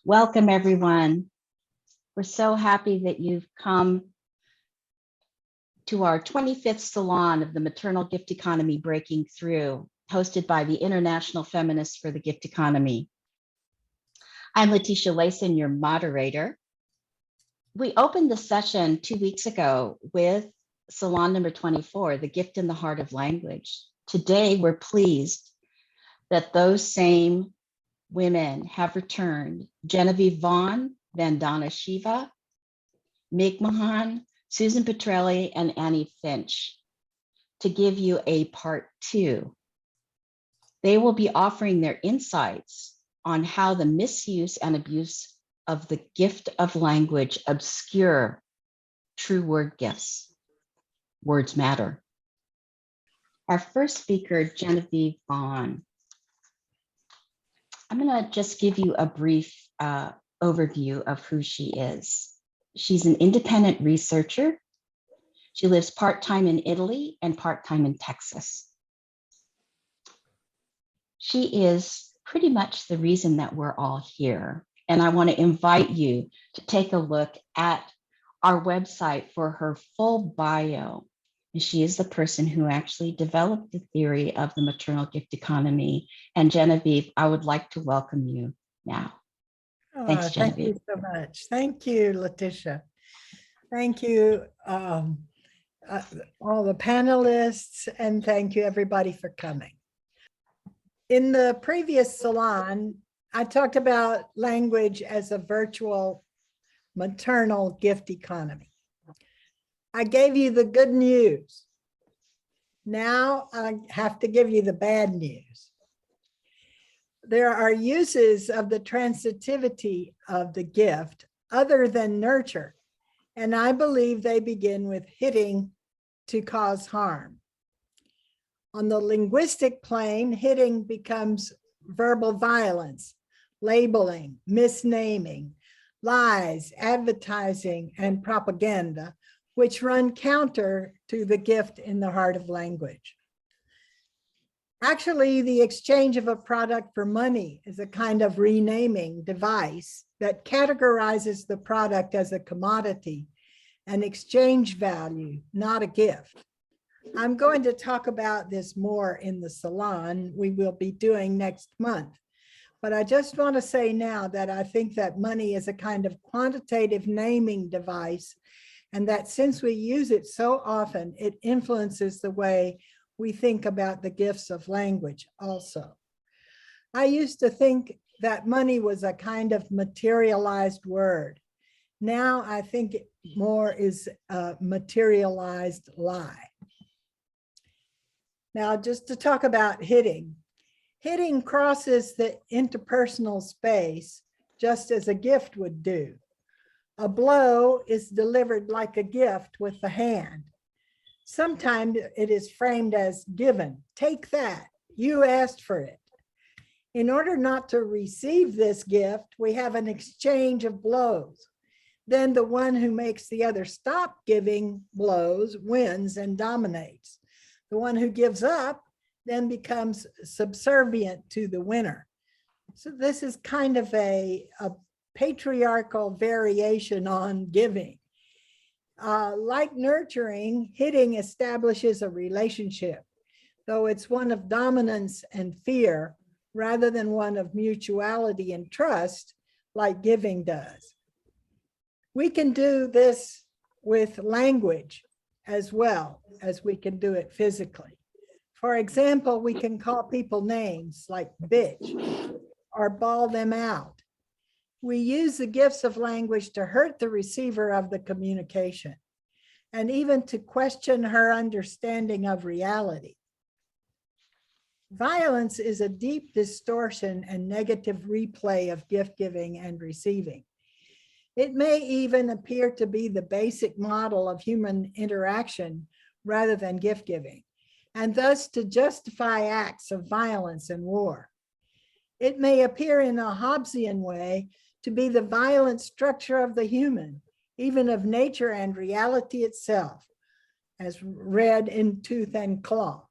Welcome, everyone. We're so happy that you've come to our 25th Salon of the Maternal Gift Economy Breaking Through, hosted by the International Feminists for the Gift Economy. I'm Letecia, Layson, your moderator. We opened the session 2 weeks ago with Salon number 24, The Gift in the Heart of Language. Today, we're pleased that those same women have returned: Genevieve Vaughan, Vandana Shiva, Mick Mahan, Susan Petrelli, and Finch, to give you a part two. They will be offering their insights on how the misuse and abuse of the gift of language obscure true word gifts. Words matter. Our first speaker, Genevieve Vaughan. I'm going to just give you a brief overview of who she is. She's an independent researcher. She lives part-time in Italy and part-time in Texas. She is pretty much the reason that we're all here. And I want to invite you to take a look at our website for her full bio. And she is the person who actually developed the theory of the maternal gift economy. And Genevieve, I would like to welcome you now. Thanks, Genevieve. Thank you so much. Thank you, Letecia. Thank you, all the panelists, and thank you everybody for coming. In the previous salon, I talked about language as a virtual maternal gift economy. I gave you the good news. Now I have to give you the bad news. There are uses of the transitivity of the gift other than nurture, and I believe they begin with hitting to cause harm. On the linguistic plane, hitting becomes verbal violence, labeling, misnaming, lies, advertising, and propaganda, which run counter to the gift in the heart of language. Actually, the exchange of a product for money is a kind of renaming device that categorizes the product as a commodity, an exchange value, not a gift. I'm going to talk about this more in the salon we will be doing next month. But I just want to say now that I think that money is a kind of quantitative naming device, and that since we use it so often, it influences the way we think about the gifts of language also. I used to think that money was a kind of materialized word. Now I think it more is a materialized lie. Now, just to talk about hitting. Hitting crosses the interpersonal space just as a gift would do. A blow is delivered like a gift with the hand. Sometimes it is framed as given. Take that, you asked for it. In order not to receive this gift, we have an exchange of blows. Then the one who makes the other stop giving blows wins and dominates. The one who gives up then becomes subservient to the winner. So this is kind of a patriarchal variation on giving. Like nurturing, hitting establishes a relationship, though it's one of dominance and fear rather than one of mutuality and trust like giving does. We can do this with language as well as we can do it physically. For example, we can call people names like bitch or bawl them out. We use the gifts of language to hurt the receiver of the communication and even to question her understanding of reality. Violence is a deep distortion and negative replay of gift giving and receiving. It may even appear to be the basic model of human interaction rather than gift giving, and thus to justify acts of violence and war. It may appear in a Hobbesian way to be the violent structure of the human, even of nature and reality itself, as read in Tooth and Claw.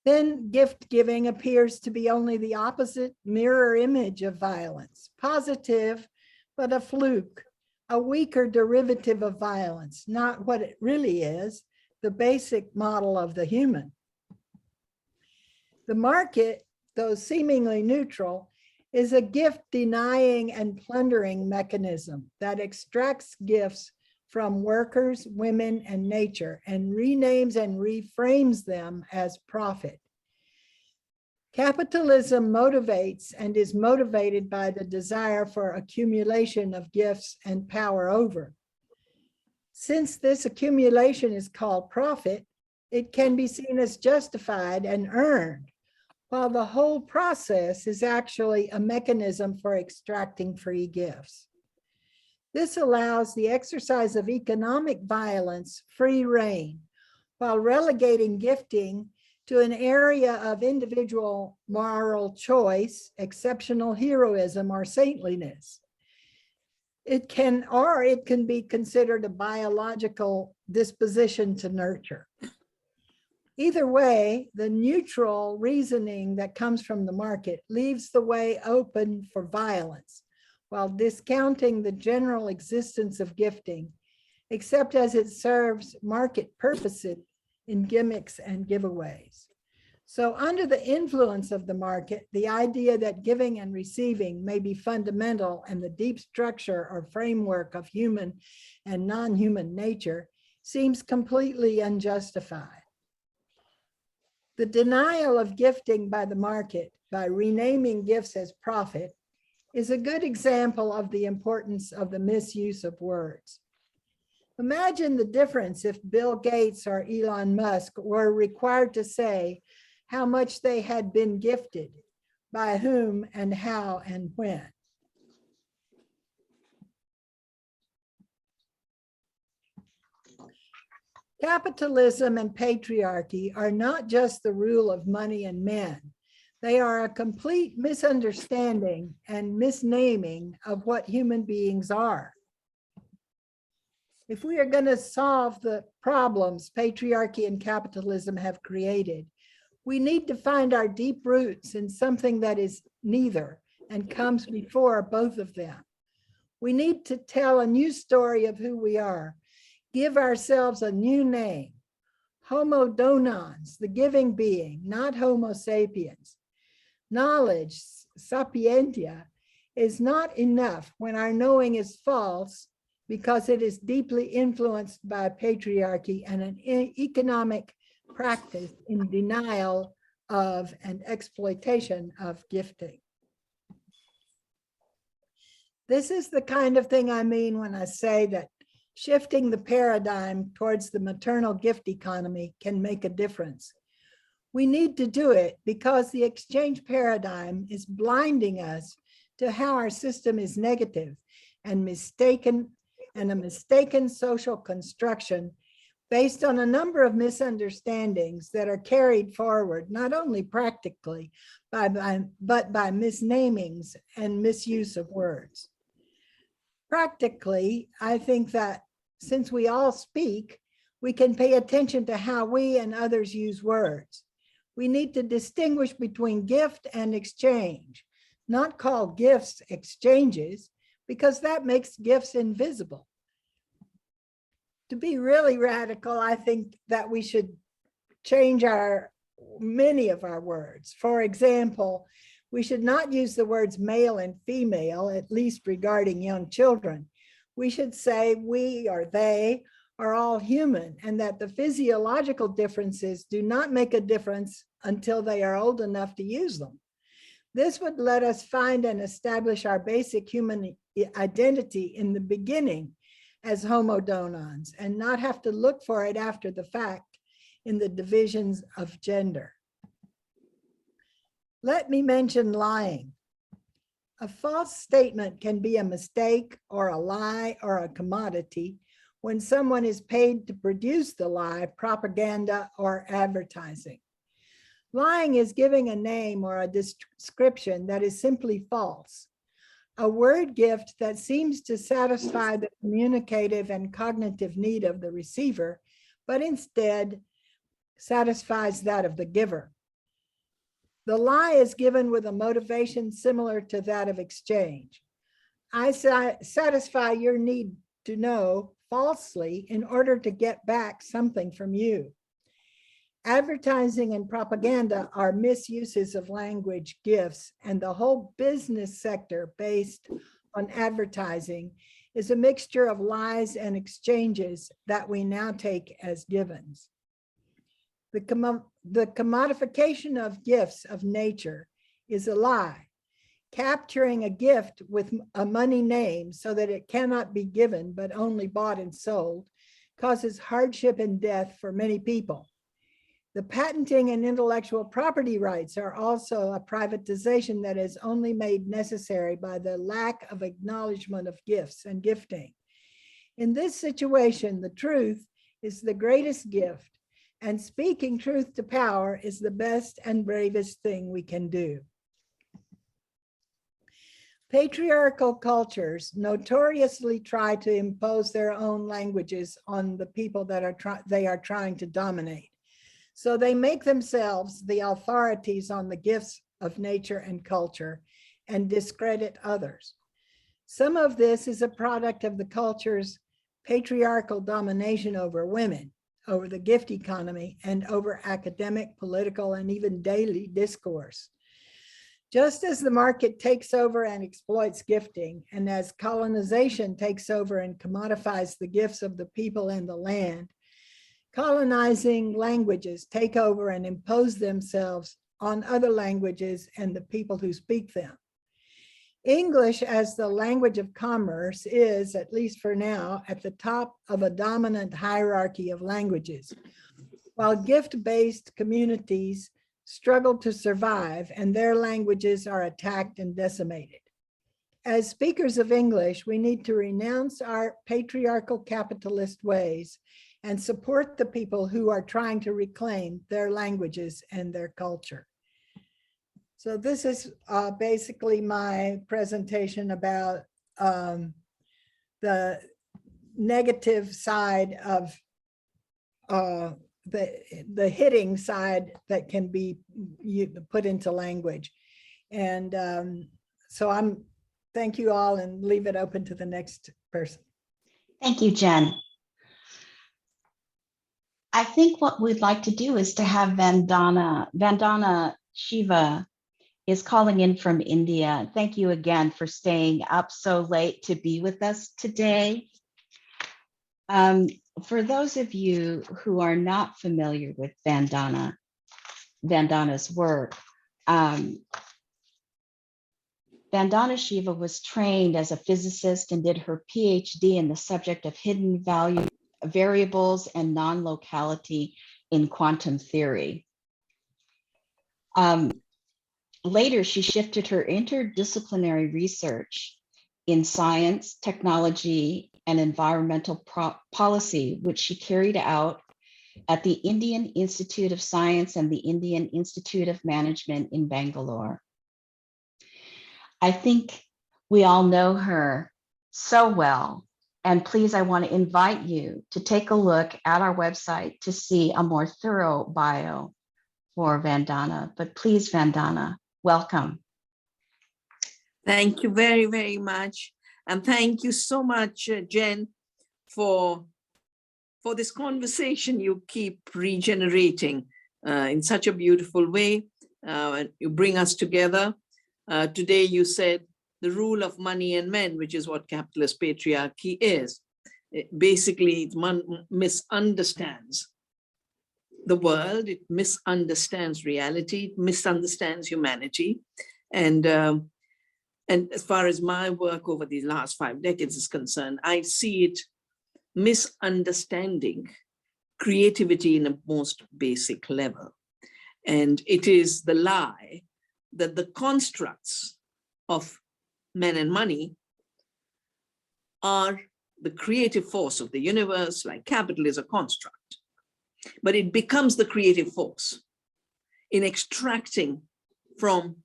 Then gift giving appears to be only the opposite mirror image of violence, positive, but a fluke, a weaker derivative of violence, not what it really is, the basic model of the human. The market, though seemingly neutral, is a gift denying and plundering mechanism that extracts gifts from workers, women, and nature and renames and reframes them as profit. Capitalism motivates and is motivated by the desire for accumulation of gifts and power over. Since this accumulation is called profit, it can be seen as justified and earned, while the whole process is actually a mechanism for extracting free gifts. This allows the exercise of economic violence free rein, while relegating gifting to an area of individual moral choice, exceptional heroism, or saintliness. It can be considered a biological disposition to nurture. Either way, the neutral reasoning that comes from the market leaves the way open for violence, while discounting the general existence of gifting, except as it serves market purposes in gimmicks and giveaways. So under the influence of the market, the idea that giving and receiving may be fundamental and the deep structure or framework of human and non-human nature seems completely unjustified. The denial of gifting by the market by renaming gifts as profit is a good example of the importance of the misuse of words. Imagine the difference if Bill Gates or Elon Musk were required to say how much they had been gifted, by whom and how and when. Capitalism and patriarchy are not just the rule of money and men. They are a complete misunderstanding and misnaming of what human beings are. If we are going to solve the problems patriarchy and capitalism have created, we need to find our deep roots in something that is neither and comes before both of them. We need to tell a new story of who we are, give ourselves a new name, Homo donans, the giving being, not Homo sapiens. Knowledge, sapientia, is not enough when our knowing is false, because it is deeply influenced by patriarchy and an economic practice in denial of and exploitation of gifting. This is the kind of thing I mean when I say that shifting the paradigm towards the maternal gift economy can make a difference. We need to do it because the exchange paradigm is blinding us to how our system is negative and mistaken, and a mistaken social construction based on a number of misunderstandings that are carried forward, not only practically, but by misnamings and misuse of words. Practically, I think that since we all speak, we can pay attention to how we and others use words. We need to distinguish between gift and exchange, not call gifts exchanges, because that makes gifts invisible. To be really radical, I think that we should change many of our words. For example, we should not use the words male and female, at least regarding young children. We should say we or they are all human, and that the physiological differences do not make a difference until they are old enough to use them. This would let us find and establish our basic human identity in the beginning as Homo donans, and not have to look for it after the fact in the divisions of gender. Let me mention lying. A false statement can be a mistake or a lie or a commodity when someone is paid to produce the lie, propaganda, or advertising. Lying is giving a name or a description that is simply false, a word gift that seems to satisfy the communicative and cognitive need of the receiver, but instead satisfies that of the giver. The lie is given with a motivation similar to that of exchange. I satisfy your need to know falsely in order to get back something from you. Advertising and propaganda are misuses of language gifts, and the whole business sector based on advertising is a mixture of lies and exchanges that we now take as givens. The commodification of gifts of nature is a lie. Capturing a gift with a money name so that it cannot be given but only bought and sold causes hardship and death for many people. The patenting and intellectual property rights are also a privatization that is only made necessary by the lack of acknowledgement of gifts and gifting. In this situation, the truth is the greatest gift, and speaking truth to power is the best and bravest thing we can do. Patriarchal cultures notoriously try to impose their own languages on the people that they are trying to dominate. So they make themselves the authorities on the gifts of nature and culture and discredit others. Some of this is a product of the culture's patriarchal domination over women, over the gift economy, and over academic, political, and even daily discourse. Just as the market takes over and exploits gifting, and as colonization takes over and commodifies the gifts of the people and the land, colonizing languages take over and impose themselves on other languages and the people who speak them. English as the language of commerce is, at least for now, at the top of a dominant hierarchy of languages, while gift-based communities struggle to survive and their languages are attacked and decimated. As speakers of English, we need to renounce our patriarchal capitalist ways and support the people who are trying to reclaim their languages and their culture. So this is basically my presentation about the negative side of the hitting side that can be put into language. And so thank you all, and leave it open to the next person. Thank you, Jen. I think what we'd like to do is to have Vandana Shiva is calling in from India. Thank you again for staying up so late to be with us today. For those of you who are not familiar with Vandana's work, Vandana Shiva was trained as a physicist and did her PhD in the subject of hidden variables and non-locality in quantum theory. Later, she shifted her interdisciplinary research in science, technology, and environmental policy, which she carried out at the Indian Institute of Science and the Indian Institute of Management in Bangalore. I think we all know her so well, and please, I want to invite you to take a look at our website to see a more thorough bio for Vandana. But please, Vandana, welcome. Thank you very, very much. And thank you so much, Jen, for this conversation you keep regenerating in such a beautiful way. You bring us together. Today you said the rule of money and men, which is what capitalist patriarchy is. Basically, it misunderstands the world, it misunderstands reality, it misunderstands humanity. And as far as my work over these last 5 decades is concerned, I see it misunderstanding creativity in a most basic level. And it is the lie that the constructs of men and money are the creative force of the universe, like capital is a construct. But it becomes the creative force in extracting from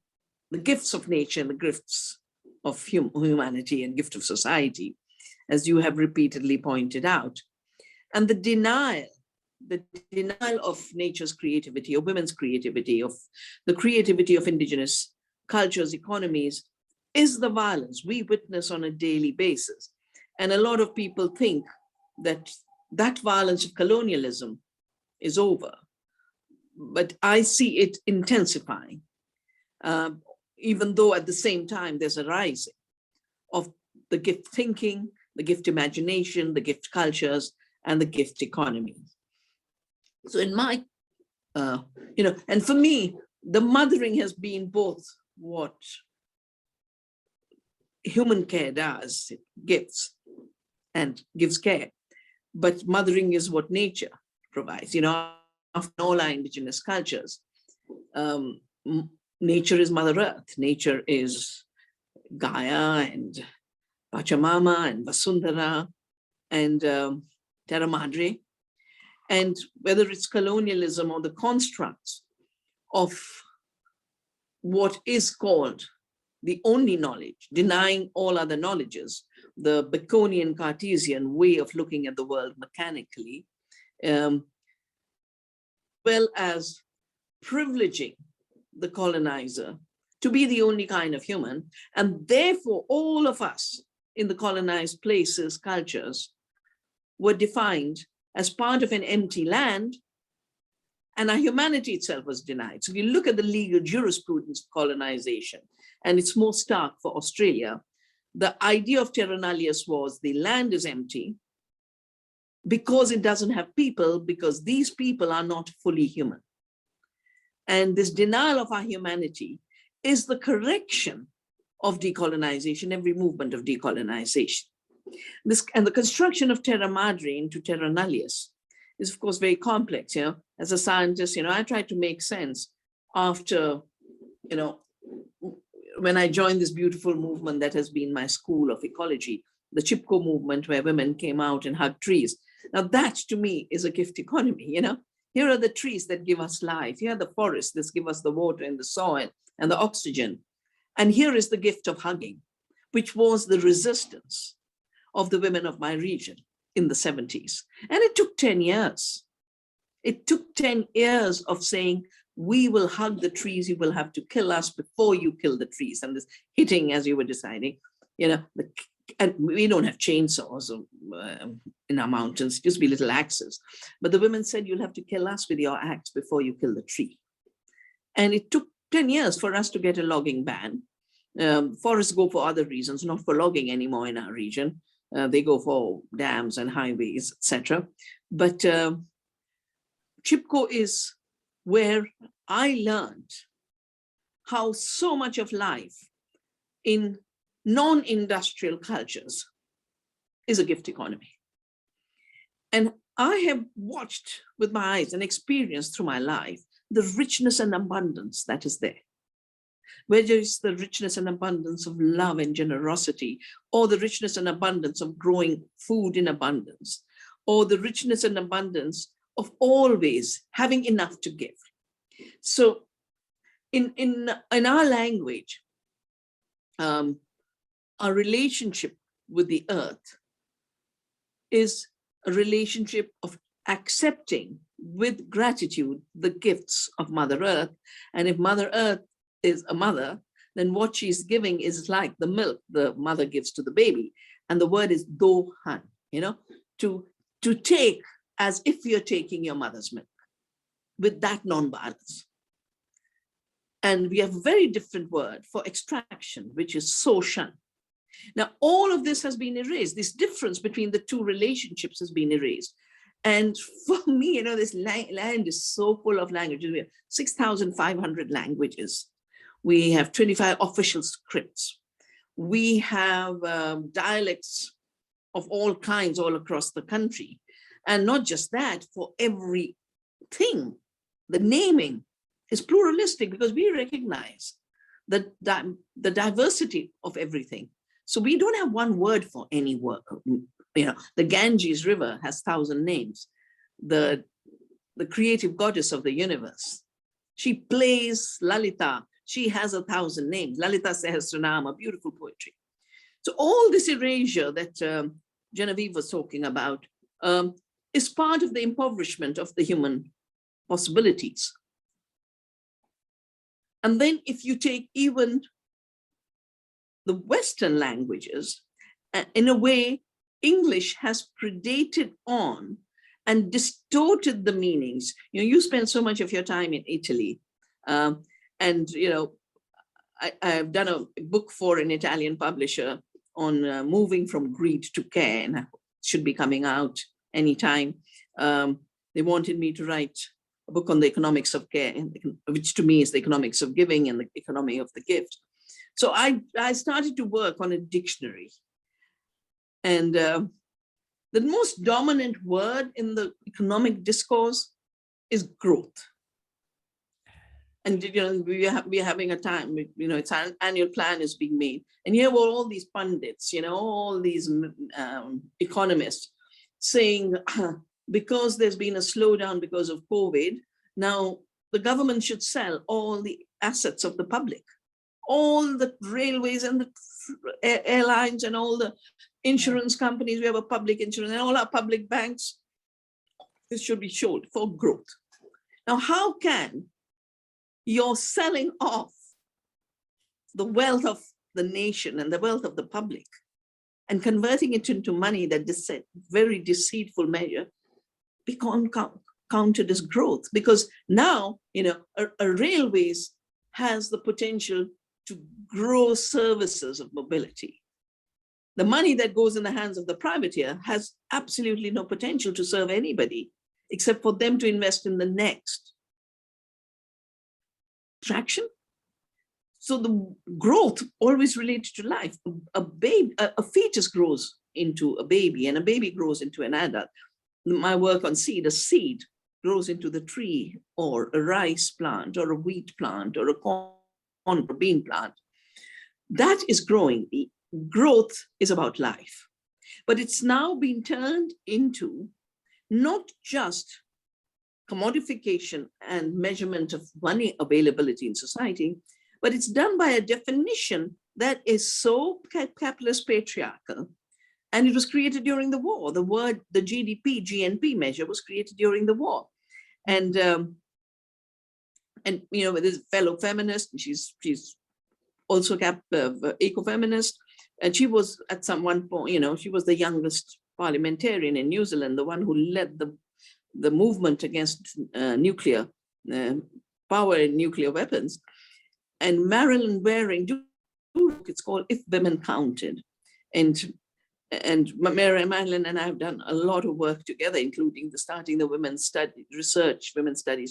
the gifts of nature, the gifts of humanity and gift of society, as you have repeatedly pointed out. And the denial the denial of nature's creativity, of women's creativity, of the creativity of indigenous cultures, economies, is the violence we witness on a daily basis. And a lot of people think that that violence of colonialism is over, but I see it intensifying, even though at the same time there's a rising of the gift thinking, the gift imagination, the gift cultures, and the gift economy. So in my, and for me, the mothering has been both what human care does, it gives and gives care, but mothering is what nature provides. Of all our indigenous cultures, nature is Mother Earth. Nature is Gaia and Pachamama and Vasundhara and Terra Madre. And whether it's colonialism or the constructs of what is called the only knowledge, denying all other knowledges, the Baconian Cartesian way of looking at the world mechanically, well as privileging the colonizer to be the only kind of human, and therefore all of us in the colonized places, cultures, were defined as part of an empty land, and our humanity itself was denied. So if you look at the legal jurisprudence of colonization, and it's more stark for Australia, the idea of terra nullius was the land is empty because it doesn't have people, because these people are not fully human. And this denial of our humanity is the correction of decolonization, every movement of decolonization. And the construction of terra madre into terra nullius is, of course, very complex. As a scientist, I try to make sense after, when I joined this beautiful movement that has been my school of ecology, the Chipko movement, where women came out and hugged trees. Now that to me is a gift economy. Here are the trees that give us life. Here are the forests that give us the water and the soil and the oxygen. And here is the gift of hugging, which was the resistance of the women of my region in the 70s. And it took 10 years. It took 10 years of saying, we will hug the trees, you will have to kill us before you kill the trees. And this hitting as you were deciding, and we don't have chainsaws in our mountains, just be little axes. But the women said, you'll have to kill us with your axe before you kill the tree. And it took 10 years for us to get a logging ban. Forests go for other reasons, not for logging anymore in our region. They go for dams and highways, etc. But Chipko is where I learned how so much of life in non-industrial cultures is a gift economy. And I have watched with my eyes and experienced through my life the richness and abundance that is there. Whether it's the richness and abundance of love and generosity, or the richness and abundance of growing food in abundance, or the richness and abundance of always having enough to give. So in our language, our relationship with the earth is a relationship of accepting with gratitude the gifts of Mother Earth. And if Mother Earth is a mother, then what she's giving is like the milk the mother gives to the baby. And the word is dohan, to take as if you're taking your mother's milk with that non-violence. And we have a very different word for extraction, which is soshan. Now, all of this has been erased. This difference between the two relationships has been erased. And for me, this land is so full of languages. We have 6,500 languages. We have 25 official scripts. We have dialects of all kinds all across the country. And not just that, for everything, the naming is pluralistic because we recognize the diversity of everything. So we don't have one word for any word. The Ganges River has 1,000 names. The creative goddess of the universe. She plays Lalita. She has 1,000 names. Lalita Sahasranama, beautiful poetry. So all this erasure that Genevieve was talking about is part of the impoverishment of the human possibilities. And then if you take even the Western languages, in a way, English has predated on and distorted the meanings. You know, you spend so much of your time in Italy, and you know, I've done a book for an Italian publisher on moving from greed to care, and it should be coming out anytime. They wanted me to write a book on the economics of care, which to me is the economics of giving and the economy of the gift. So I started to work on a dictionary. And the most dominant word in the economic discourse is growth. And you know, we're having a time, you know, it's an annual plan is being made. And here were all these pundits, you know, all these economists saying, because there's been a slowdown because of COVID, now the government should sell all the assets of the public, all the railways and the airlines and all the insurance companies. We have a public insurance and all our public banks. This should be sold for growth. Now, how can you're selling off the wealth of the nation and the wealth of the public and converting it into money that is a very deceitful measure become counted as growth? Because now, you know, a railways has the potential to grow services of mobility. The money that goes in the hands of the privateer has absolutely no potential to serve anybody except for them to invest in the next traction. So the growth always related to life. A fetus grows into a baby, and a baby grows into an adult. My work on seed, a seed grows into the tree, or a rice plant, or a wheat plant, or a corn or bean plant. That is growing. The growth is about life. But it's now been turned into not just commodification and measurement of money availability in society, but it's done by a definition that is so capitalist patriarchal. And it was created during the war. The word, the GDP, GNP measure was created during the war. And you know, this fellow feminist, she's also eco-feminist, and she was at one point, you know, she was the youngest parliamentarian in New Zealand, the one who led the movement against nuclear power and nuclear weapons. And Marilyn Waring, it's called If Women Counted. And Marilyn and I have done a lot of work together, including starting the women's studies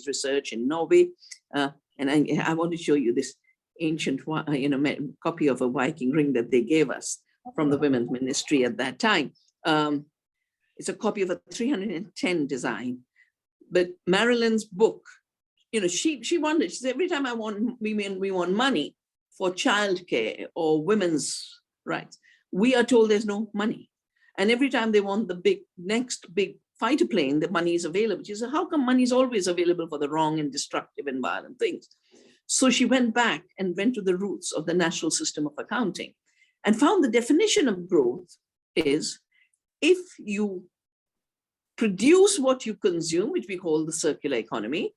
research in Norway. And I want to show you this ancient, you know, copy of a Viking ring that they gave us from the women's ministry at that time. It's a copy of a 310 design. But Marilyn's book, you know, she wondered, she said, every time we want money for childcare or women's rights, we are told there's no money. And every time they want the next big fighter plane, the money is available. She said, how come money is always available for the wrong and destructive and violent things? So she went back and went to the roots of the national system of accounting and found the definition of growth is if you produce what you consume, which we call the circular economy,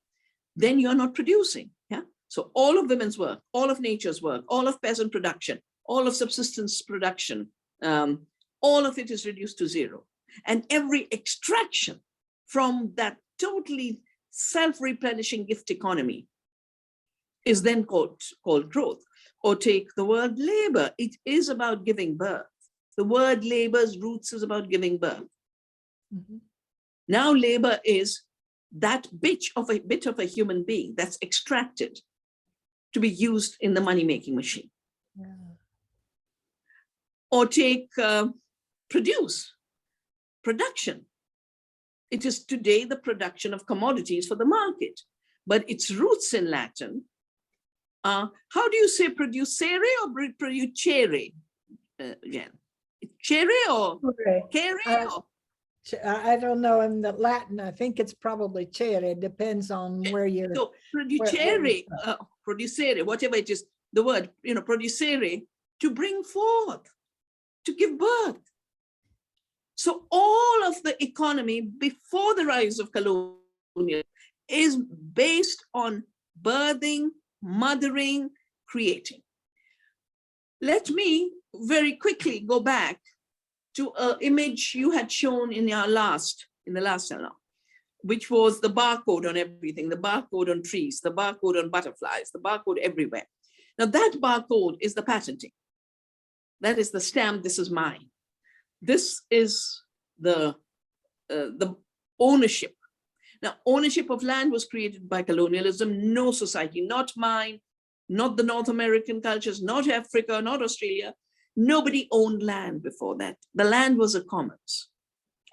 then you're not producing. Yeah. So all of women's work, all of nature's work, all of peasant production, all of subsistence production, all of it is reduced to zero. And every extraction from that totally self-replenishing gift economy is then called growth. Or take the word labor. It is about giving birth. The word labor's roots is about giving birth. Mm-hmm. Now labor is that bit of a human being that's extracted to be used in the money-making machine. Yeah. Or take production. It is today the production of commodities for the market, but its roots in Latin. How do you say producere or producere, Jen? Cere or care? I don't know in the Latin. I think it's probably cere. It depends on where you're. So producere, producere, whatever it is, the word, you know, producere, to bring forth, to give birth. So all of the economy before the rise of colonialism is based on birthing, mothering, creating. Let me very quickly go back to an image you had shown in the last salon, which was the barcode on everything, the barcode on trees, the barcode on butterflies, the barcode everywhere. Now that barcode is the patenting. That is the stamp, this is mine. This is the ownership. Now, ownership of land was created by colonialism. No society, not mine, not the North American cultures, not Africa, not Australia. Nobody owned land before that. The land was a commons,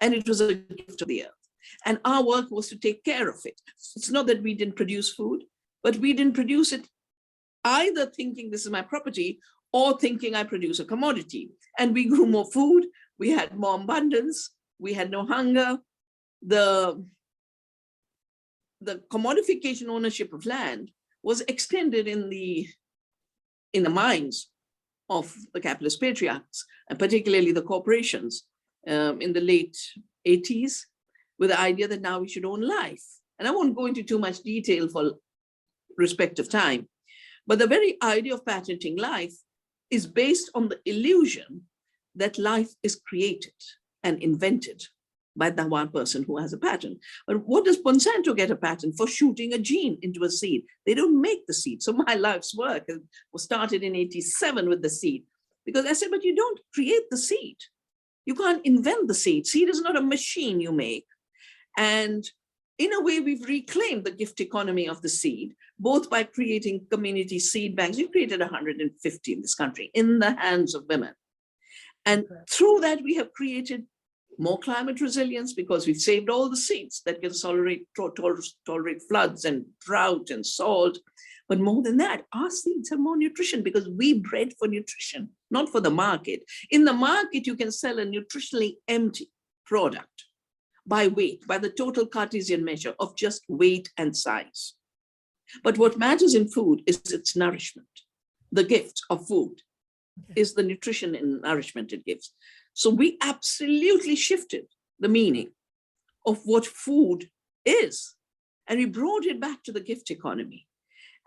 and it was a gift of the earth. And our work was to take care of it. It's not that we didn't produce food, but we didn't produce it either thinking this is my property or thinking I produce a commodity. And we grew more food, we had more abundance, we had no hunger. The commodification ownership of land was extended in the minds of the capitalist patriarchs, and particularly the corporations in the late 80s, with the idea that now we should own life. And I won't go into too much detail for respect of time, but the very idea of patenting life is based on the illusion that life is created and invented by the one person who has a patent. But what does Monsanto get a patent for? Shooting a gene into a seed. They don't make the seed. So my life's work was started in 87 with the seed, because I said, but you don't create the seed. You can't invent the seed. Seed is not a machine you make. And in a way, we've reclaimed the gift economy of the seed, both by creating community seed banks. We've created 150 in this country in the hands of women. And through that, we have created more climate resilience, because we've saved all the seeds that can tolerate floods and drought and salt. But more than that, our seeds have more nutrition because we bred for nutrition, not for the market. In the market, you can sell a nutritionally empty product by weight, by the total Cartesian measure of just weight and size. But what matters in food is its nourishment. The gift of food is the nutrition and nourishment it gives. So we absolutely shifted the meaning of what food is, and we brought it back to the gift economy.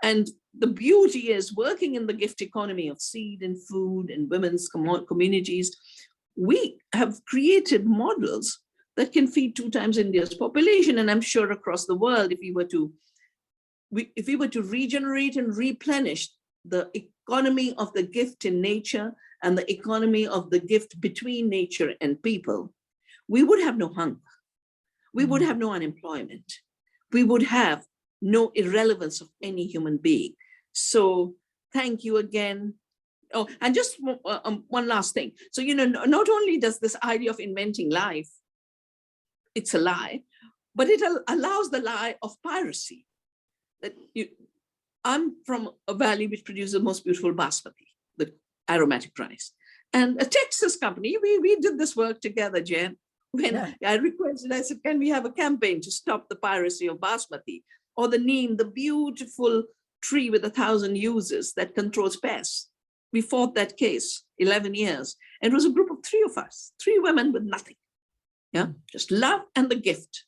And the beauty is, working in the gift economy of seed and food and women's communities, we have created models that can feed 2 times India's population. And I'm sure across the world, if we were to regenerate and replenish the economy of the gift in nature and the economy of the gift between nature and people, we would have no hunger. We would have no unemployment. We would have no irrelevance of any human being. So thank you again. Oh, and just one last thing. So, not only does this idea of inventing life, it's a lie, but it allows the lie of piracy. That I'm from a valley which produces the most beautiful basmati, the aromatic rice. And a Texas company, we did this work together, Jen. When I requested, I said, can we have a campaign to stop the piracy of basmati? Or the neem, the beautiful tree with 1,000 uses that controls pests. We fought that case 11 years. And it was a group of 3 of us, 3 women with nothing. Yeah, just love and the gift.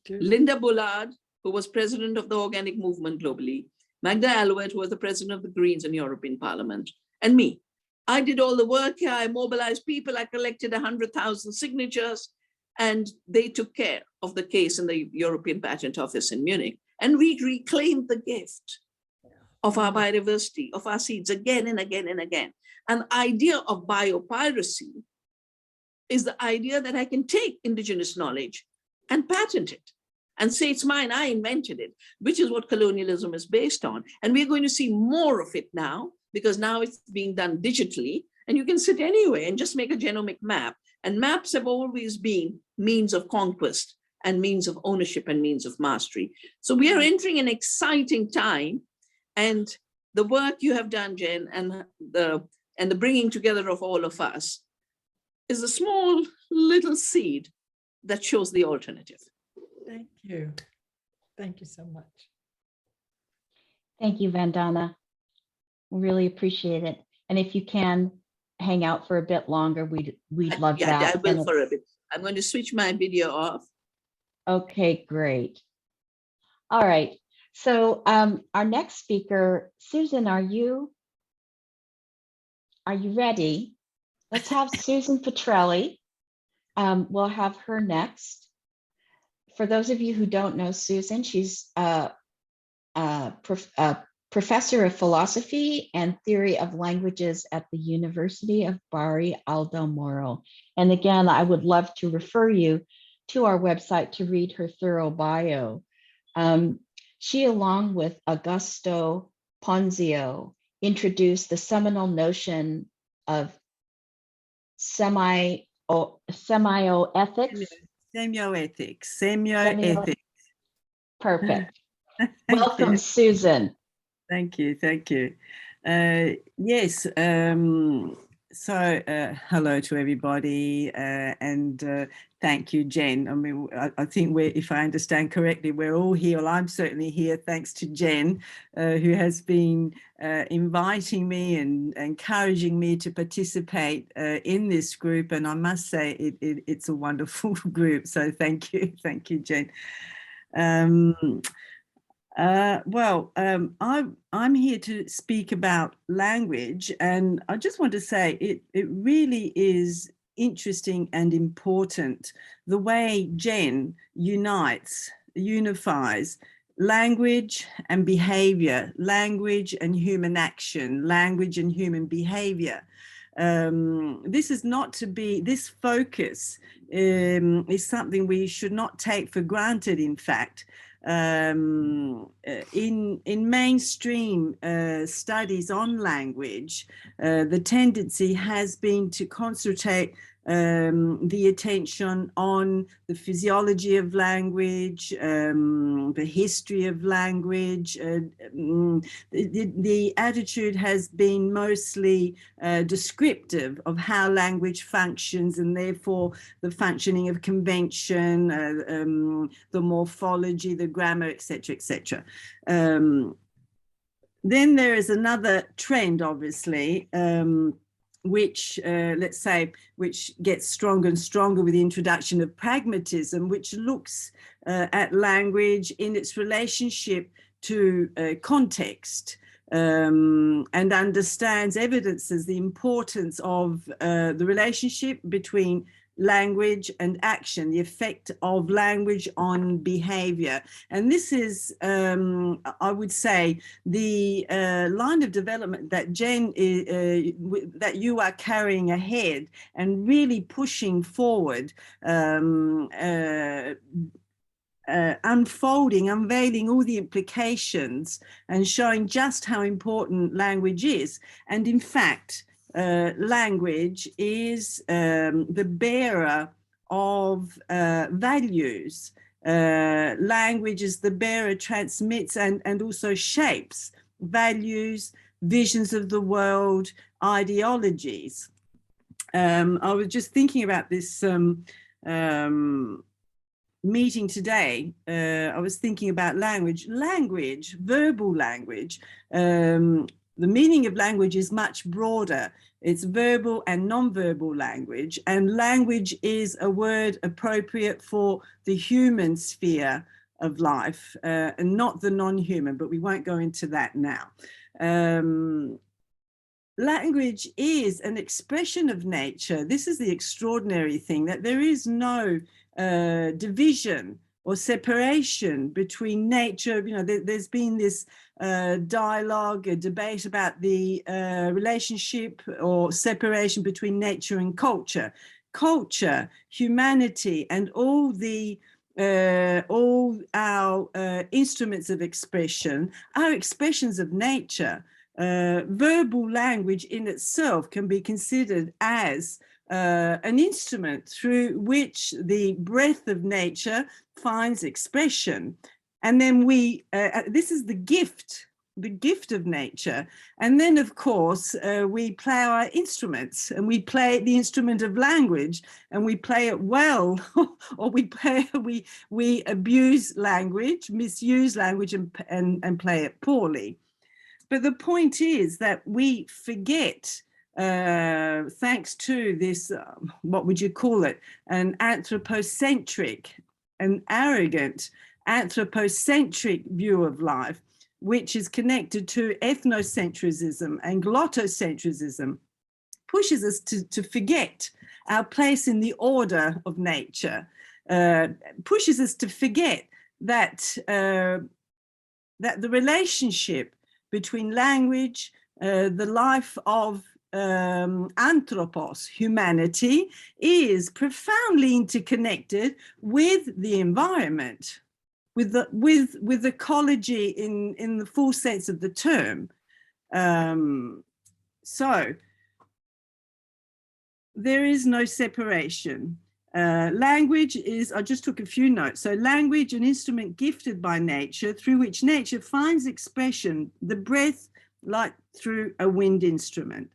Linda Bullard, who was president of the organic movement globally, Magda Alouette, who was the president of the Greens in European Parliament, and me. I did all the work here. I mobilized people. I collected 100,000 signatures, and they took care of the case in the European Patent Office in Munich. And we reclaimed the gift of our biodiversity, of our seeds again and again and again. And the idea of biopiracy is the idea that I can take indigenous knowledge and patent it and say it's mine, I invented it, which is what colonialism is based on. And we're going to see more of it now, because now it's being done digitally, and you can sit anywhere and just make a genomic map. And maps have always been means of conquest and means of ownership and means of mastery. So we are entering an exciting time, and the work you have done, Jen, and the bringing together of all of us is a small little seed that shows the alternative. Thank you. Thank you so much. Thank you, Vandana. Really appreciate it. And if you can hang out for a bit longer, we'd love Yeah, that. I will And for a bit. I'm going to switch my video off. okay, great. All right. So our next speaker, Susan, are you ready? Let's have Susan Petrelli. We'll have her next. For those of you who don't know Susan, she's a professor of philosophy and theory of languages at the University of Bari Aldo Moro. And again, I would love to refer you to our website to read her thorough bio. She, along with Augusto Ponzio, introduced the seminal notion of semioethics. Semioethics. Perfect. Welcome, Susan. Thank you. Yes. Hello to everybody, and thank you, Jen. I mean, I think if I understand correctly, we're all here. Well, I'm certainly here thanks to Jen, who has been inviting me and encouraging me to participate in this group. And I must say, it's a wonderful group. So thank you, Jen. I'm here to speak about language, and I just want to say it really is interesting and important the way Jen unifies language and behavior, language and human action, language and human behavior. This focus is something we should not take for granted, in fact. In mainstream studies on language, the tendency has been to concentrate the attention on the physiology of language, the history of language. The attitude has been mostly descriptive of how language functions, and therefore the functioning of convention, the morphology, the grammar, etc., etc. Then there is another trend, obviously, which gets stronger and stronger with the introduction of pragmatism, which looks at language in its relationship to context, and evidences the importance of the relationship between language and action, the effect of language on behavior. And this is, I would say, the line of development that Jen, that you are carrying ahead and really pushing forward, unveiling all the implications and showing just how important language is. And in fact, language is the bearer of values. Language is the bearer, transmits and also shapes values, visions of the world, ideologies. I was just thinking about this meeting today. I was thinking about language, verbal language. The meaning of language is much broader. It's verbal and non-verbal language, and language is a word appropriate for the human sphere of life, and not the non-human, but we won't go into that now. Language is an expression of nature. This is the extraordinary thing, that there is no division or separation between nature. You know, there's been this dialogue, a debate about the relationship or separation between nature and culture. Culture, humanity, and all our instruments of expression are expressions of nature. Verbal language in itself can be considered as an instrument through which the breath of nature finds expression. And then this is the gift of nature. And then, of course, we play our instruments, and we play the instrument of language, and we play it well, or we abuse language, misuse language, and play it poorly. But the point is that we forget thanks to this, what would you call it, an anthropocentric, an arrogant anthropocentric view of life, which is connected to ethnocentrism and glottocentrism, pushes us to forget our place in the order of nature, pushes us to forget that, that the relationship between language, the life of anthropos, humanity, is profoundly interconnected with the environment, with ecology in the full sense of the term. So there is no separation. Language is, I just took a few notes. So language, an instrument gifted by nature, through which nature finds expression, the breath like through a wind instrument.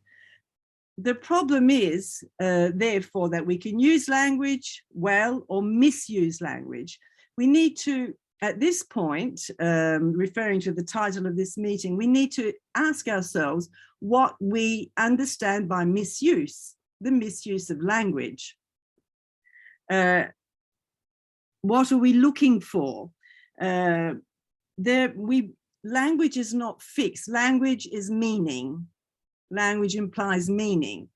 The problem is, therefore, that we can use language well or misuse language. We need to, at this point, referring to the title of this meeting, we need to ask ourselves what we understand by misuse, the misuse of language. What are we looking for? Language is not fixed. Language is meaning. Language implies meaning,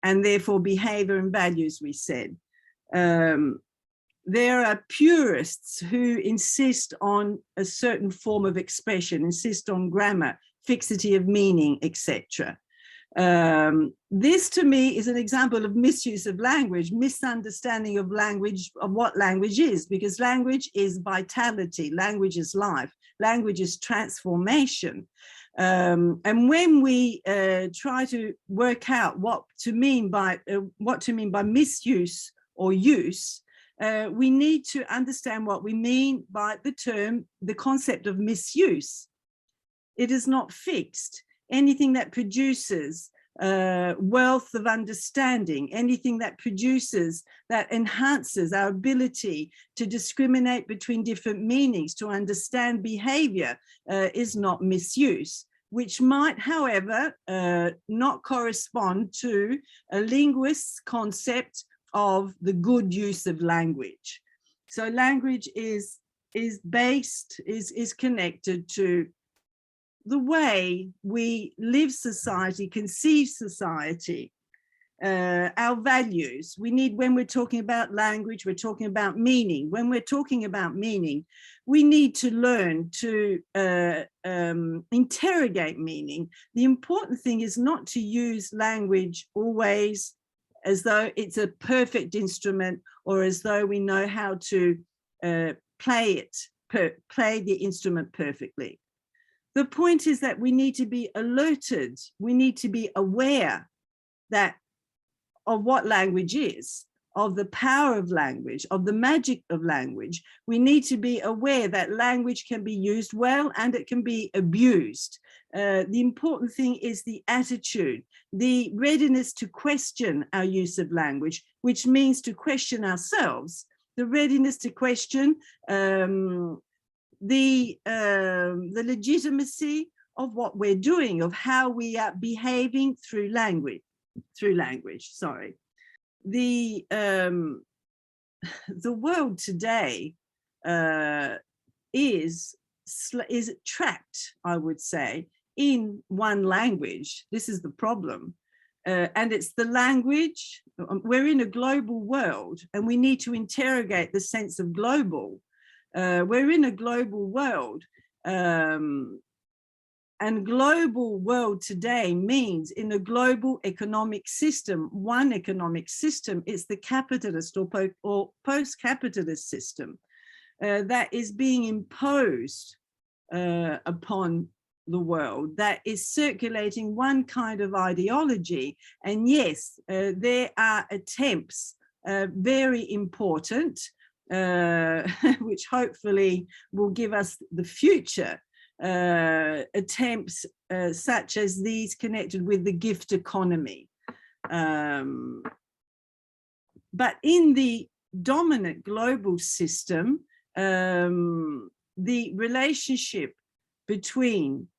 and therefore behavior and values, we said. There are purists who insist on a certain form of expression, insist on grammar, fixity of meaning, etc. This to me is an example of misuse of language, misunderstanding of language, of what language is, because language is vitality, language is life, language is transformation. And when we try to work out what to mean by misuse or use, we need to understand what we mean by the term, the concept of misuse. It is not fixed. Anything that produces wealth of understanding, anything that produces, that enhances our ability to discriminate between different meanings, to understand behavior, is not misuse, which might, however, not correspond to a linguist's concept of the good use of language. So language is connected to the way we live society, conceive society, our values. We need, when we're talking about language, we're talking about meaning. When we're talking about meaning, we need to learn to interrogate meaning. The important thing is not to use language always as though it's a perfect instrument, or as though we know how to play the instrument perfectly. The point is that we need to be alerted. We need to be aware of what language is, of the power of language, of the magic of language. We need to be aware that language can be used well and it can be abused. The important thing is the attitude, the readiness to question our use of language, which means to question ourselves, the readiness to question the legitimacy of what we're doing, of how we are behaving through language. Sorry. The world today is trapped, I would say, in one language. This is the problem. And it's the language. We're in a global world, and we need to interrogate the sense of global. We're in a global world, and global world today means in a global economic system, one economic system, it's the capitalist or post-capitalist system that is being imposed upon the world, that is circulating one kind of ideology. And yes, there are attempts, very important, which hopefully will give us the future, attempts such as these connected with the gift economy. But in the dominant global system, the relationship between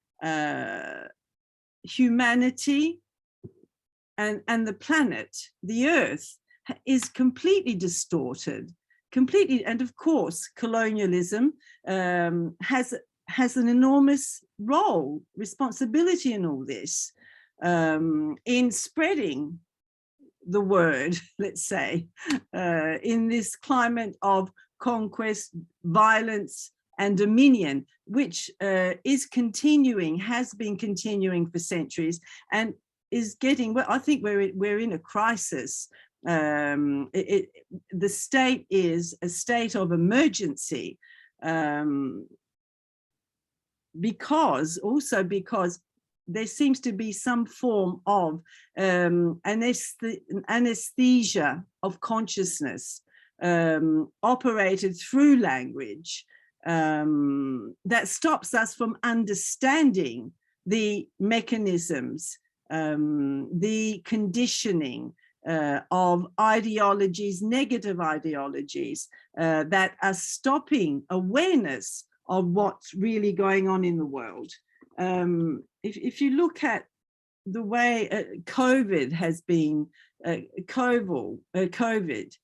humanity and the planet, the Earth, is completely distorted, completely. And of course, colonialism has an enormous role, responsibility in all this, in spreading the word, let's say, in this climate of conquest, violence, and dominion, which is continuing, has been continuing for centuries, and is getting, well, I think we're in a crisis. The state is a state of emergency, because there seems to be some form of anesthesia of consciousness operated through language that stops us from understanding the mechanisms, the conditioning of ideologies, negative ideologies that are stopping awareness of what's really going on in the world. If you look at the way COVID has been, COVID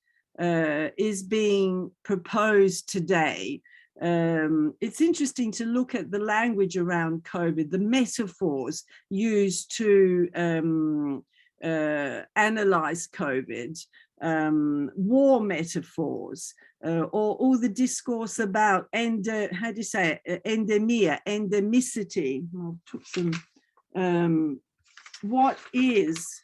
is being proposed today, it's interesting to look at the language around COVID, the metaphors used to analyze COVID, war metaphors, or all the discourse about endemicity. I'll put some, what is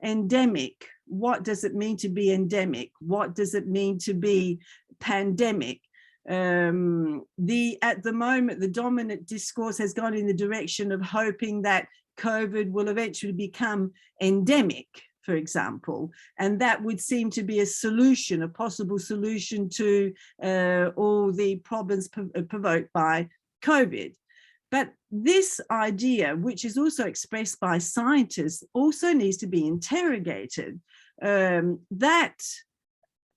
endemic? What does it mean to be endemic? What does it mean to be pandemic? At the moment, the dominant discourse has gone in the direction of hoping that COVID will eventually become endemic, for example, and that would seem to be a solution, a possible solution to all the problems provoked by COVID. But this idea, which is also expressed by scientists, also needs to be interrogated. That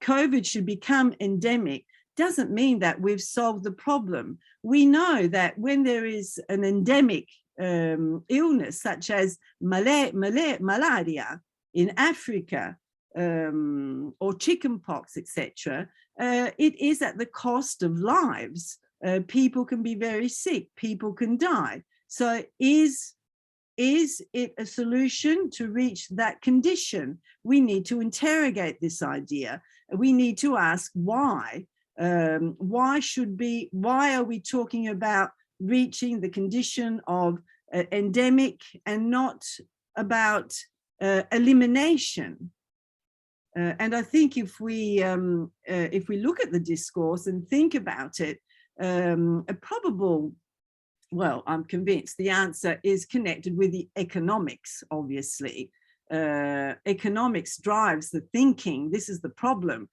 COVID should become endemic doesn't mean that we've solved the problem. We know that when there is an endemic illness, such as malaria in Africa, or chickenpox, etc., it is at the cost of lives. People can be very sick, people can die. So is it a solution to reach that condition? We need to interrogate this idea. We need to ask why. Why are we talking about reaching the condition of endemic and not about elimination? And I think if we look at the discourse and think about it, a probable, well, I'm convinced the answer is connected with the economics, obviously. Economics drives the thinking. This is the problem.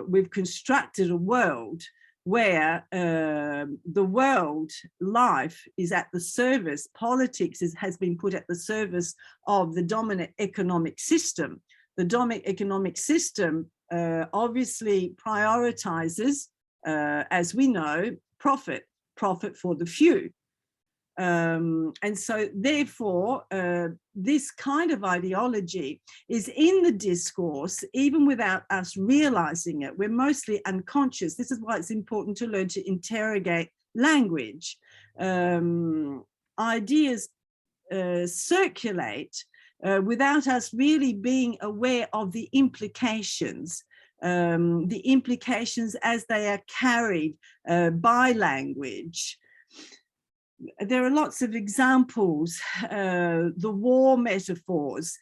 We've constructed a world where the world life is at the service, politics has been put at the service of the dominant economic system. The dominant economic system obviously prioritizes, as we know, profit for the few. And so therefore, this kind of ideology is in the discourse, even without us realizing it. We're mostly unconscious. This is why it's important to learn to interrogate language. Ideas circulate without us really being aware of the implications as they are carried by language. There are lots of examples, the war metaphors,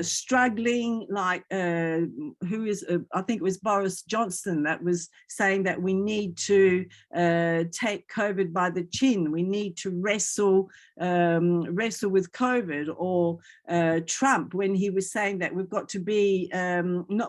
struggling, like I think it was Boris Johnson that was saying that we need to take COVID by the chin. We need to wrestle with COVID, or Trump when he was saying that we've got to be,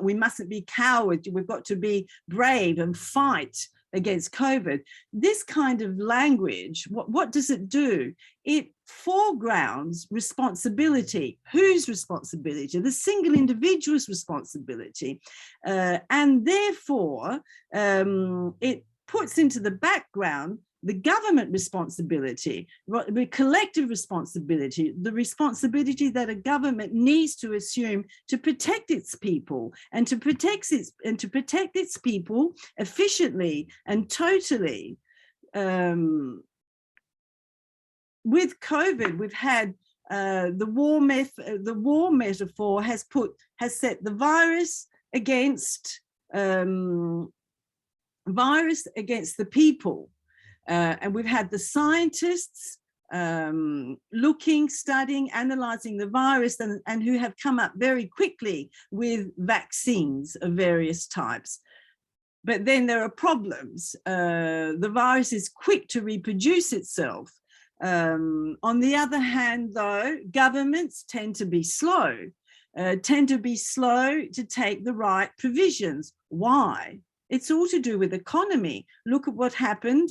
we mustn't be cowards, we've got to be brave and fight against COVID. This kind of language, what does it do? It foregrounds responsibility. Whose responsibility? The single individual's responsibility. And therefore, it puts into the background the government responsibility, the collective responsibility, the responsibility that a government needs to assume to protect its people and to protect its people efficiently and totally. With COVID, we've had the war metaphor has set the virus against the people. And we've had the scientists looking, studying, analyzing the virus, and who have come up very quickly with vaccines of various types. But then there are problems. The virus is quick to reproduce itself. On the other hand, though, governments tend to be slow to take the right provisions. Why? It's all to do with economy. Look at what happened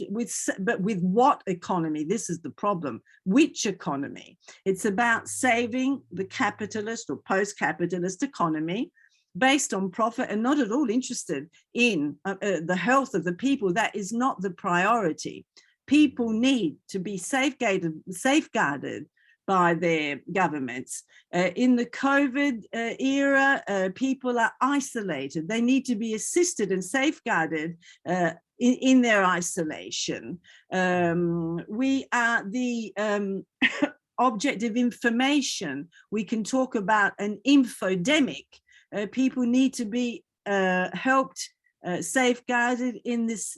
but with what economy? This is the problem. Which economy? It's about saving the capitalist or post-capitalist economy based on profit and not at all interested in the health of the people. That is not the priority. People need to be safeguarded by their governments. In the COVID era, people are isolated. They need to be assisted and safeguarded in their isolation. We are the object of information. We can talk about an infodemic. People need to be helped, safeguarded in this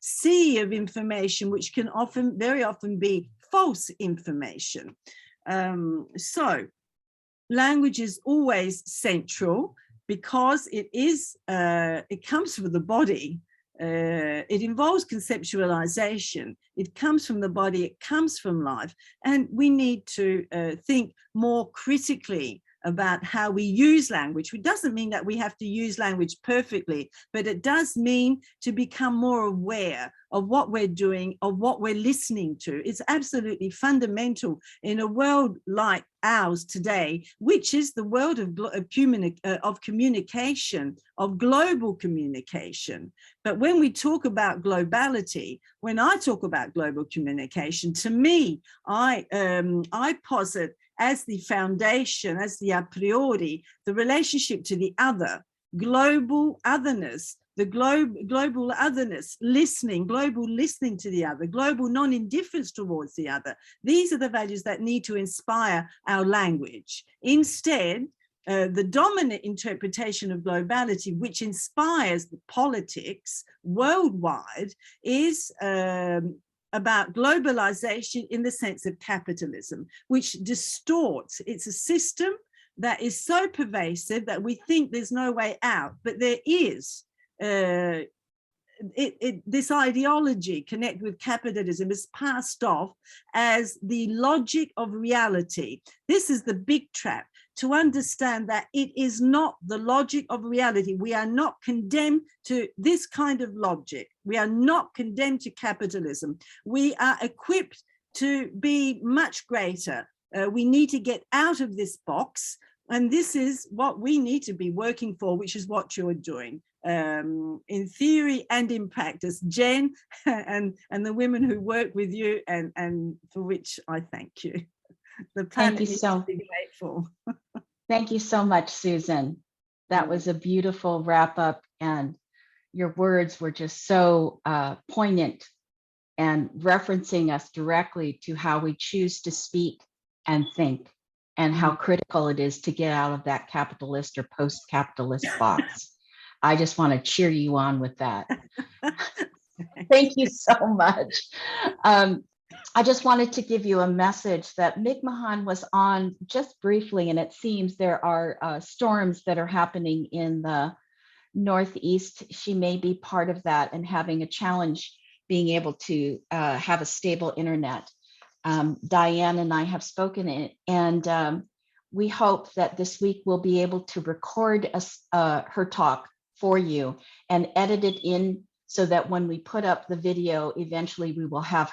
sea of information, which can very often be false information. So language is always central because it comes from the body. It involves conceptualization. It comes from the body, it comes from life. And we need to think more critically about how we use language. It doesn't mean that we have to use language perfectly, but it does mean to become more aware of what we're doing, of what we're listening to. It's absolutely fundamental in a world like ours today, which is the world of communication, of global communication. But when we talk about globality, when I talk about global communication, to me, I posit as the foundation, as the a priori, the relationship to the other, global otherness, the global otherness, global listening to the other, global non-indifference towards the other. These are the values that need to inspire our language. Instead, the dominant interpretation of globality, which inspires the politics worldwide, is about globalization in the sense of capitalism, which distorts. It's a system that is so pervasive that we think there's no way out, but there is. This ideology connected with capitalism is passed off as the logic of reality. This is the big trap, to understand that it is not the logic of reality. We are not condemned to this kind of logic. We are not condemned to capitalism. We are equipped to be much greater. We need to get out of this box. And this is what we need to be working for, which is what you're doing. In theory and in practice, Jen and the women who work with you, and for which I thank you. The planet needs to be grateful. Thank you so much, Susan. That was a beautiful wrap up, and your words were just so poignant and referencing us directly to how we choose to speak and think, and how critical it is to get out of that capitalist or post-capitalist box. I just want to cheer you on with that. Thank you so much. I just wanted to give you a message that Mick Mahan was on just briefly, and it seems there are storms that are happening in the Northeast. She may be part of that and having a challenge being able to have a stable internet. Diane and I have spoken, and we hope that this week we'll be able to record her talk for you and edit it in so that when we put up the video, eventually we will have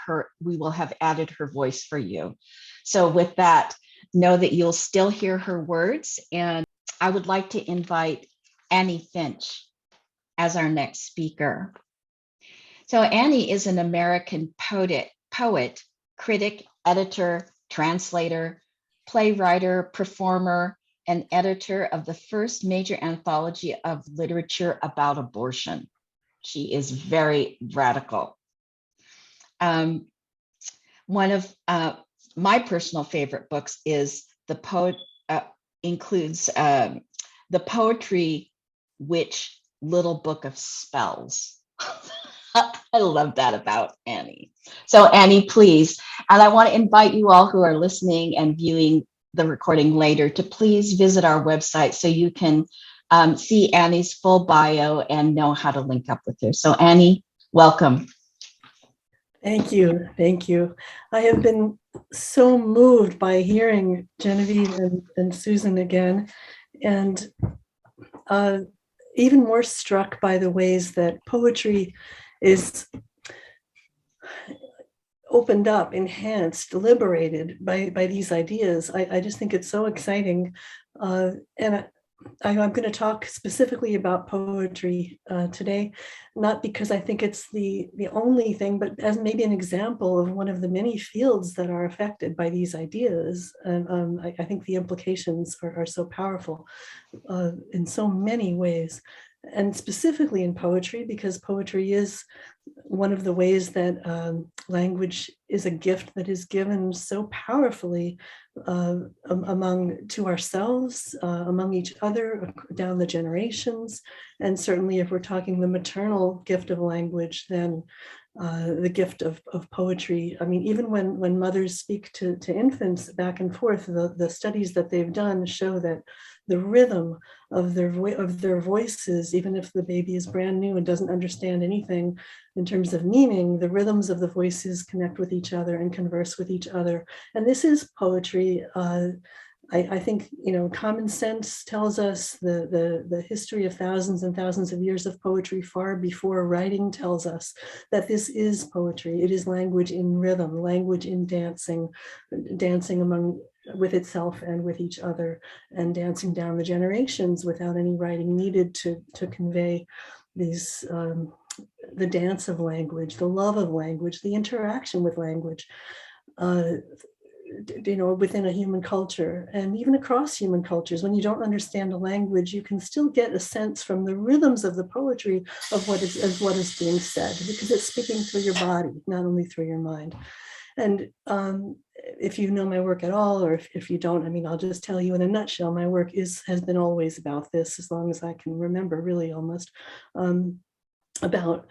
added her voice for you. So with that, know that you'll still hear her words. And I would like to invite Annie Finch as our next speaker. So Annie is an American poet, critic, editor, translator, playwright, performer, and editor of the first major anthology of literature about abortion. She is very radical. One of my personal favorite books is includes the Poetry Witch Little Book of Spells. I love that about Annie. So Annie, please, and I want to invite you all who are listening and viewing the recording later to please visit our website so you can see Annie's full bio and know how to link up with her. So Annie, welcome. Thank you. Thank you. I have been so moved by hearing Genevieve and Susan again, and even more struck by the ways that poetry is opened up, enhanced, liberated by these ideas. I just think it's so exciting. And I'm going to talk specifically about poetry today, not because I think it's the only thing, but as maybe an example of one of the many fields that are affected by these ideas. And I think the implications are so powerful in so many ways. And specifically in poetry, because poetry is one of the ways that language is a gift that is given so powerfully to ourselves, among each other, down the generations. And certainly if we're talking the maternal gift of language, then the gift of poetry. I mean, even when mothers speak to infants back and forth, the studies that they've done show that the rhythm of their voices, even if the baby is brand new and doesn't understand anything in terms of meaning, the rhythms of the voices connect with each other and converse with each other. And this is poetry. I think, common sense tells us the history of thousands and thousands of years of poetry far before writing tells us that this is poetry. It is language in rhythm, language in dancing with itself and with each other, and dancing down the generations without any writing needed to convey these the dance of language, the love of language, the interaction with language. Within a human culture and even across human cultures. When you don't understand a language, you can still get a sense from the rhythms of the poetry of what is being said, because it's speaking through your body, not only through your mind. And if you know my work at all, or if you don't, I mean, I'll just tell you in a nutshell, my work has been always about this, as long as I can remember, really almost, about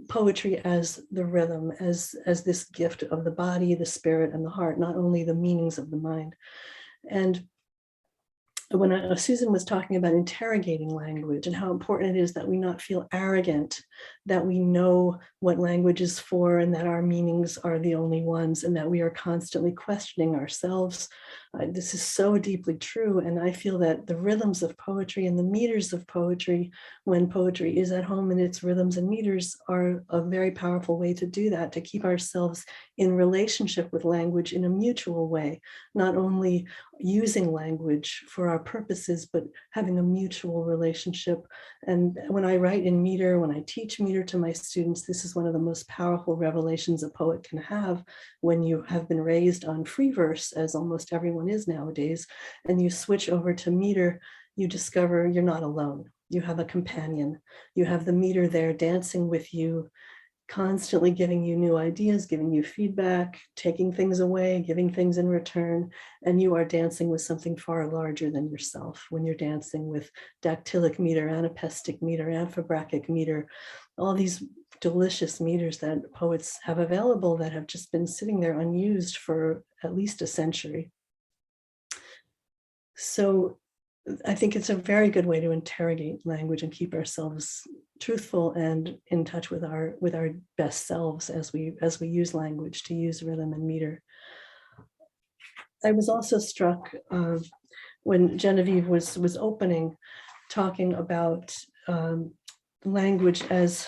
poetry as the rhythm, as this gift of the body, the spirit, and the heart, not only the meanings of the mind. And when Susan was talking about interrogating language and how important it is that we not feel arrogant, that we know what language is for and that our meanings are the only ones, and that we are constantly questioning ourselves. This is so deeply true. And I feel that the rhythms of poetry and the meters of poetry, when poetry is at home in its rhythms and meters, are a very powerful way to do that, to keep ourselves in relationship with language in a mutual way, not only using language for our purposes, but having a mutual relationship. And when I write in meter, when I teach meter to my students, this is one of the most powerful revelations a poet can have when you have been raised on free verse, as almost everyone is nowadays, and you switch over to meter, you discover you're not alone. You have a companion. You have the meter there dancing with you, constantly giving you new ideas, giving you feedback, taking things away, giving things in return, and you are dancing with something far larger than yourself when you're dancing with dactylic meter, anapestic meter, amphibrachic meter, all these delicious meters that poets have available that have just been sitting there unused for at least a century. So I think it's a very good way to interrogate language and keep ourselves truthful and in touch with our best selves as we use language, to use rhythm and meter. I was also struck when Genevieve was opening, talking about language as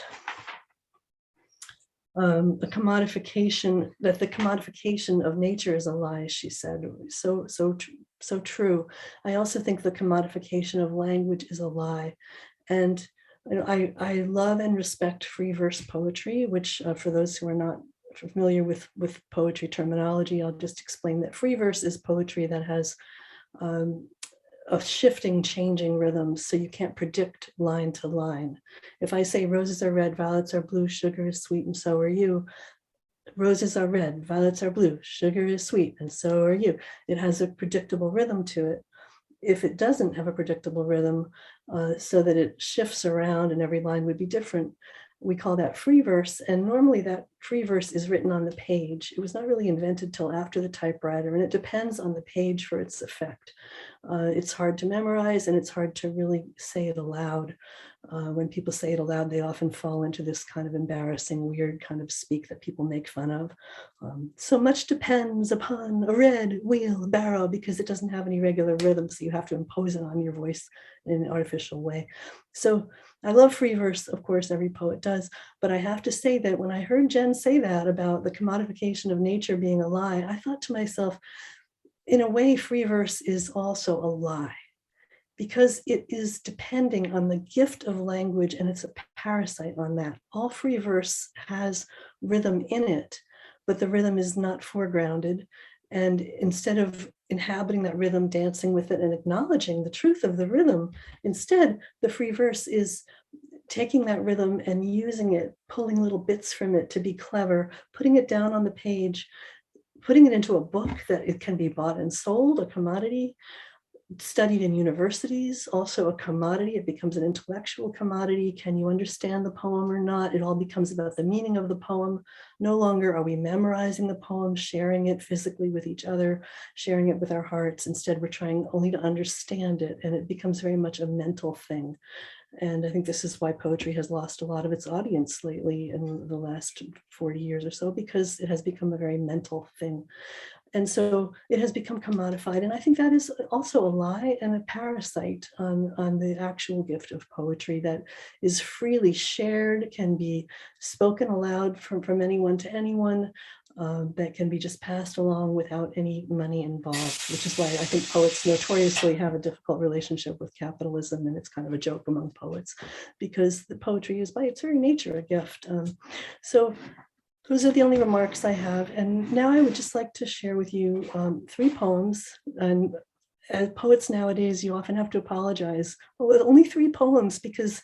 the commodification, that the commodification of nature is a lie, she said. So true. I also think the commodification of language is a lie. And I love and respect free verse poetry, which for those who are not familiar with poetry terminology, I'll just explain that free verse is poetry that has a shifting, changing rhythms, so you can't predict line to line. If I say roses are red, violets are blue, sugar is sweet, and so are you, roses are red, violets are blue, sugar is sweet, and so are you. It has a predictable rhythm to it. If it doesn't have a predictable rhythm, so that it shifts around and every line would be different, we call that free verse. And normally that free verse is written on the page. It was not really invented till after the typewriter, and it depends on the page for its effect. It's hard to memorize, and it's hard to really say it aloud. When people say it aloud, they often fall into this kind of embarrassing, weird kind of speak that people make fun of. So much depends upon a red wheelbarrow, because it doesn't have any regular rhythm, so you have to impose it on your voice in an artificial way. So I love free verse, of course, every poet does, but I have to say that when I heard Jen say that about the commodification of nature being a lie, I thought to myself, in a way, free verse is also a lie, because it is depending on the gift of language, and it's a parasite on that. All free verse has rhythm in it, but the rhythm is not foregrounded. And instead of inhabiting that rhythm, dancing with it, and acknowledging the truth of the rhythm, instead, the free verse is taking that rhythm and using it, pulling little bits from it to be clever, putting it down on the page, putting it into a book that it can be bought and sold, a commodity, studied in universities, also a commodity. It becomes an intellectual commodity. Can you understand the poem or not? It all becomes about the meaning of the poem. No longer are we memorizing the poem, sharing it physically with each other, sharing it with our hearts. Instead, we're trying only to understand it, and it becomes very much a mental thing. And I think this is why poetry has lost a lot of its audience lately in the last 40 years or so, because it has become a very mental thing. And so it has become commodified. And I think that is also a lie and a parasite on the actual gift of poetry that is freely shared, can be spoken aloud from anyone to anyone, that can be just passed along without any money involved, which is why I think poets notoriously have a difficult relationship with capitalism. And it's kind of a joke among poets, because the poetry is by its very nature a gift. So those are the only remarks I have. And now I would just like to share with you 3 poems. And as poets nowadays, you often have to apologize. Well, only 3 poems, because,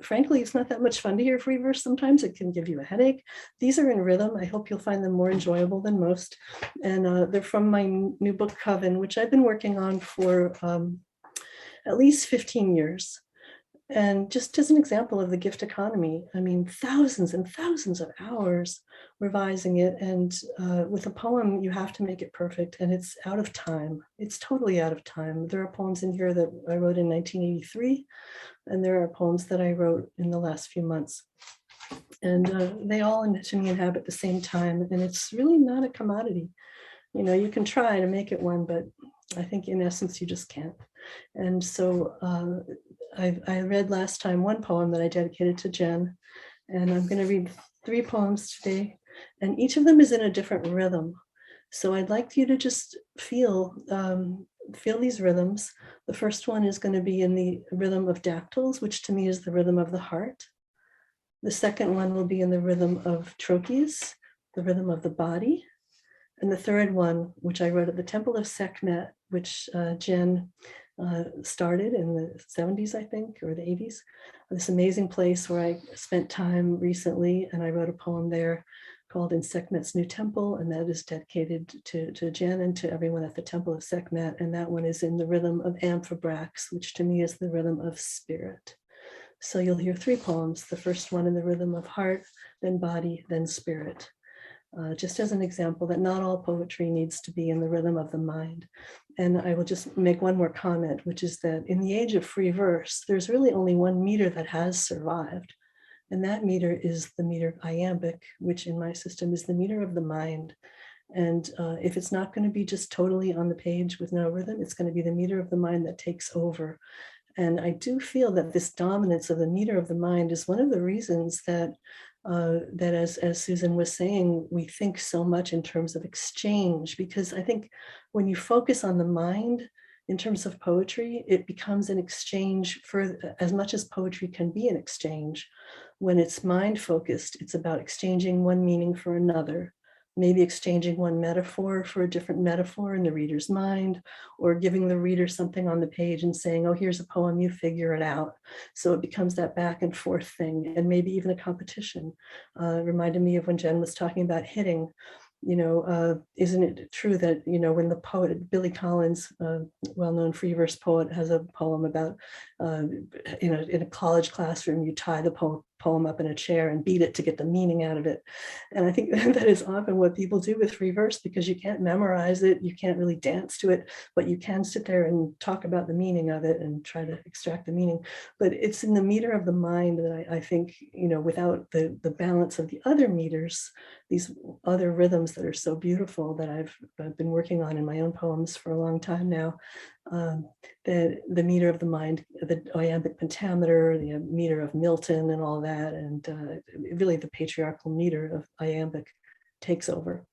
frankly, it's not that much fun to hear free verse. Sometimes it can give you a headache. These are in rhythm. I hope you'll find them more enjoyable than most. And they're from my new book, Coven, which I've been working on for at least 15 years. And just as an example of the gift economy, I mean, thousands and thousands of hours revising it. And with a poem, you have to make it perfect, and it's out of time. It's totally out of time. There are poems in here that I wrote in 1983, and there are poems that I wrote in the last few months. And they all, to me, inhabit the same time. And it's really not a commodity. You can try to make it one, but I think in essence, you just can't. And so I read last time one poem that I dedicated to Jen, and I'm going to read 3 poems today, and each of them is in a different rhythm. So I'd like you to just feel these rhythms. The first one is going to be in the rhythm of dactyls, which to me is the rhythm of the heart. The second one will be in the rhythm of trochees, the rhythm of the body. And the third one, which I wrote at the Temple of Sekhmet, which Jen started in the 70s, I think, or the 80s, this amazing place where I spent time recently, and I wrote a poem there called In Sekhmet's New Temple, and that is dedicated to Jen and to everyone at the Temple of Sekhmet, and that one is in the rhythm of amphibrax, which to me is the rhythm of spirit. So you'll hear 3 poems, the first one in the rhythm of heart, then body, then spirit. Just as an example that not all poetry needs to be in the rhythm of the mind. And I will just make one more comment, which is that in the age of free verse, there's really only one meter that has survived. And that meter is the meter iambic, which in my system is the meter of the mind. And if it's not going to be just totally on the page with no rhythm, it's going to be the meter of the mind that takes over. And I do feel that this dominance of the meter of the mind is one of the reasons that as Susan was saying, we think so much in terms of exchange, because I think when you focus on the mind, In terms of poetry, it becomes an exchange for as much as poetry can be an exchange. When it's mind focused, it's about exchanging one meaning for another, maybe exchanging one metaphor for a different metaphor in the reader's mind, or giving the reader something on the page and saying, oh, here's a poem, you figure it out. So it becomes that back and forth thing, and maybe even a competition. It reminded me of when Jen was talking about hitting. Isn't it true that, when the poet, Billy Collins, well-known free verse poet, has a poem about, in a college classroom, you tie the poem up in a chair and beat it to get the meaning out of it. And I think that is often what people do with free verse, because you can't memorize it, you can't really dance to it, but you can sit there and talk about the meaning of it and try to extract the meaning. But it's in the meter of the mind that I think, without the balance of the other meters, these other rhythms that are so beautiful that I've been working on in my own poems for a long time now, the meter of the mind, the iambic pentameter, the meter of Milton and all that, and really the patriarchal meter of iambic takes over.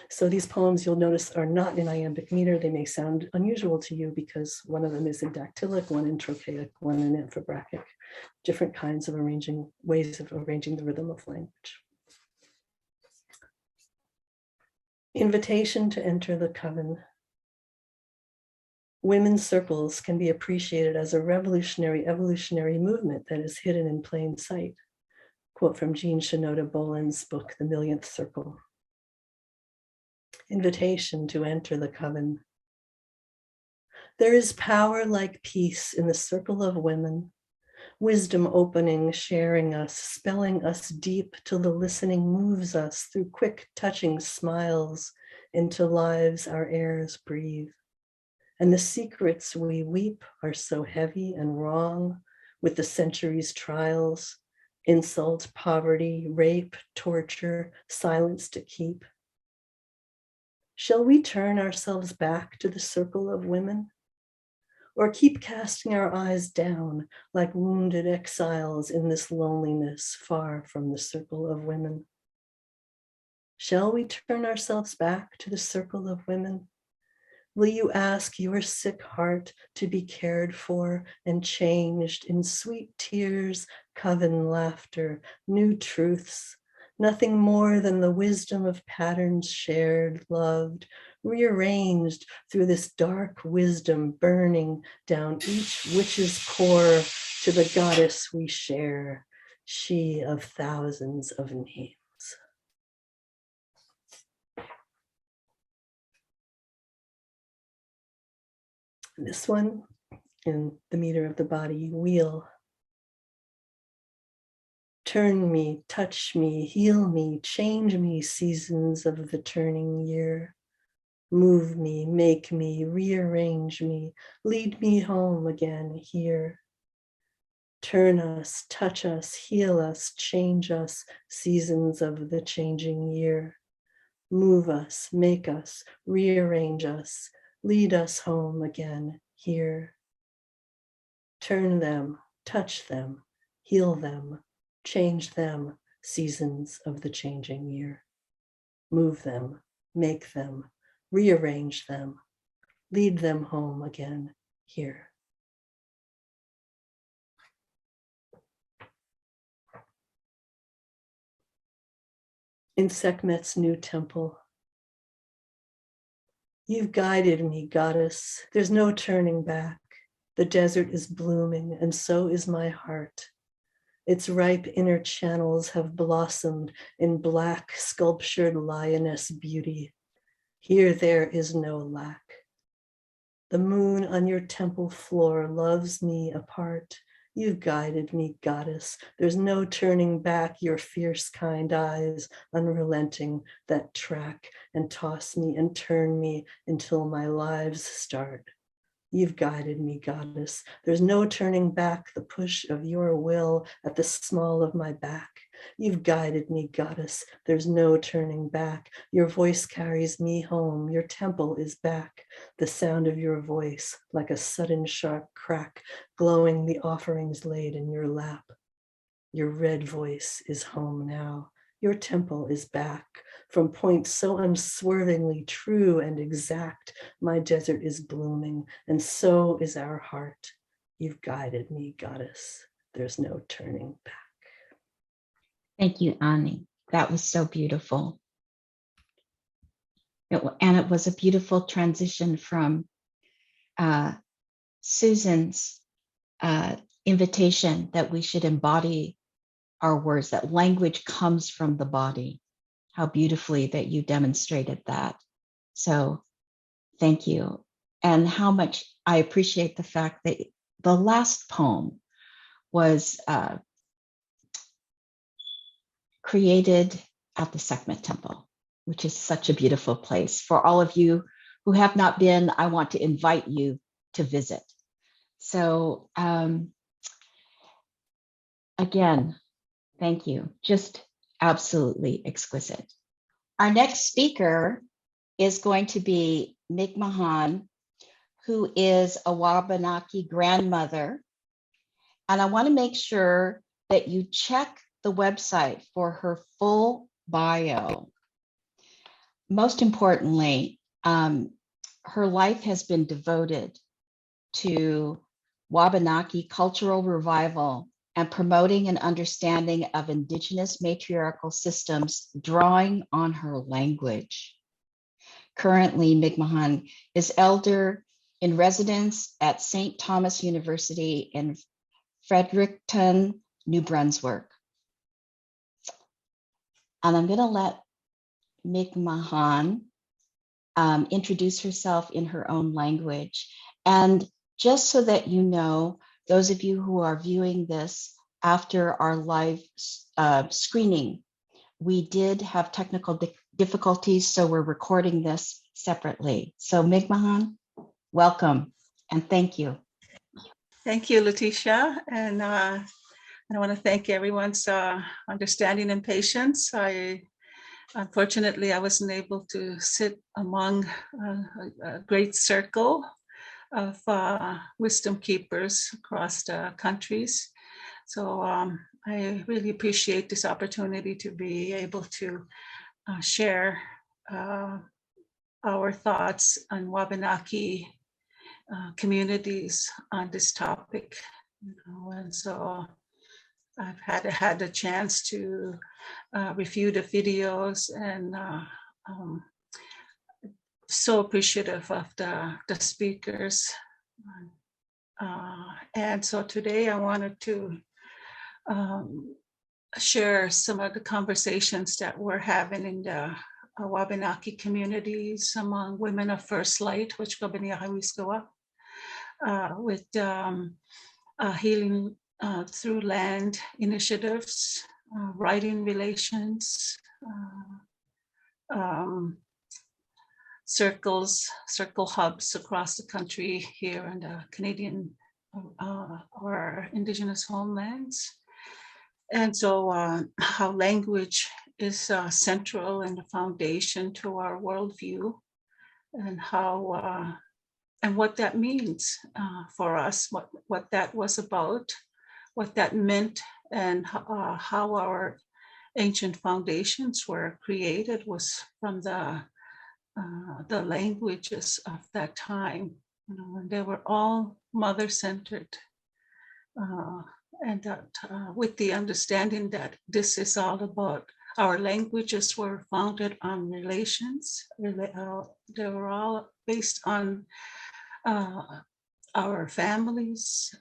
So these poems, you'll notice, are not in iambic meter. They may sound unusual to you because one of them is in dactylic, one in trochaic, one in amphibrachia, different kinds of ways of arranging the rhythm of language. Invitation to enter the coven. Women's circles can be appreciated as a revolutionary, evolutionary movement that is hidden in plain sight. Quote from Jean Shinoda Boland's book, The Millionth Circle. Invitation to enter the coven. There is power like peace in the circle of women, wisdom opening, sharing us, spelling us deep till the listening moves us through quick touching smiles into lives our heirs breathe. And the secrets we weep are so heavy and wrong with the centuries' trials, insult, poverty, rape, torture, silence to keep. Shall we turn ourselves back to the circle of women? Or keep casting our eyes down like wounded exiles in this loneliness far from the circle of women? Shall we turn ourselves back to the circle of women? Will you ask your sick heart to be cared for and changed in sweet tears, coven laughter, new truths, nothing more than the wisdom of patterns shared, loved, rearranged through this dark wisdom burning down each witch's core to the goddess we share, she of thousands of names. This one, in the meter of the body, wheel. Turn me, touch me, heal me, change me, seasons of the turning year. Move me, make me, rearrange me, lead me home again here. Turn us, touch us, heal us, change us, seasons of the changing year. Move us, make us, rearrange us, lead us home again here. Turn them, touch them, heal them, change them, seasons of the changing year. Move them, make them, rearrange them, lead them home again here. In Sekhmet's new temple, you've guided me, goddess. There's no turning back. The desert is blooming, and so is my heart. Its ripe inner channels have blossomed in black, sculptured lioness beauty. Here there is no lack. The moon on your temple floor loves me apart. You've guided me, goddess. There's no turning back, your fierce, kind eyes, unrelenting, that track and toss me and turn me until my lives start. You've guided me, goddess. There's no turning back, the push of your will at the small of my back. You've guided me, goddess. There's no turning back. Your voice carries me home. Your temple is back. The sound of your voice, like a sudden sharp crack, glowing the offerings laid in your lap. Your red voice is home now. Your temple is back. From points so unswervingly true and exact, my desert is blooming, and so is our heart. You've guided me, goddess. There's no turning back. Thank you, Ani. That was so beautiful. And it was a beautiful transition from Susan's invitation that we should embody our words, that language comes from the body. How beautifully that you demonstrated that. So thank you. And how much I appreciate the fact that the last poem was created at the Sekhmet Temple, which is such a beautiful place. For all of you who have not been, I want to invite you to visit. So again, thank you. Just absolutely exquisite. Our next speaker is going to be Mick Mahan, who is a Wabanake grandmother. And I want to make sure that you check the website for her full bio. Most importantly, her life has been devoted to Wabanake cultural revival and promoting an understanding of Indigenous matriarchal systems, drawing on her language. Currently, Mick Mahan is elder in residence at St. Thomas University in Fredericton, New Brunswick. And I'm going to let Mick Mahan introduce herself in her own language. And just so that you know, those of you who are viewing this after our live screening, we did have technical difficulties, so we're recording this separately. So Mick Mahan, welcome and thank you. Thank you, Letecia. And I want to thank everyone's understanding and patience. Unfortunately, I wasn't able to sit among a great circle of wisdom keepers across the countries. So I really appreciate this opportunity to be able to share our thoughts on Wabanake communities on this topic. And so I've had a chance to review the videos, and so appreciative of the speakers. And so today I wanted to share some of the conversations that we're having in the Wabanake communities among women of First Light, which with healing through land initiatives, writing relations, circle hubs across the country here in the Canadian or Indigenous homelands. And so how language is central and the foundation to our worldview, and how and what that means for us, what that was about, what that meant, and how our ancient foundations were created was from the languages of that time. And they were all mother-centered, and that with the understanding that this is all about, our languages were founded on relations. They were all based on our families,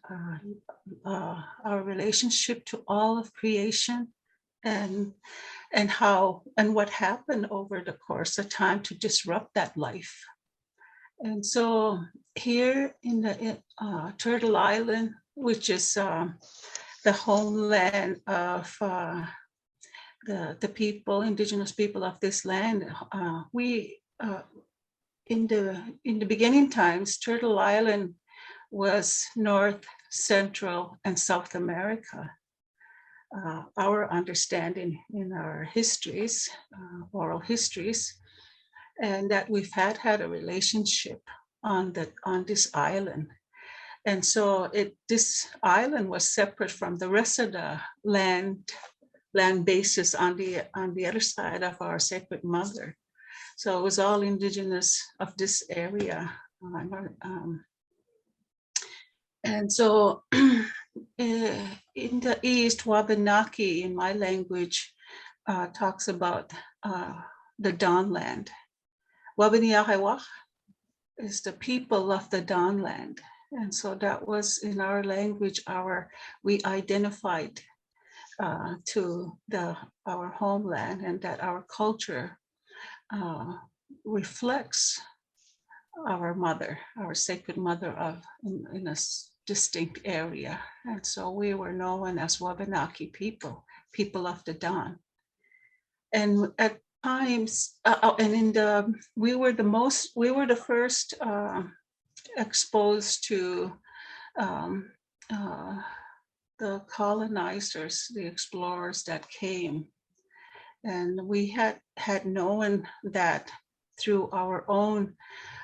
our relationship to all of creation, and how and what happened over the course of time to disrupt that life. And so here in the Turtle Island, which is the homeland of the people, Indigenous people of this land, we in the beginning times, Turtle Island was North, Central, and South America. Our understanding in our histories, oral histories, and that we've had a relationship on this island. And so this island was separate from the rest of the land land bases on the other side of our sacred mother. So it was all indigenous of this area. And so in the East, Wabanake in my language talks about the Dawnland. Wabaniahiwak is the people of the Dawnland. And so that was in our language, we identified to our homeland, and that our culture reflects our mother, our sacred mother in a distinct area. And so we were known as Wabanake people of the dawn. And at times, we were the first exposed to the colonizers, the explorers that came. And we had known that through our own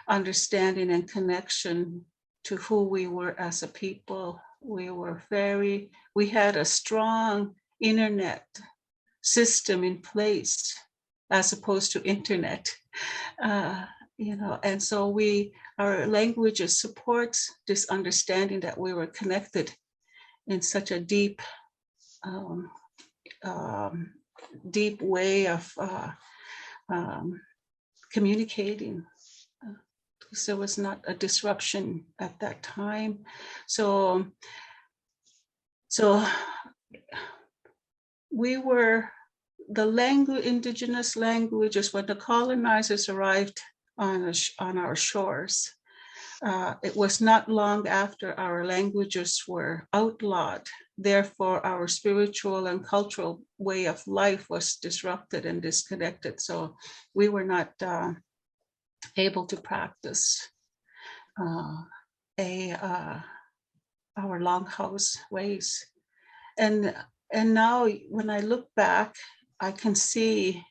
understanding and connection to who we were as a people. We had a strong internet system in place as opposed to internet, and so our languages supports this understanding that we were connected in such a deep way of communicating. Because there was not a disruption at that time. So we were the indigenous languages when the colonizers arrived on our shores. It was not long after our languages were outlawed. Therefore, our spiritual and cultural way of life was disrupted and disconnected. So we were not able to practice our longhouse ways. And now when I look back, I can see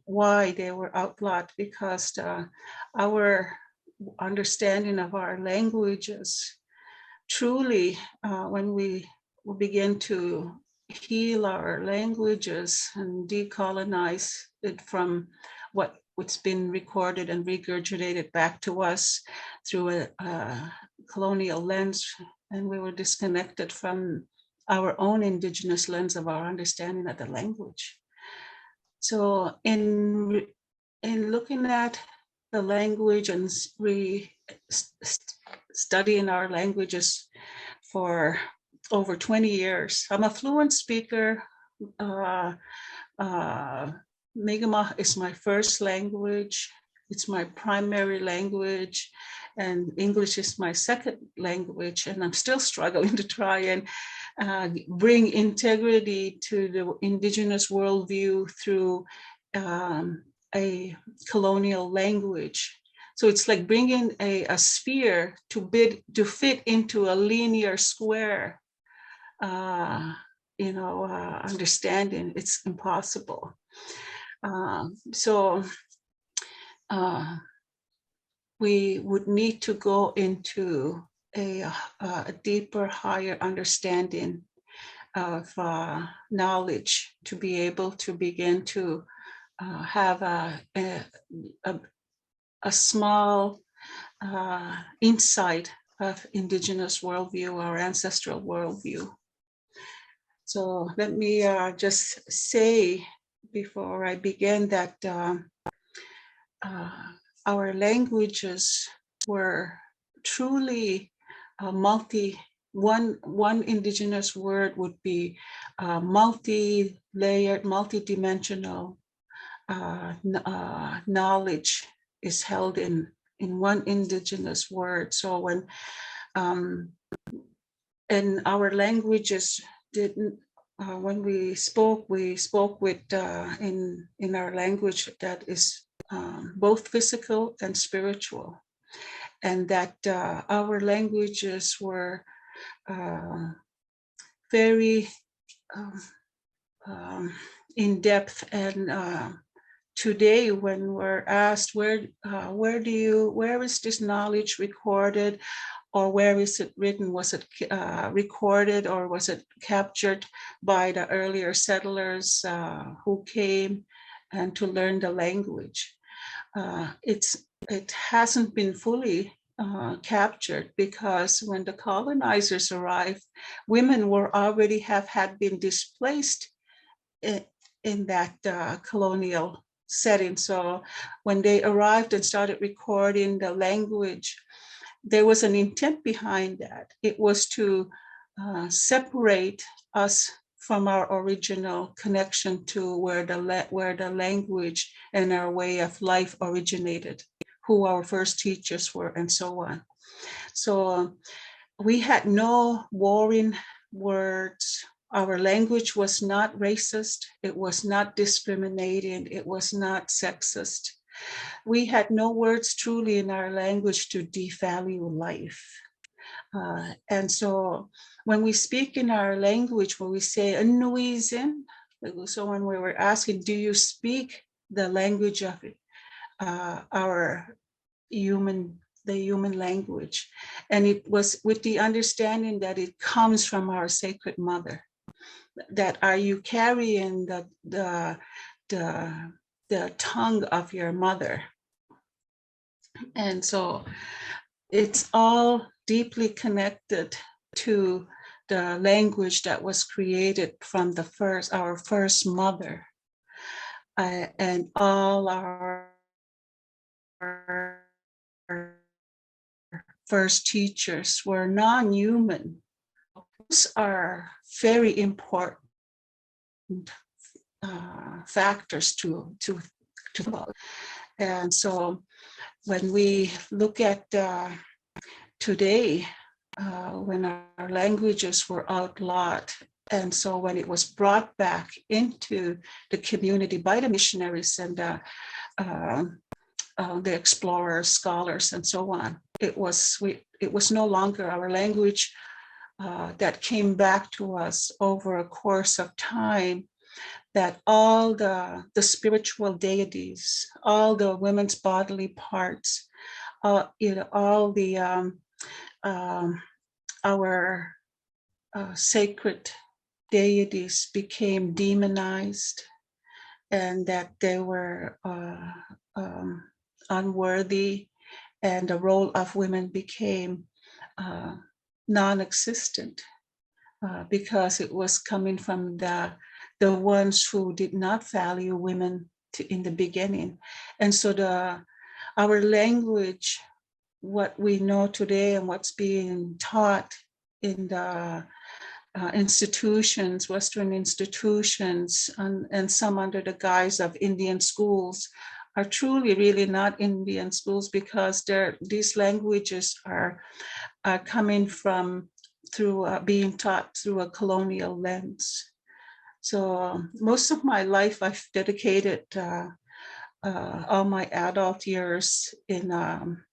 why they were outlawed, because our understanding of our languages truly, when we begin to heal our languages and decolonize it from what's been recorded and regurgitated back to us through a colonial lens, and we were disconnected from our own indigenous lens of our understanding of the language. So in looking at the language and studying our languages for over 20 years, I'm a fluent speaker. Miigam'agan is my first language. It's my primary language, and English is my second language. And I'm still struggling to try and bring integrity to the indigenous worldview through a colonial language. So it's like bringing a sphere to fit into a linear square. Understanding, it's impossible. So we would need to go into a deeper, higher understanding of knowledge to be able to begin to have a small insight of indigenous worldview, our ancestral worldview. So let me just say before I begin that our languages were truly one indigenous word would be multi-layered, multi-dimensional knowledge is held in one indigenous word. So when and our languages didn't, when we spoke with in our language that is both physical and spiritual, and that our languages were very in depth. And today, when we're asked where is this knowledge recorded, or where is it written? Was it recorded, or was it captured by the earlier settlers who came and to learn the language? It hasn't been fully captured, because when the colonizers arrived, women were already had been displaced in that colonial setting. So when they arrived and started recording the language, there was an intent behind that. It was to separate us from our original connection to where the language and our way of life originated, who our first teachers were, and so on. So we had no warring words. Our language was not racist. It was not discriminating. It was not sexist. We had no words truly in our language to devalue life. And so when we speak in our language, when we say "Anuizin," so when we were asking, do you speak the language of our the human language? And it was with the understanding that it comes from our sacred mother. That are you carrying the tongue of your mother? And so it's all deeply connected to the language that was created from our first mother, and all our first teachers were non-human. Those are very important factors to about. And so when we look at today, when our languages were outlawed, and so when it was brought back into the community by the missionaries and the explorers, scholars, and so on, it was no longer our language that came back to us over a course of time. That all the spiritual deities, all the women's bodily parts, all the our sacred deities became demonized, and that they were unworthy, and the role of women became non-existent because it was coming from the ones who did not value women in the beginning. And so our language, what we know today and what's being taught in the institutions, Western institutions, and some under the guise of Indian schools, are truly really not Indian schools, because these languages are coming from through being taught through a colonial lens. So most of my life, I've dedicated all my adult years in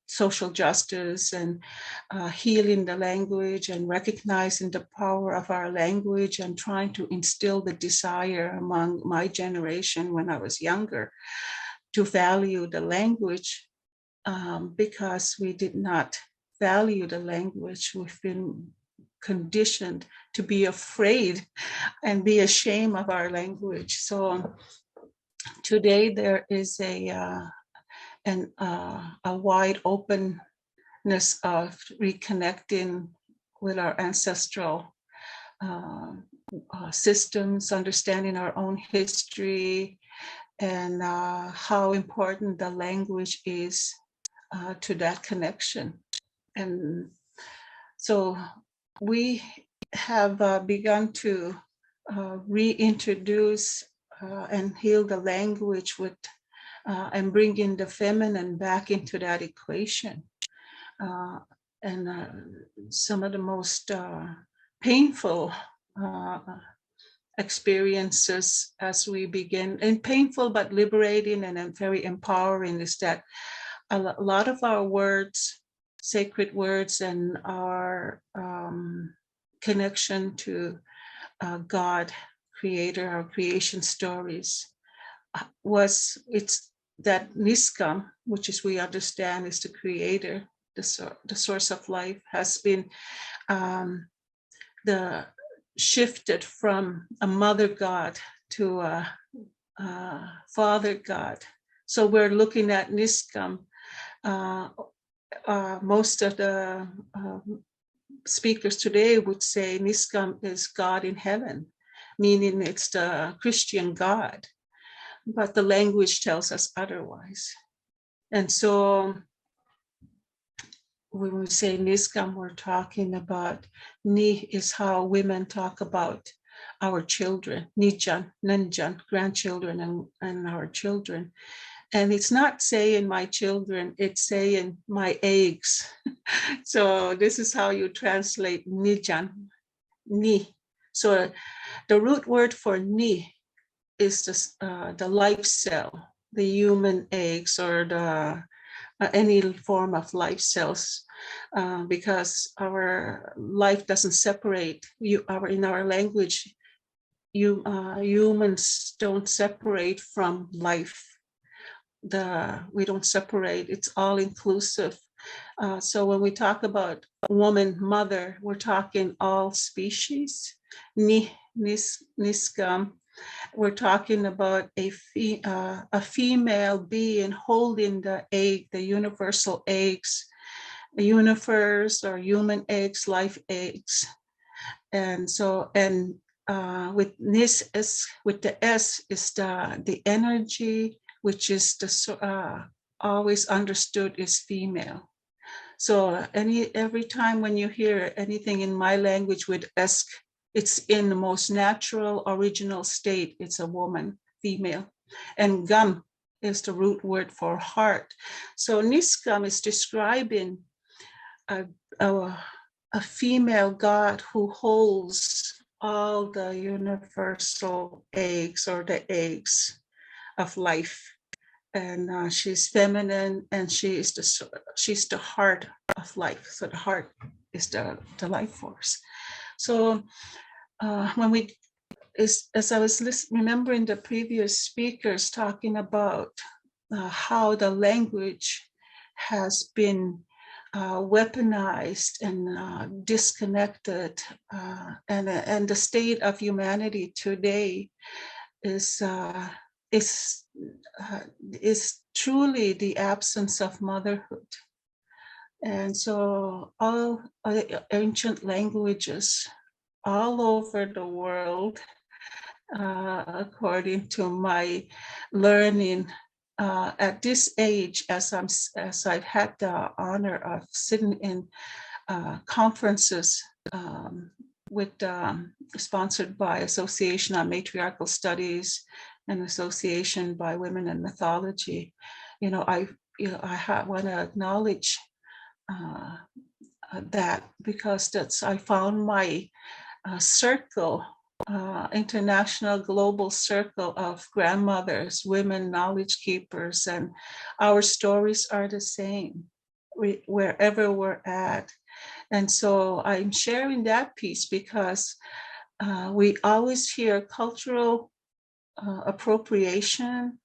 social justice and healing the language and recognizing the power of our language and trying to instill the desire among my generation when I was younger to value the language, because we did not value the language. We've been conditioned to be afraid and be ashamed of our language. So today there is a wide openness of reconnecting with our ancestral systems, understanding our own history, and how important the language is to that connection. And so we have begun to reintroduce and heal the language with and bring in the feminine back into that equation. And some of the most painful experiences as we begin, and painful but liberating and very empowering, is that a lot of our words, sacred words, and our connection to God, Creator, our creation stories, it's that Niskam, which is we understand is the Creator, the source of life, has been shifted from a mother god to a father god. So we're looking at Niskam. Most of the speakers today would say Niskam is God in heaven, meaning it's the Christian God, but the language tells us otherwise. And so when we say Niskam, we're talking about Ni is how women talk about our children, Nijan, Nanjan, grandchildren, and our children. And it's not saying my children, it's saying my eggs. So this is how you translate Nijan, Ni. So the root word for Ni is the life cell, the human eggs, or the any form of life cells, because our life doesn't separate. In our language, humans don't separate from life. We don't separate, it's all inclusive. So when we talk about woman, mother, we're talking all species. Niskam, we're talking about a female being holding the egg, the universal eggs, the universe or human eggs, life eggs. And so, with Nis, with the S is the energy, which is always understood as female. So every time when you hear anything in my language with esk, it's in the most natural, original state. It's a woman, female. And gam is the root word for heart. So Niskam is describing a female god who holds all the universal eggs, or the eggs of life. And she's feminine, and she's the heart of life. So the heart is the life force. So as I was remembering the previous speakers talking about how the language has been weaponized and disconnected, and the state of humanity today is truly the absence of motherhood. And so all ancient languages all over the world, according to my learning at this age, as I've had the honor of sitting in conferences sponsored by Association on Matriarchal Studies and Association by Women in Mythology. I want to acknowledge that, because I found my circle, international global circle of grandmothers, women knowledge keepers, and our stories are the same wherever we're at. And so I'm sharing that piece because we always hear cultural appropriation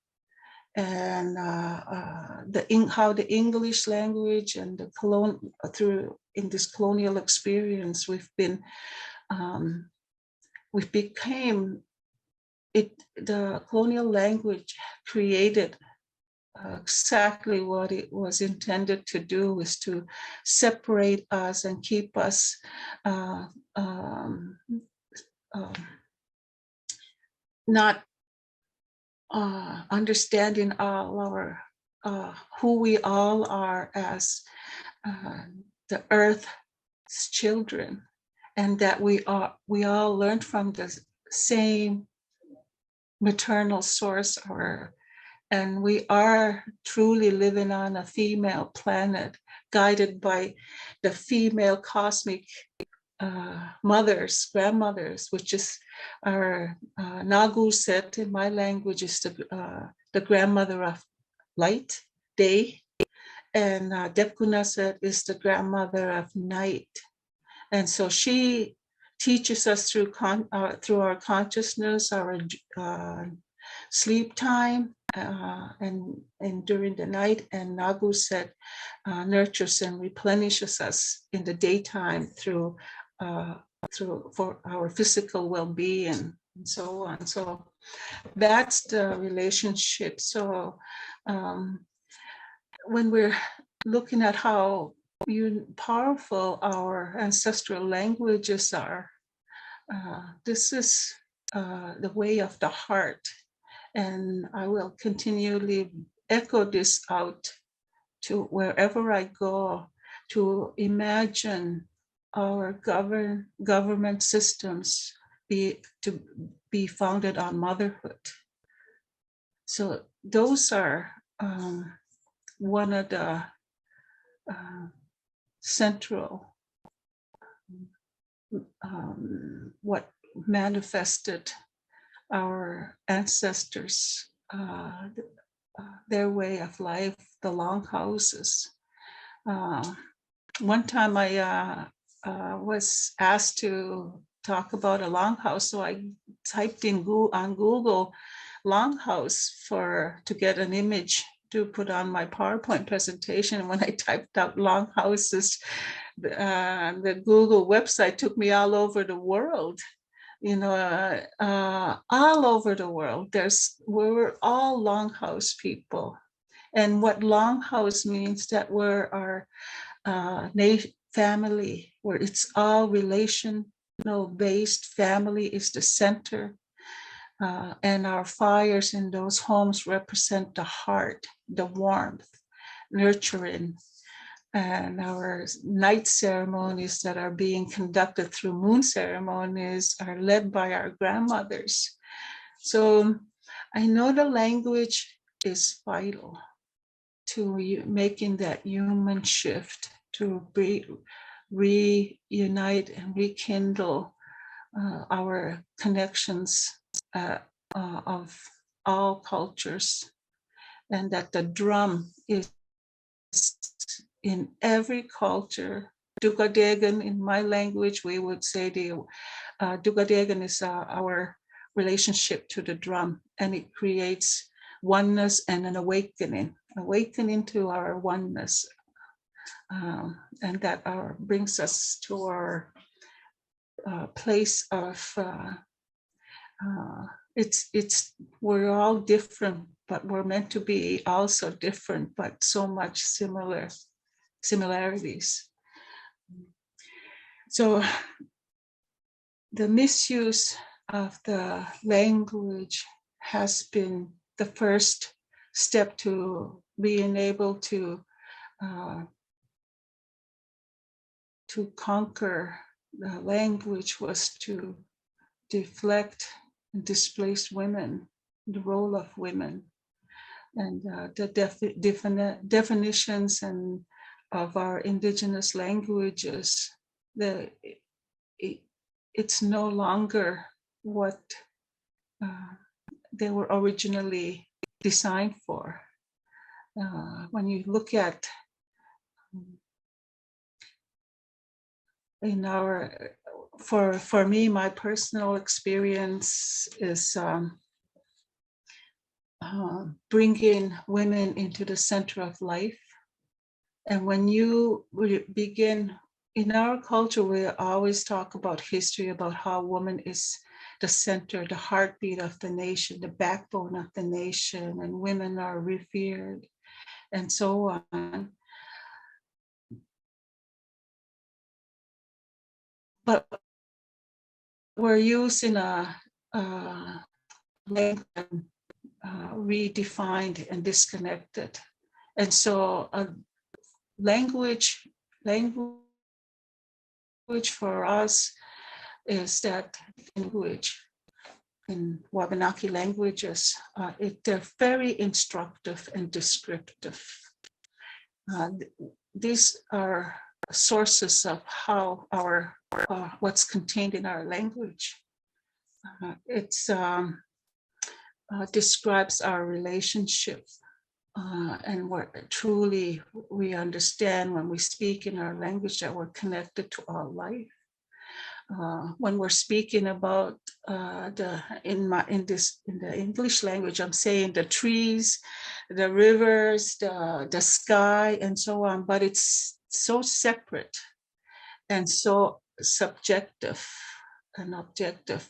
and how the English language and the in this colonial experience, the colonial language created exactly what it was intended to do, is to separate us and keep us not understanding all our who we all are as the Earth's children, and that we all learned from the same maternal source, and we are truly living on a female planet, guided by the female cosmic grandmothers, which is our Nagu Set in my language is the grandmother of light, day, and Depkuna Set is the grandmother of night. And so she teaches us through our consciousness, our sleep time and during the night. And Nagu said, nurtures and replenishes us in the daytime through for our physical well-being and so on. So that's the relationship. So when we're looking at how powerful our ancestral languages are, this is the way of the heart. And I will continually echo this out to wherever I go, to imagine our government systems to be founded on motherhood. So those are one of the central what manifested our ancestors, their way of life, the longhouses. One time I was asked to talk about a longhouse, so I typed in on Google longhouse to get an image to put on my PowerPoint presentation. When I typed out longhouses, the Google website took me all over the world. All over the world. We're all longhouse people. And what longhouse means, that we're our family, where it's all relational based. Family is the center. And our fires in those homes represent the heart, the warmth, nurturing. And our night ceremonies that are being conducted through moon ceremonies are led by our grandmothers. So I know the language is vital to making that human shift, to reunite and rekindle our connections of all cultures, and that the drum is in every culture. Dugadegan, in my language, we would say Dugadegan is our relationship to the drum, and it creates oneness and an awakening to our oneness, and that brings us to our place of we're all different, but we're meant to be also different, but so much similarities. So the misuse of the language has been the first step to being able to conquer the language, was to deflect and displace women, the role of women, and the definitions and of our indigenous languages. It's no longer what they were originally designed for. When you look at for me, my personal experience is bringing women into the center of life. And when you begin, in our culture, we always talk about history, about how woman is the center, the heartbeat of the nation, the backbone of the nation, and women are revered, and so on. But we're using a language redefined and disconnected. And so language for us is that language in Wabanake languages. They're very instructive and descriptive. These are sources of how what's contained in our language. It describes our relationship, and what truly we understand when we speak in our language, that we're connected to all life. when we're speaking about in the English language, I'm saying the trees, the rivers, the sky, and so on, but it's so separate and so subjective and objective.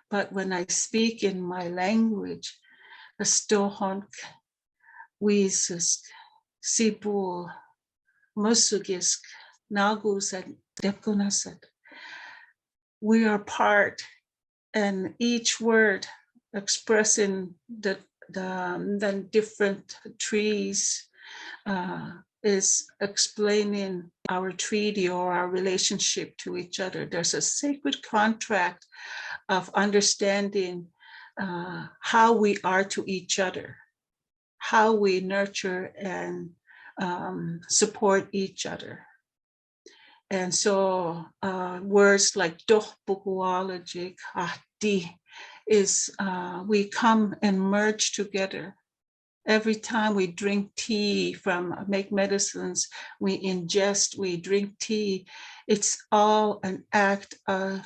But when I speak in my language, the Stohonk, Wiesisk, Sipul, Musugisk, Nagus, and Depkunasat, we are part, and each word expressing the different trees is explaining our treaty or our relationship to each other. There's a sacred contract of understanding how we are to each other, how we nurture and support each other. And so words like dohbukuology, ahdi, is we come and merge together. Every time we drink tea from make medicines, we ingest, we drink tea, it's all an act of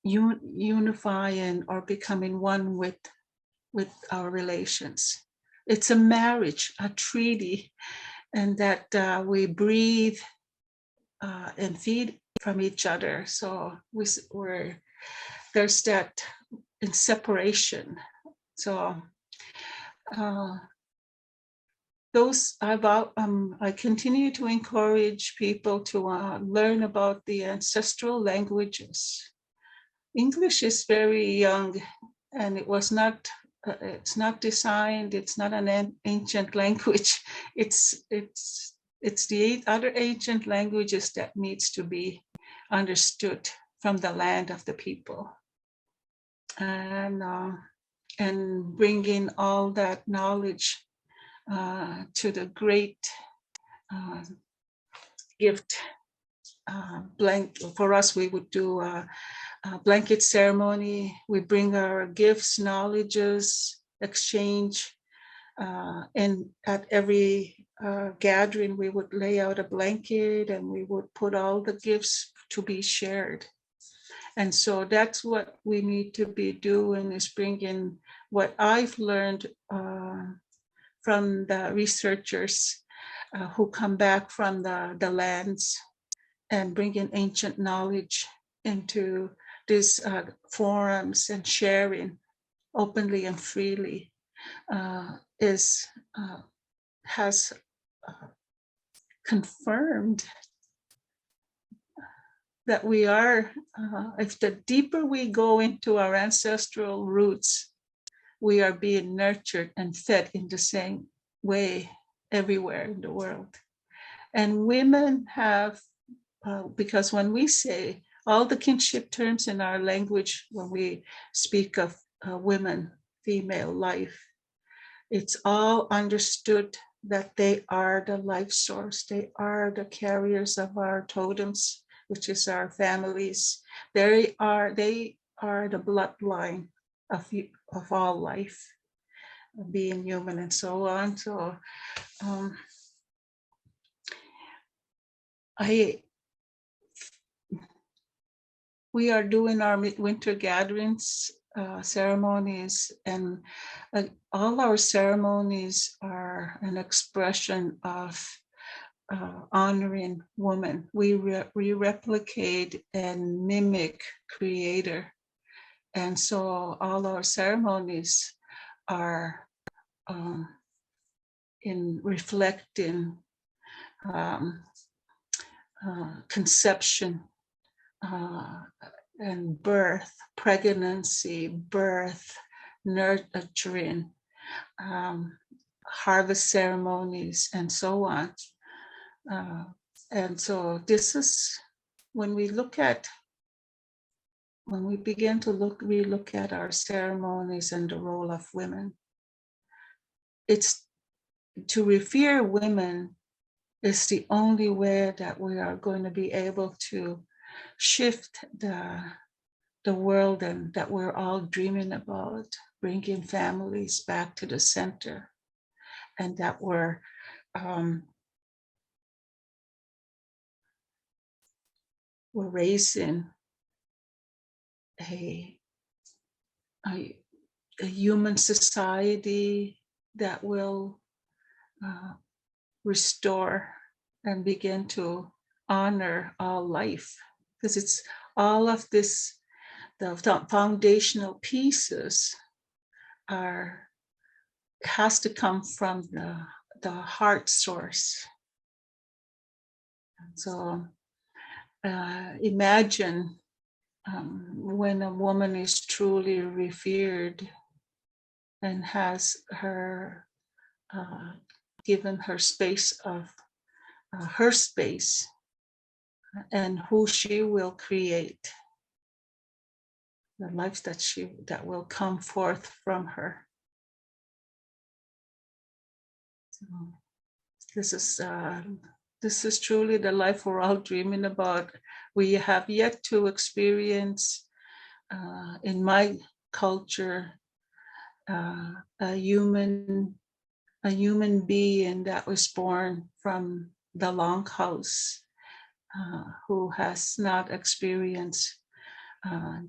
unifying or becoming one with our relations. It's a marriage, a treaty, and that we breathe and feed from each other. So there's that in separation. So I continue to encourage people to learn about the ancestral languages. English is very young, and it's not designed, it's not an ancient language. It's the other ancient languages that needs to be understood from the land of the people. And bringing all that knowledge to the great gift for us, we would do a blanket ceremony. We bring our gifts, knowledges, exchange, and at every gathering, we would lay out a blanket and we would put all the gifts to be shared. And so that's what we need to be doing, is bringing what I've learned from the researchers who come back from the lands and bringing ancient knowledge into these forums and sharing openly and freely has confirmed that we are, if the deeper we go into our ancestral roots, we are being nurtured and fed in the same way everywhere in the world. And women have, because when we say all the kinship terms in our language, when we speak of women, female life, it's all understood that they are the life source. They are the carriers of our totems, which is our families. They are the bloodline of all life, being human and so on. So we are doing our winter gatherings, ceremonies, and all our ceremonies are an expression of honoring woman. We replicate and mimic Creator. And so all our ceremonies are in reflecting conception and birth, pregnancy, birth, nurturing, harvest ceremonies, and so on. And so this is when we begin to relook at our ceremonies and the role of women. It's to revere women is the only way that we are going to be able to shift the world and that we're all dreaming about, bringing families back to the center, and that we're we're raising a human society that will restore and begin to honor all life, because it's all of this, the foundational pieces has to come from the heart source. So imagine when a woman is truly revered and has her given her space of her space, and who she will create, the life that will come forth from her. So this is truly the life we're all dreaming about. We have yet to experience in my culture a human being that was born from the longhouse, who has not experienced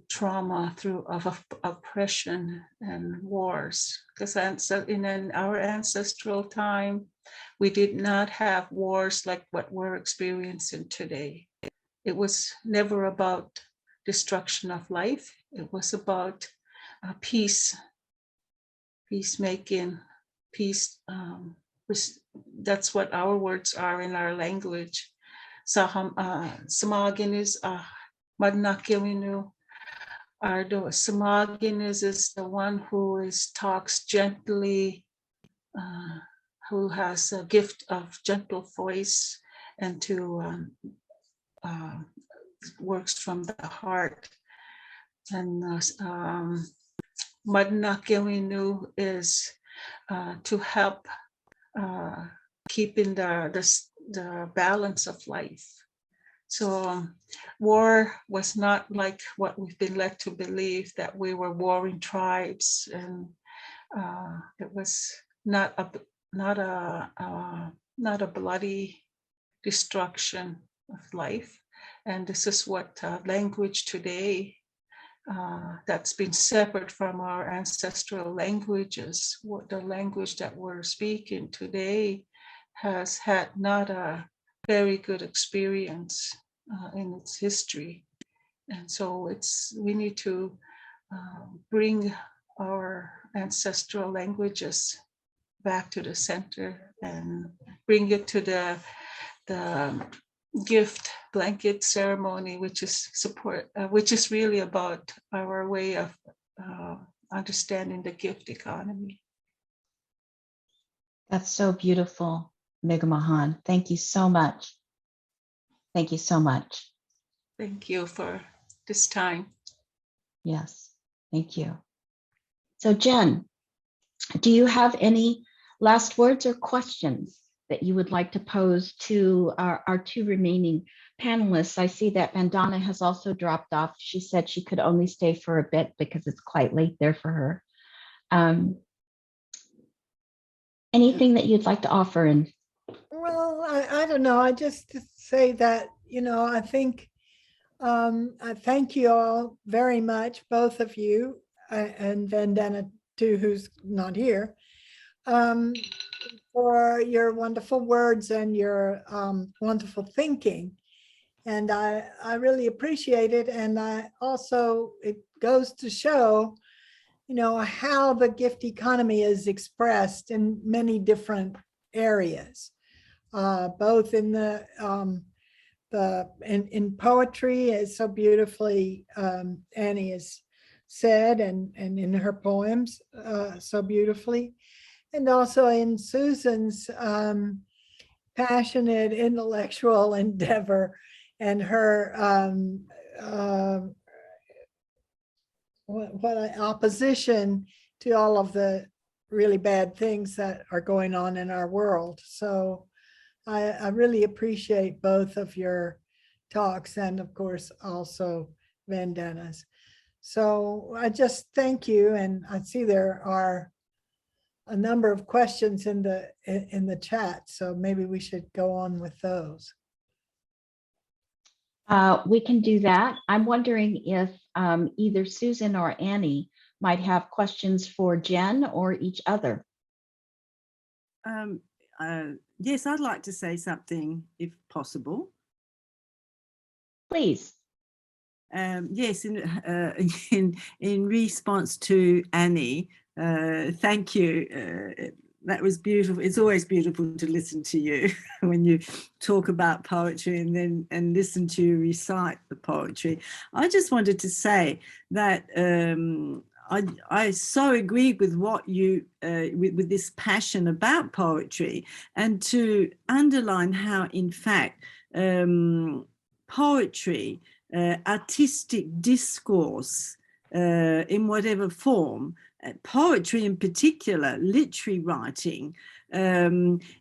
trauma of oppression and wars. Because in our ancestral time, we did not have wars like what we're experiencing today. It was never about destruction of life. It was about peacemaking, peace. That's what our words are in our language. Semiotician is Madnakewinu. Semiotician is the one who talks gently, who has a gift of gentle voice, and works from the heart. And Madnakewinu is to help keeping the balance of life. So war was not like what we've been led to believe, that we were warring tribes, and it was not a bloody destruction of life. And this is what language today, that's been separate from our ancestral languages, what the language that we're speaking today has had not a very good experience in its history. And so we need to bring our ancestral languages back to the center and bring it to the gift blanket ceremony, which is really about our way of understanding the gift economy. That's so beautiful, Miigam'agan. Thank you so much. Thank you so much. Thank you for this time. Yes, thank you. So Jen, do you have any last words or questions that you would like to pose to our two remaining panelists? I see that Vandana has also dropped off. She said she could only stay for a bit because it's quite late there for her. Anything that you'd like to offer? And Well, I don't know. I just say that, I think I thank you all very much, both of you, and Vandana too, who's not here, for your wonderful words and your wonderful thinking. And I really appreciate it. And it goes to show, how the gift economy is expressed in many different areas, both in in poetry, as so beautifully Annie has said, and in her poems so beautifully, and also in Susan's passionate intellectual endeavor and her opposition to all of the really bad things that are going on in our world. So I really appreciate both of your talks, and of course also Vandana's. So I just thank you, and I see there are a number of questions in the chat, so maybe we should go on with those. We can do that. I'm wondering if either Susan or Annie might have questions for Jen or each other. Yes, I'd like to say something if possible. Please. Yes, in response to Annie, thank you. That was beautiful. It's always beautiful to listen to you when you talk about poetry and listen to you recite the poetry. I just wanted to say that I so agree with what you with this passion about poetry, and to underline how, in fact, poetry, artistic discourse in whatever form, poetry in particular, literary writing,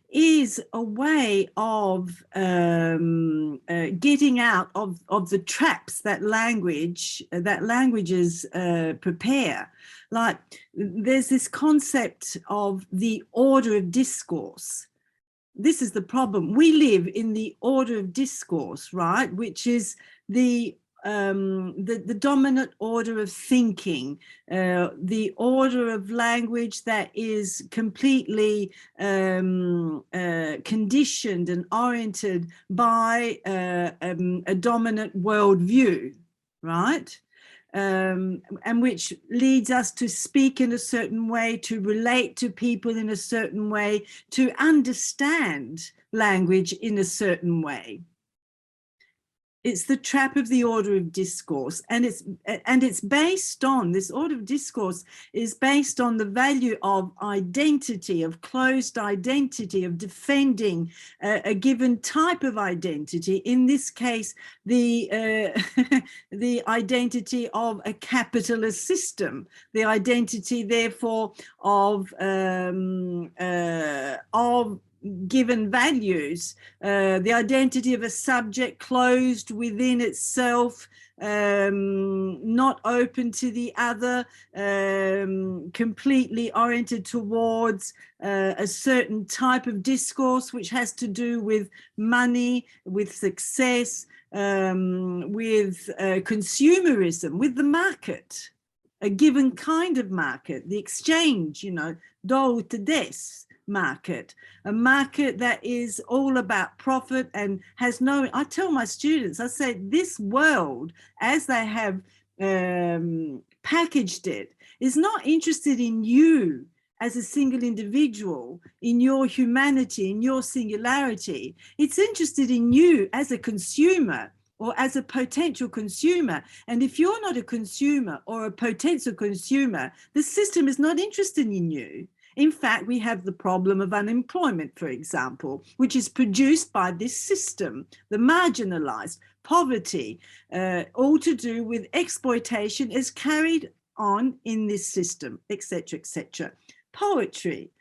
is a way of getting out of the traps that languages prepare. Like, there's this concept of the order of discourse. This is the problem. We live in the order of discourse, right? Which is the dominant order of thinking, the order of language that is completely conditioned and oriented by a dominant worldview, right? And which leads us to speak in a certain way, to relate to people in a certain way, to understand language in a certain way. It's the trap of the order of discourse, and it's based on, this order of discourse is based on the value of identity, of closed identity, of defending a given type of identity. In this case, the the identity of a capitalist system, the identity, therefore, of given values, the identity of a subject closed within itself, not open to the other, completely oriented towards a certain type of discourse which has to do with money, with success, with consumerism, with the market, a given kind of market, the exchange, do to des market, a market that is all about profit and has no, I tell my students, I say, this world, as they have packaged it, is not interested in you as a single individual, in your humanity, in your singularity. It's interested in you as a consumer, or as a potential consumer. And if you're not a consumer or a potential consumer, the system is not interested in you. In fact, we have the problem of unemployment, for example, which is produced by this system, the marginalized, poverty, all to do with exploitation is carried on in this system, etc., etc. Poetry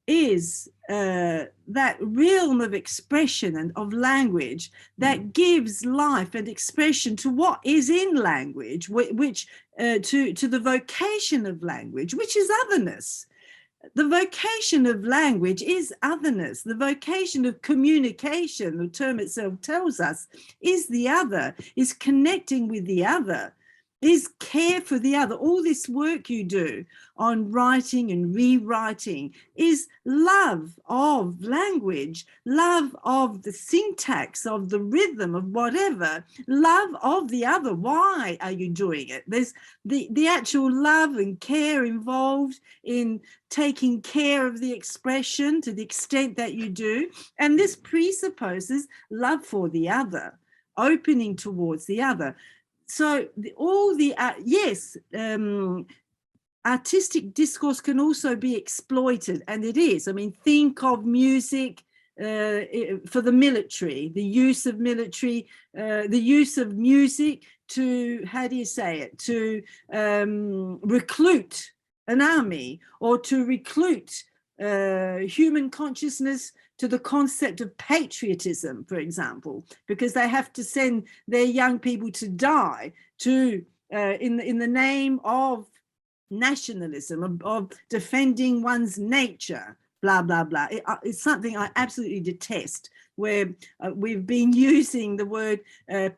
is that realm of expression and of language that gives life and expression to what is in language, which to the vocation of language, which is otherness. The vocation of language is otherness. The vocation of communication, the term itself tells us, is the other, is connecting with the other, is care for the other. All this work you do on writing and rewriting is love of language, love of the syntax, of the rhythm, of whatever, love of the other. Why are you doing it? There's the actual love and care involved in taking care of the expression to the extent that you do. And this presupposes love for the other, opening towards the other. So artistic discourse can also be exploited, and it is. I mean, think of music for the military, the use of military, the use of music to, how do you say it, to recruit an army, or to recruit human consciousness to the concept of patriotism, for example, because they have to send their young people to die to in the name of nationalism, of defending one's nature, blah, blah, blah. It's something I absolutely detest, where we've been using the word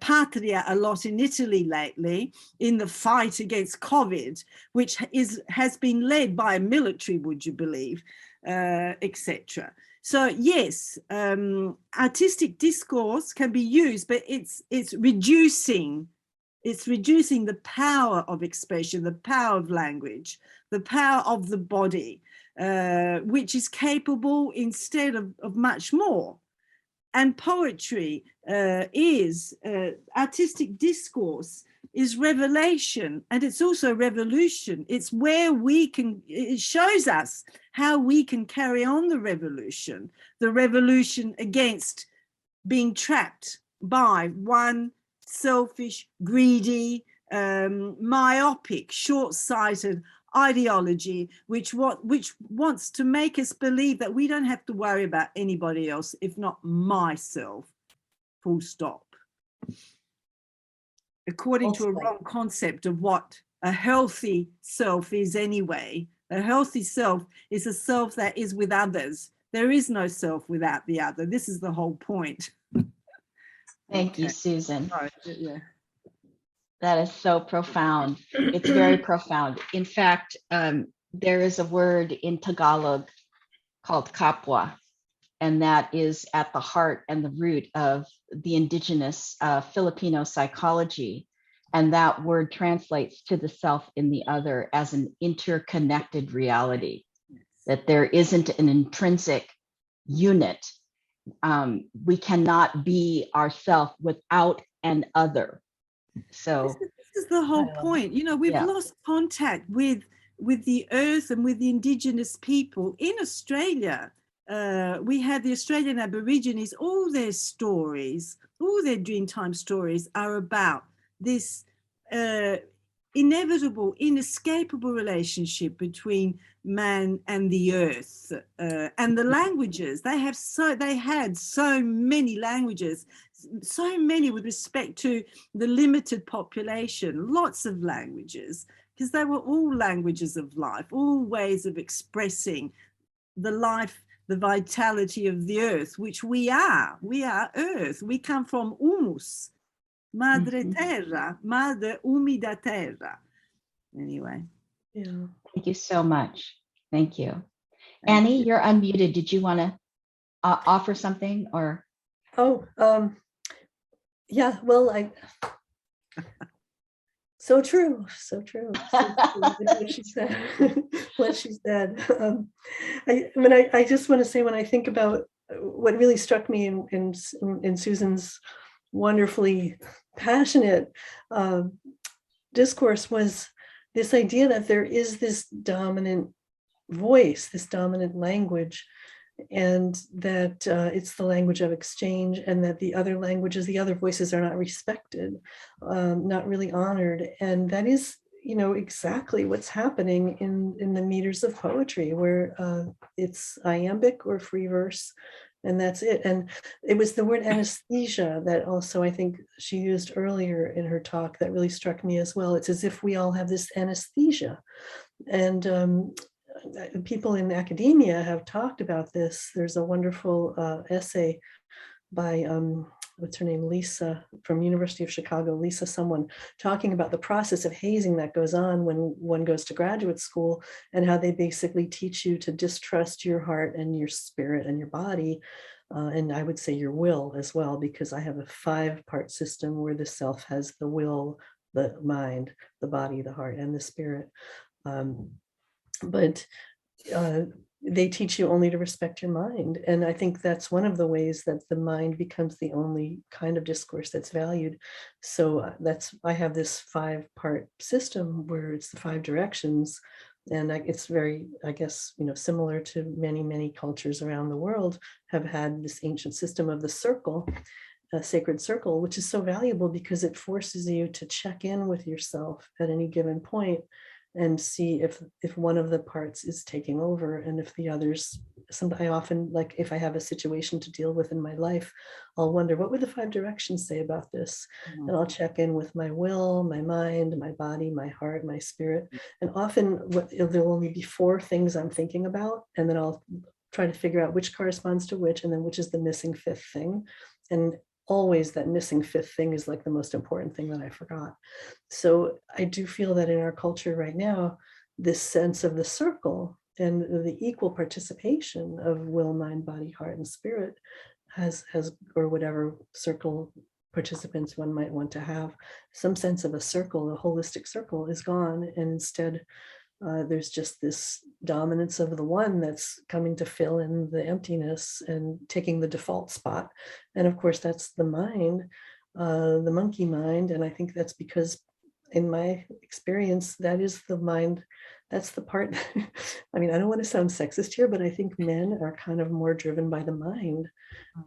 patria a lot in Italy lately in the fight against COVID, which has been led by a military, would you believe, etc. So yes, artistic discourse can be used, but it's reducing the power of expression, the power of language, the power of the body, which is capable instead of much more. And poetry is artistic discourse is revelation, and it's also revolution. It's where it shows us how we can carry on the revolution against being trapped by one selfish, greedy, myopic, short-sighted ideology, which wants to make us believe that we don't have to worry about anybody else, if not myself, full stop. According to a wrong concept of what a healthy self is anyway. A healthy self is a self that is with others. There is no self without the other. This is the whole point. Thank you, Susan. Sorry, yeah. That is so profound. It's very profound. In fact, there is a word in Tagalog called kapwa, and that is at the heart and the root of the indigenous Filipino psychology. And that word translates to the self in the other as an interconnected reality, that there isn't an intrinsic unit. We cannot be ourself without an other. So this is the whole point. You know, we've lost contact with the earth and with the indigenous people in Australia. We have the Australian Aborigines, all their stories, all their Dreamtime stories are about this inevitable, inescapable relationship between man and the earth, and the languages. They had so many languages, so many with respect to the limited population, lots of languages, because they were all languages of life, all ways of expressing the life, the vitality of the earth, which we are earth. We come from humus, madre terra, madre humida terra. Anyway. Yeah. thank you so much. Thank you. Annie, you're unmuted. Did you want to offer something or? Oh, yeah, well, so true. What she said, what she said. I just want to say, when I think about what really struck me in Susan's wonderfully passionate discourse was this idea that there is this dominant voice, this dominant language, and that it's the language of exchange, and that the other languages, the other voices are not respected, not really honored. And that is, you know, exactly what's happening in the meters of poetry, where it's iambic or free verse, and that's it. And it was the word anesthesia that also I think she used earlier in her talk that really struck me as well. It's as if we all have this anesthesia. And people in academia have talked about this. There's a wonderful essay by what's her name, Lisa, from University of Chicago, Lisa someone, talking about the process of hazing that goes on when one goes to graduate school, and how they basically teach you to distrust your heart and your spirit and your body, and I would say your will as well, because I have a 5-part system where the self has the will, the mind, the body, the heart, and the spirit. But they teach you only to respect your mind. And I think that's one of the ways that the mind becomes the only kind of discourse that's valued. So I have this 5-part system where it's the 5 directions. And it's very, I guess, you know, similar to many cultures around the world have had this ancient system of the circle, a sacred circle, which is so valuable because it forces you to check in with yourself at any given point and see if one of the parts is taking over, and if the others. I often, like, if I have a situation to deal with in my life, I'll wonder, what would the 5 directions say about this? And I'll check in with my will, my mind, my body, my heart, my spirit. And often there'll only be 4 things I'm thinking about, and then I'll try to figure out which corresponds to which, and then which is the missing fifth thing. And always that missing fifth thing is like the most important thing that I forgot. So I do feel that in our culture right now, this sense of the circle and the equal participation of will, mind, body, heart, and spirit has, or whatever circle participants one might want to have, some sense of a circle, a holistic circle is gone. And instead, there's just this dominance of the one that's coming to fill in the emptiness and taking the default spot. And of course, that's the mind, the monkey mind. And I think that's because in my experience, that is the mind, that's the part. I mean, I don't want to sound sexist here, but I think men are kind of more driven by the mind,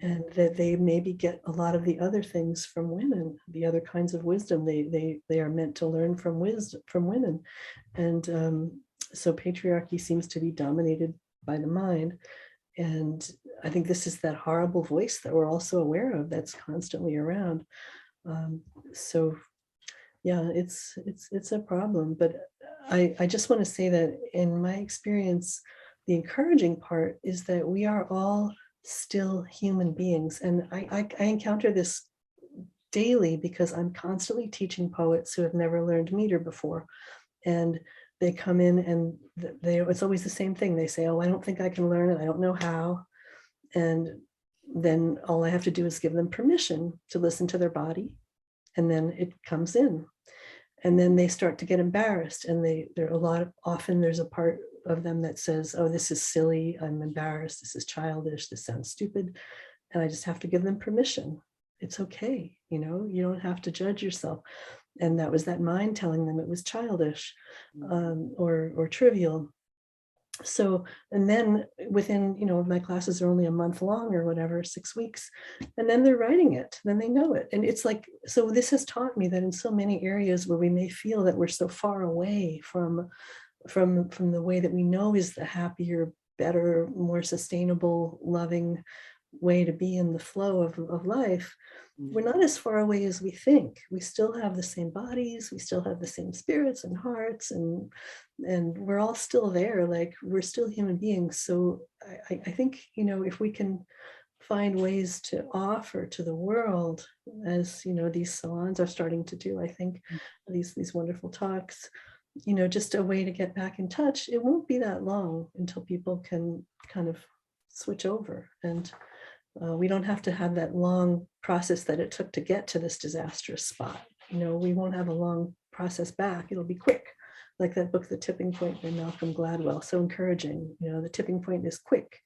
and that they maybe get a lot of the other things from women, the other kinds of wisdom they are meant to learn from women. And so patriarchy seems to be dominated by the mind. And I think this is that horrible voice that we're also aware of that's constantly around. So yeah, it's a problem. But I just want to say that in my experience, the encouraging part is that we are all still human beings. And I encounter this daily because I'm constantly teaching poets who have never learned meter before. And they come in and it's always the same thing. They say, oh, I don't think I can learn it. I don't know how. And then all I have to do is give them permission to listen to their body. And then it comes in. And then they start to get embarrassed. And often there's a part of them that says, oh, this is silly. I'm embarrassed. This is childish. This sounds stupid. And I just have to give them permission. It's okay. You don't have to judge yourself. And that was that mind telling them it was childish or trivial. So, and then within, my classes are only a month long or whatever, 6 weeks, and then they're writing it, then they know it. And it's like, so this has taught me that in so many areas where we may feel that we're so far away from the way that we know is the happier, better, more sustainable, loving way to be in the flow of life, we're not as far away as we think. We still have the same bodies, we still have the same spirits and hearts, and we're all still there, like we're still human beings. So I think, if we can find ways to offer to the world, as these salons are starting to do, I think these wonderful talks, just a way to get back in touch, it won't be that long until people can kind of switch over. And we don't have to have that long process that it took to get to this disastrous spot. We won't have a long process back. It'll be quick, like that book, The Tipping Point by Malcolm Gladwell. So encouraging. The tipping point is quick.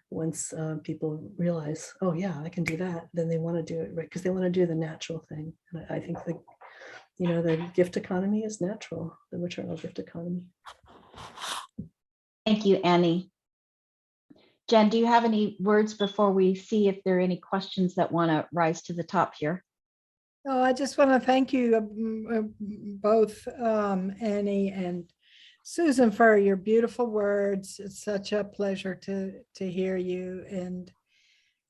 Once people realize, oh yeah, I can do that, then they want to do it, right? Because they want to do the natural thing. And I think the gift economy is natural, the maternal gift economy. Thank you, Annie. Jen, do you have any words before we see if there are any questions that want to rise to the top here? Oh, I just want to thank you both, Annie and Susan, for your beautiful words. It's such a pleasure to hear you. And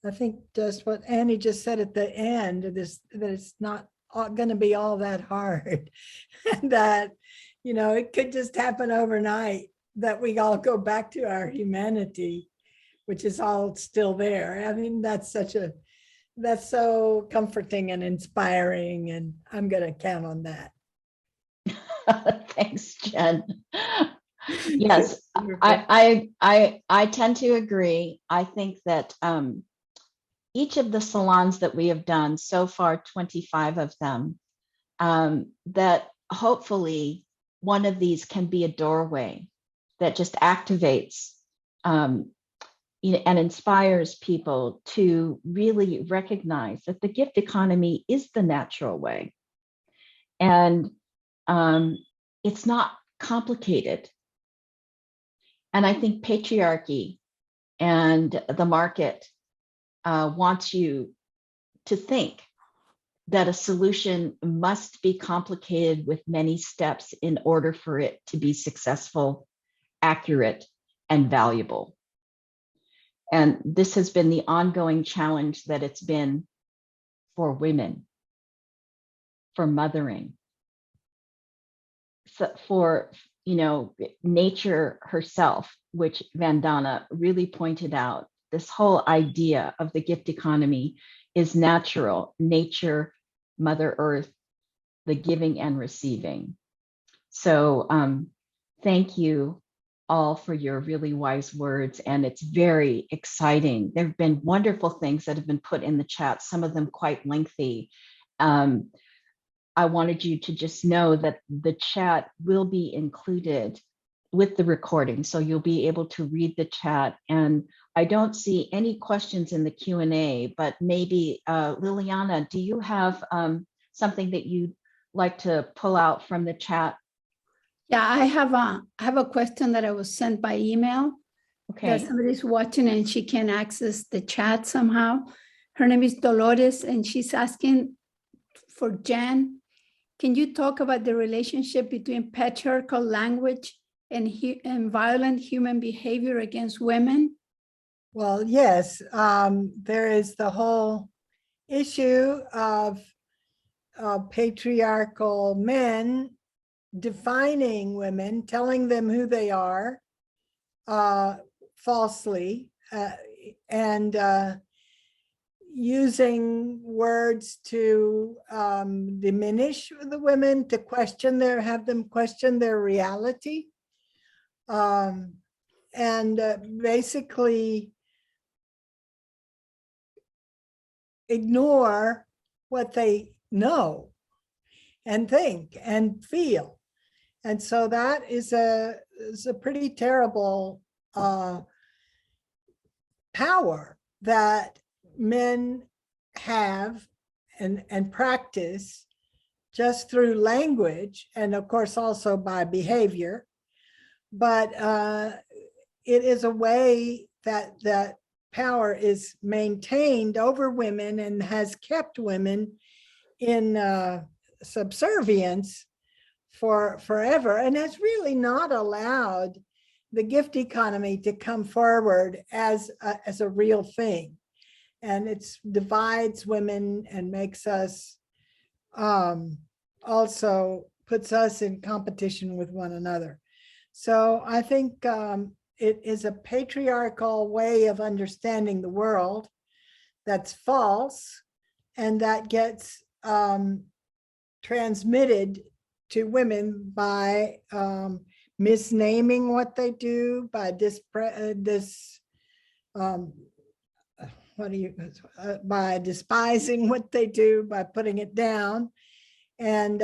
I think just what Annie just said at the end, that it's not going to be all that hard, and that, it could just happen overnight, that we all go back to our humanity, which is all still there. I mean, that's so comforting and inspiring, and I'm going to count on that. Thanks, Jen. Yes, I tend to agree. I think that each of the salons that we have done so far, 25 of them, that hopefully one of these can be a doorway that just activates and inspires people to really recognize that the gift economy is the natural way. And it's not complicated. And I think patriarchy and the market wants you to think that a solution must be complicated with many steps in order for it to be successful, accurate, and valuable. And this has been the ongoing challenge that it's been for women, for mothering, for nature herself, which Vandana really pointed out, this whole idea of the gift economy is natural, nature, Mother Earth, the giving and receiving. So thank you all for your really wise words. And it's very exciting. There have been wonderful things that have been put in the chat, some of them quite lengthy. I wanted you to just know that the chat will be included with the recording. So you'll be able to read the chat. And I don't see any questions in the Q&A, but maybe Liliana, do you have something that you'd like to pull out from the chat? Yeah, I have a question that I was sent by email. Okay. That somebody's watching and she can access the chat somehow. Her name is Dolores and she's asking for Jen. Can you talk about the relationship between patriarchal language and violent human behavior against women? Well, yes, there is the whole issue of patriarchal men defining women, telling them who they are falsely, and using words to diminish the women, to have them question their reality, and basically ignore what they know and think and feel. And so that is a pretty terrible power that men have and practice just through language, and of course also by behavior. But it is a way that power is maintained over women and has kept women in subservience for forever, and has really not allowed the gift economy to come forward as a real thing. And it divides women and makes us also puts us in competition with one another. So I think it is a patriarchal way of understanding the world that's false, and that gets transmitted to women by misnaming what they do, by by despising what they do, by putting it down. And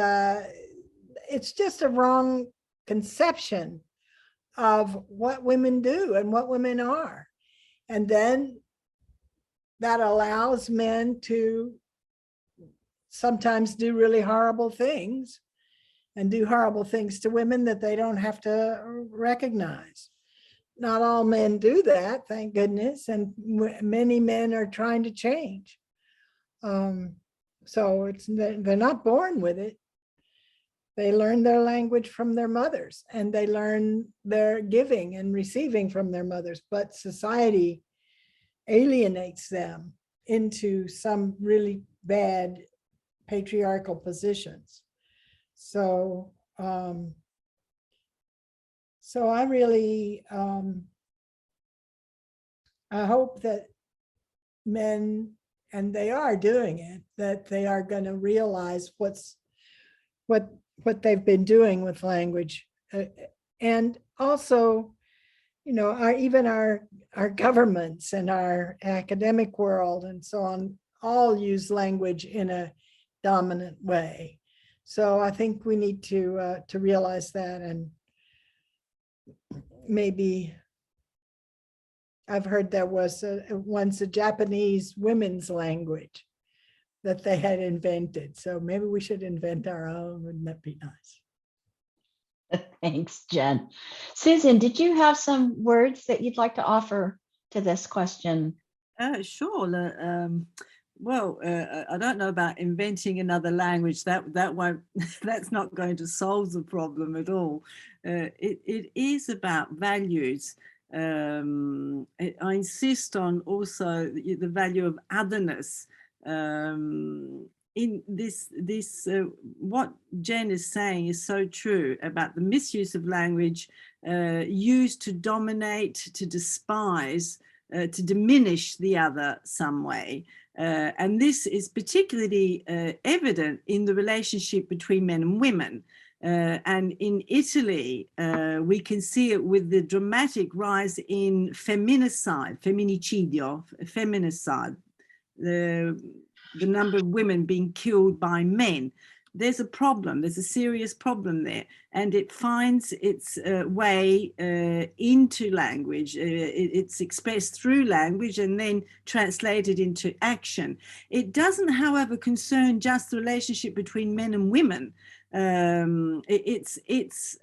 it's just a wrong conception of what women do and what women are. And then that allows men to sometimes do really horrible things, and do horrible things to women that they don't have to recognize. Not all men do that, thank goodness, and many men are trying to change. So they're not born with it. They learn their language from their mothers, and they learn their giving and receiving from their mothers, but society alienates them into some really bad patriarchal positions. So, I really, I hope that men, and they are doing it, that they are going to realize what they've been doing with language, and also, even our governments and our academic world and so on all use language in a dominant way. So I think we need to realize that, and maybe I've heard there was once a Japanese women's language that they had invented. So maybe we should invent our own. Wouldn't that be nice? Thanks, Jen. Susan, did you have some words that you'd like to offer to this question? Sure. Well, I don't know about inventing another language. That won't. That's not going to solve the problem at all. It is about values. I insist on also the value of otherness. in this, what Jen is saying is so true about the misuse of language used to dominate, to despise, to diminish the other some way. And this is particularly evident in the relationship between men and women. And in Italy, we can see it with the dramatic rise in feminicide, feminicide, the number of women being killed by men. There's a problem, there's a serious problem there, and it finds its way into language. It's expressed through language and then translated into action. It doesn't, however, concern just the relationship between men and women. It's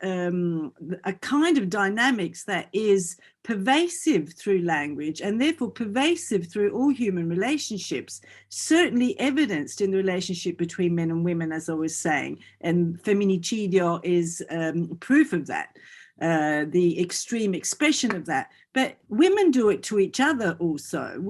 a kind of dynamics that is pervasive through language and therefore pervasive through all human relationships, certainly evidenced in the relationship between men and women, as I was saying, and femminicidio is proof of that, the extreme expression of that. But women do it to each other also.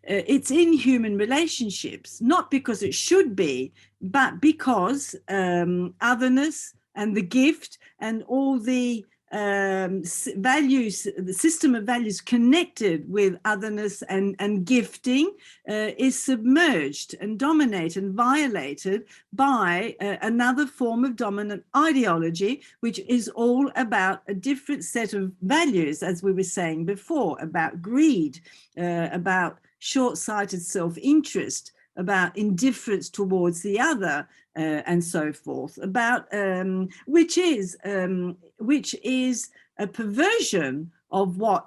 It's in human relationships, not because it should be, but because otherness and the gift and all the values, the system of values connected with otherness and gifting is submerged and dominated and violated by another form of dominant ideology, which is all about a different set of values, as we were saying before, about greed, about short-sighted self-interest, about indifference towards the other, and so forth, about which is a perversion of what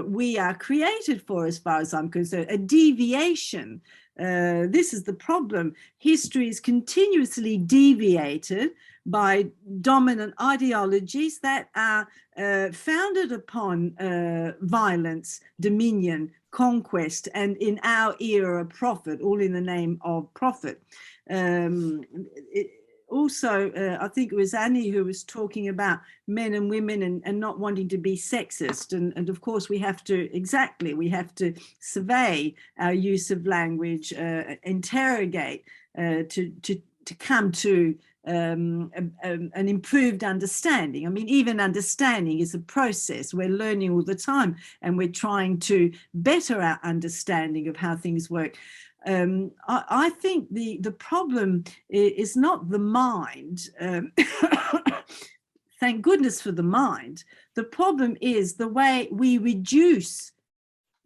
we are created for, as far as I'm concerned, a deviation. This is the problem. History is continuously deviated by dominant ideologies that are founded upon violence, dominion, conquest, and in our era, profit, all in the name of profit. Also, I think it was Annie who was talking about men and women and not wanting to be sexist. And of course, we have to survey our use of language, interrogate to come to an improved understanding. I mean, even understanding is a process. We're learning all the time, and we're trying to better our understanding of how things work. I think the problem is not the mind. Thank goodness for the mind. The problem is the way we reduce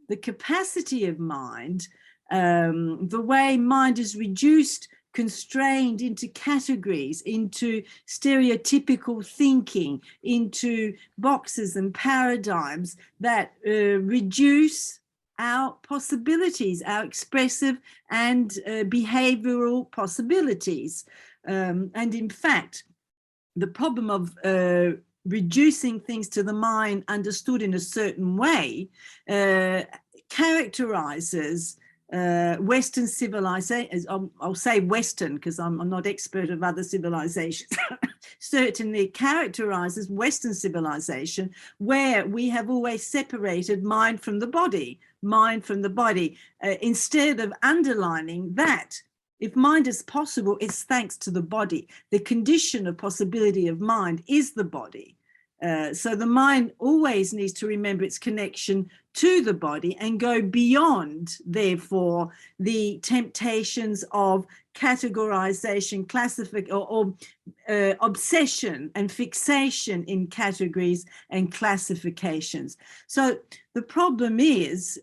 the capacity of mind, the way mind is reduced, constrained into categories, into stereotypical thinking, into boxes and paradigms that reduce our possibilities, our expressive and behavioral possibilities. And in fact, the problem of reducing things to the mind understood in a certain way characterizes Western civilization. I'll say Western because I'm not expert of other civilizations. Certainly characterizes Western civilization, where we have always separated mind from the body, instead of underlining that if mind is possible, it's thanks to the body. The condition of possibility of mind is the body. So the mind always needs to remember its connection to the body and go beyond, therefore, the temptations of categorization, classification, or obsession and fixation in categories and classifications. So the problem is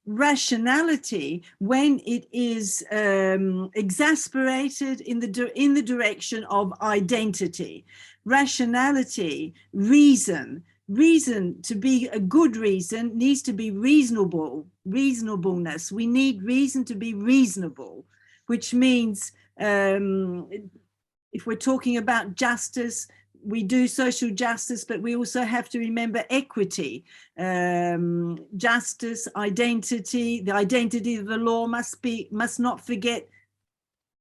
rationality, when it is exasperated in the direction of identity. Rationality, reason to be a good reason needs to be reasonableness. We need reason to be reasonable, which means if we're talking about justice, we do social justice, but we also have to remember equity, justice, identity. The identity of the law must not forget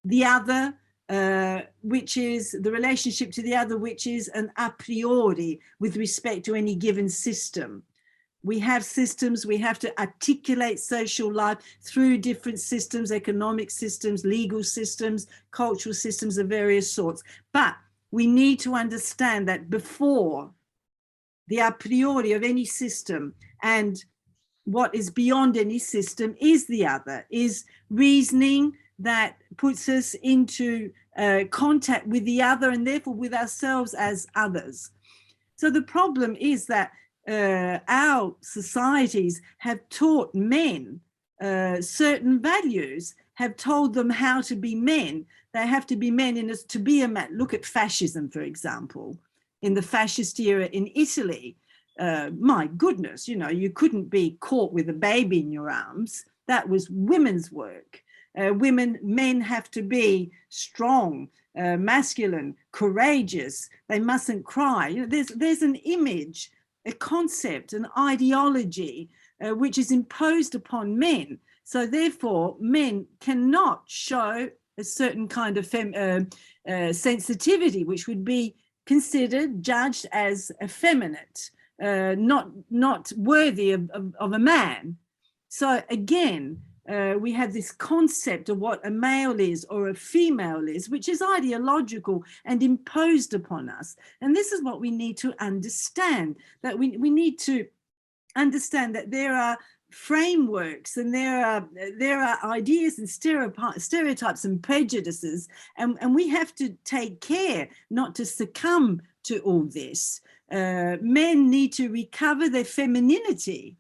the other, which is the relationship to the other, which is an a priori with respect to any given system. we have systems, we have to articulate social life through different systems, economic systems, legal systems, cultural systems of various sorts. But we need to understand that before the a priori of any system and what is beyond any system is the other, is reasoning that puts us into contact with the other and therefore with ourselves as others. So the problem is that our societies have taught men certain values, have told them how to be men. They have to be men to be a man. Look at fascism, for example. In the fascist era in Italy, my goodness, you know, you couldn't be caught with a baby in your arms. That was women's work. Men have to be strong, masculine, courageous. They mustn't cry. You know, there's an image, a concept, an ideology which is imposed upon men. So therefore, men cannot show a certain kind of sensitivity, which would be considered, judged as effeminate, not worthy of a man. So again, we have this concept of what a male is or a female is, which is ideological and imposed upon us. And this is what we need to understand, that we need to understand that there are frameworks and there are ideas and stereotypes and prejudices, and we have to take care not to succumb to all this. Men need to recover their femininity.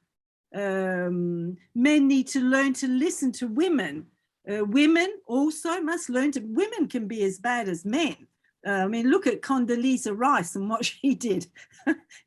Men need to learn to listen to women. Women also must learn to, women can be as bad as men. I mean, look at Condoleezza Rice and what she did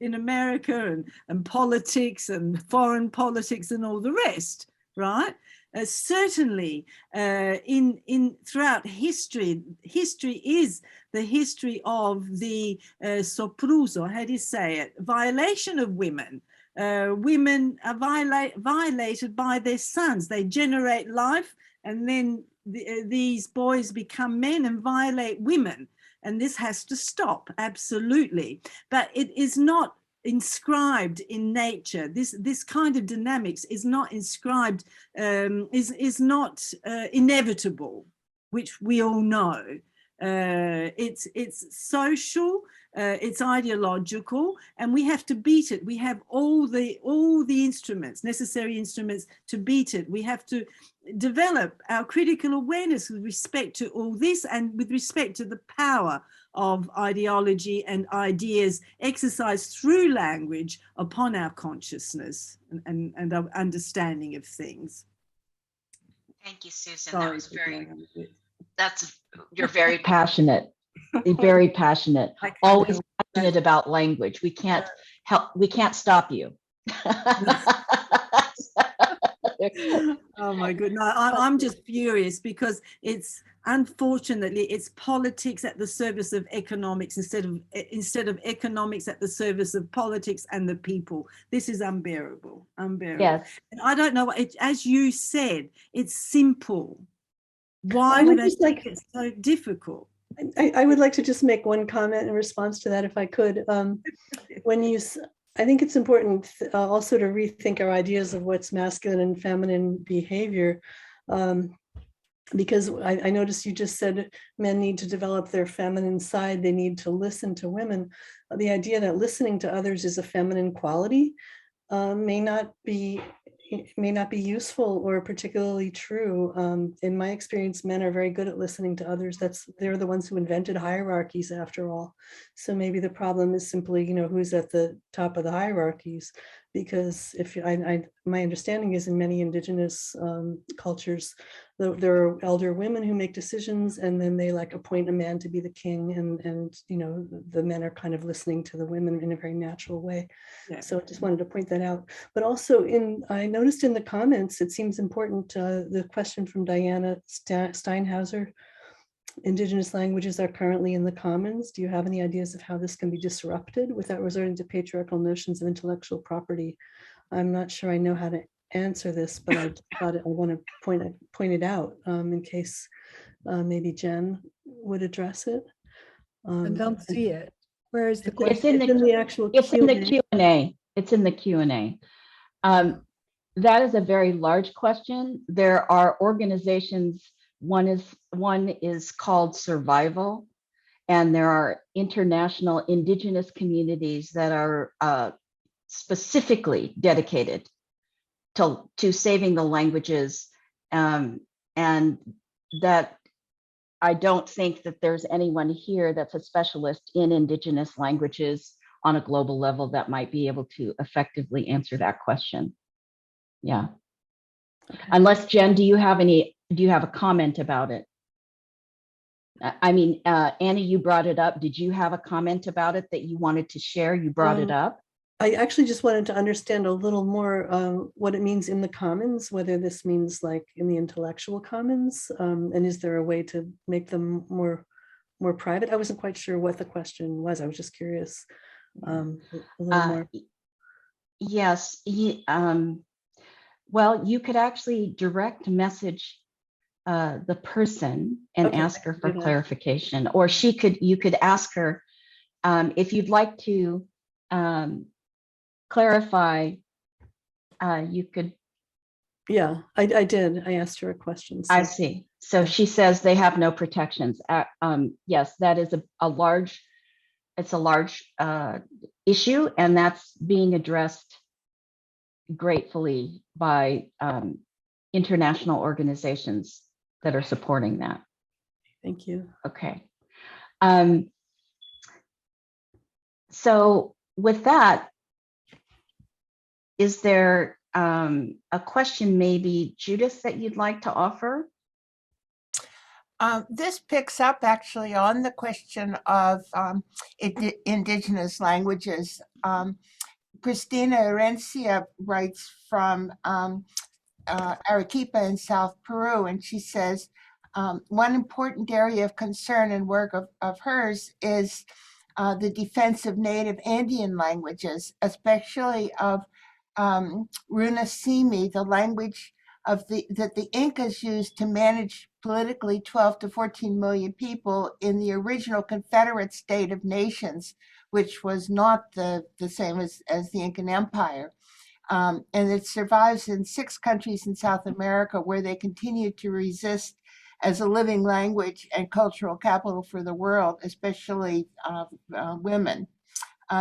in America and politics and foreign politics and all the rest, right? Certainly, throughout history is the history of the sopruso, how do you say it, violation of women. Women are violated by their sons. They generate life, and then these boys become men and violate women. And this has to stop, absolutely. But it is not inscribed in nature. This kind of dynamics is not inscribed, is not inevitable, which we all know. It's social, it's ideological, and we have to beat it. We have all the instruments, necessary instruments to beat it. We have to develop our critical awareness with respect to all this and with respect to the power of ideology and ideas exercised through language upon our consciousness and our understanding of things. Thank you, Susan. Sorry, You're very passionate. You're very passionate. Always passionate about language. We can't stop you. Oh my goodness, I'm just furious because unfortunately it's politics at the service of economics instead of economics at the service of politics and the people. This is unbearable. Yes. And I don't know, as you said, it's simple. Why would it make it so difficult? I would like to just make one comment in response to that, if I could. I think it's important also to rethink our ideas of what's masculine and feminine behavior, because I noticed you just said men need to develop their feminine side. They need to listen to women. The idea that listening to others is a feminine quality may not be useful or particularly true. In my experience, men are very good at listening to others. They're the ones who invented hierarchies, after all. So maybe the problem is simply, who's at the top of the hierarchies. Because my understanding is in many indigenous cultures, there are elder women who make decisions, and then they appoint a man to be the king, and the men are kind of listening to the women in a very natural way. Yeah. So I just wanted to point that out. But also I noticed in the comments, it seems important, the question from Diana Steinhauser, Indigenous languages are currently in the commons. Do you have any ideas of how this can be disrupted without resorting to patriarchal notions of intellectual property? I'm not sure I know how to answer this, but I thought I want to point it out in case maybe Jen would address it. I don't see it. Where is the question? It's in the actual Q&A. It's in the Q&A. That is a very large question. There are organizations. One is called Survival, and there are international indigenous communities that are specifically dedicated to saving the languages, and that I don't think that there's anyone here that's a specialist in indigenous languages on a global level that might be able to effectively answer that question. Yeah. Okay. Unless, Jen, do you have a comment about it? I mean, Annie, you brought it up. Did you have a comment about it that you wanted to share? You brought it up. I actually just wanted to understand a little more what it means in the commons, whether this means like in the intellectual commons, and is there a way to make them more private? I wasn't quite sure what the question was. I was just curious a little more. Yes. Well, you could actually direct message the person and Okay, ask her I can for do that. clarification, or you could ask her if you'd like to clarify. You could. Yeah, I did. I asked her a question. I So. see. So Yeah. she says they have no protections. Yes, that is a large issue, and that's being addressed gratefully by international organizations that are supporting that. Thank you. Okay. So with that, is there a question maybe, Judith, that you'd like to offer? This picks up actually on the question of indigenous languages. Christina Herencia writes from Arequipa in South Peru, and she says, one important area of concern and work of hers is the defense of native Andean languages, especially of Runasimi, the language that the Incas used to manage politically 12 to 14 million people in the original Confederate state of nations, which was not the same as the Incan Empire. And it survives in 6 countries in South America where they continue to resist as a living language and cultural capital for the world, especially women.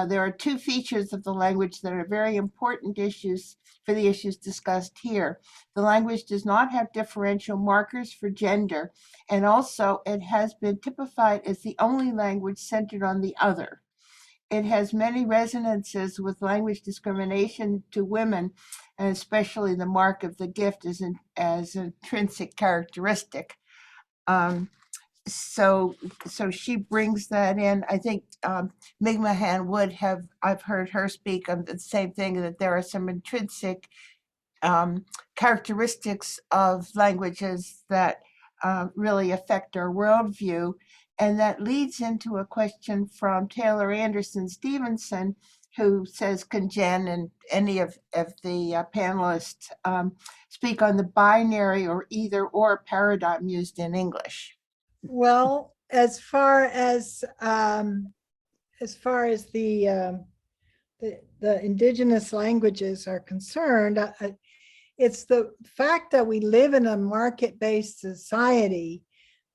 There are 2 features of the language that are very important issues for the issues discussed here. The language does not have differential markers for gender, and also it has been typified as the only language centered on the other. It has many resonances with language discrimination to women, and especially the mark of the gift as intrinsic characteristic. So she brings that in. I think Mick Mahan would have, I've heard her speak on the same thing, that there are some intrinsic characteristics of languages that really affect our worldview. And that leads into a question from Taylor Anderson Stevenson, who says, can Jen and any of the panelists speak on the binary or either or paradigm used in English? Well, as far as the indigenous languages are concerned, it's the fact that we live in a market-based society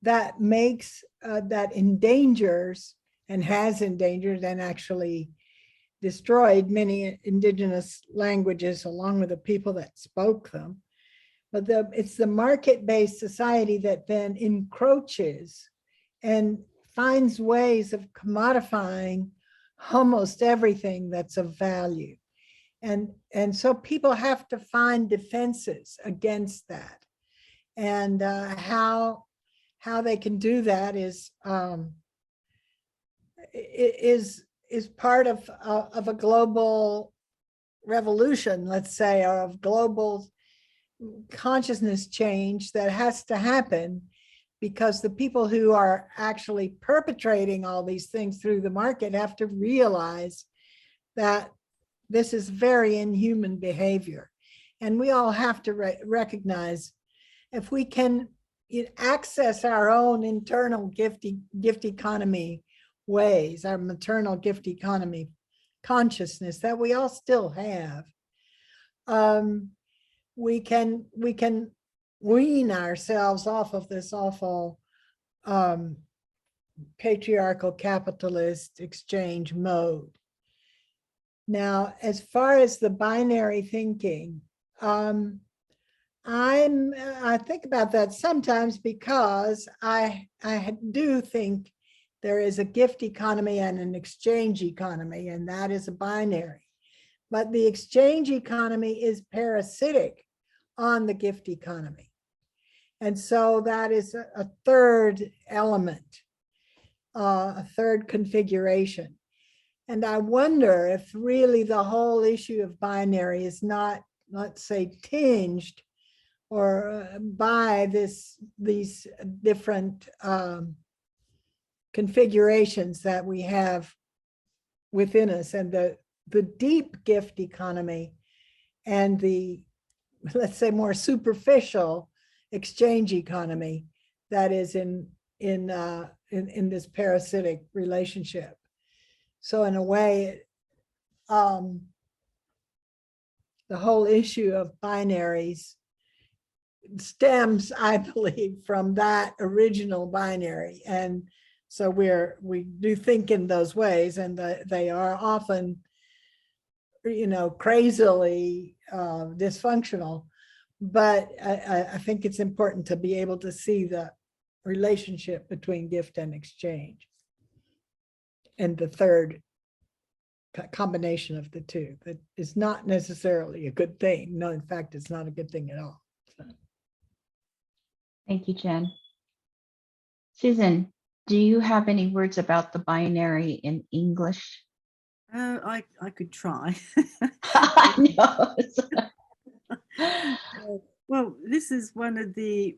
that makes that endangers and has endangered and actually destroyed many indigenous languages along with the people that spoke them. But it's the market-based society that then encroaches and finds ways of commodifying almost everything that's of value. And so people have to find defenses against that. And how they can do that is part of a global revolution, let's say, or of global consciousness change that has to happen, because the people who are actually perpetrating all these things through the market have to realize that this is very inhuman behavior. And we all have to recognize, if we can access our own internal gift economy ways, our maternal gift economy consciousness that we all still have, we can wean ourselves off of this awful patriarchal capitalist exchange mode. Now, as far as the binary thinking, I think about that sometimes because I do think there is a gift economy and an exchange economy, and that is a binary. But the exchange economy is parasitic on the gift economy. And so that is a third element, a third configuration. And I wonder if really the whole issue of binary is not, let's say, tinged or by these different configurations that we have within us, and the deep gift economy and the, let's say, more superficial exchange economy that is in this parasitic relationship. So in a way, the whole issue of binaries stems, I believe, from that original binary. And so we do think in those ways, and they are often, crazily dysfunctional. But I think it's important to be able to see the relationship between gift and exchange. And the third combination of the two, that is not necessarily a good thing. No, in fact, it's not a good thing at all. So. Thank you, Jen. Susan, do you have any words about the binary in English? I could try. I know. Well, this is one of the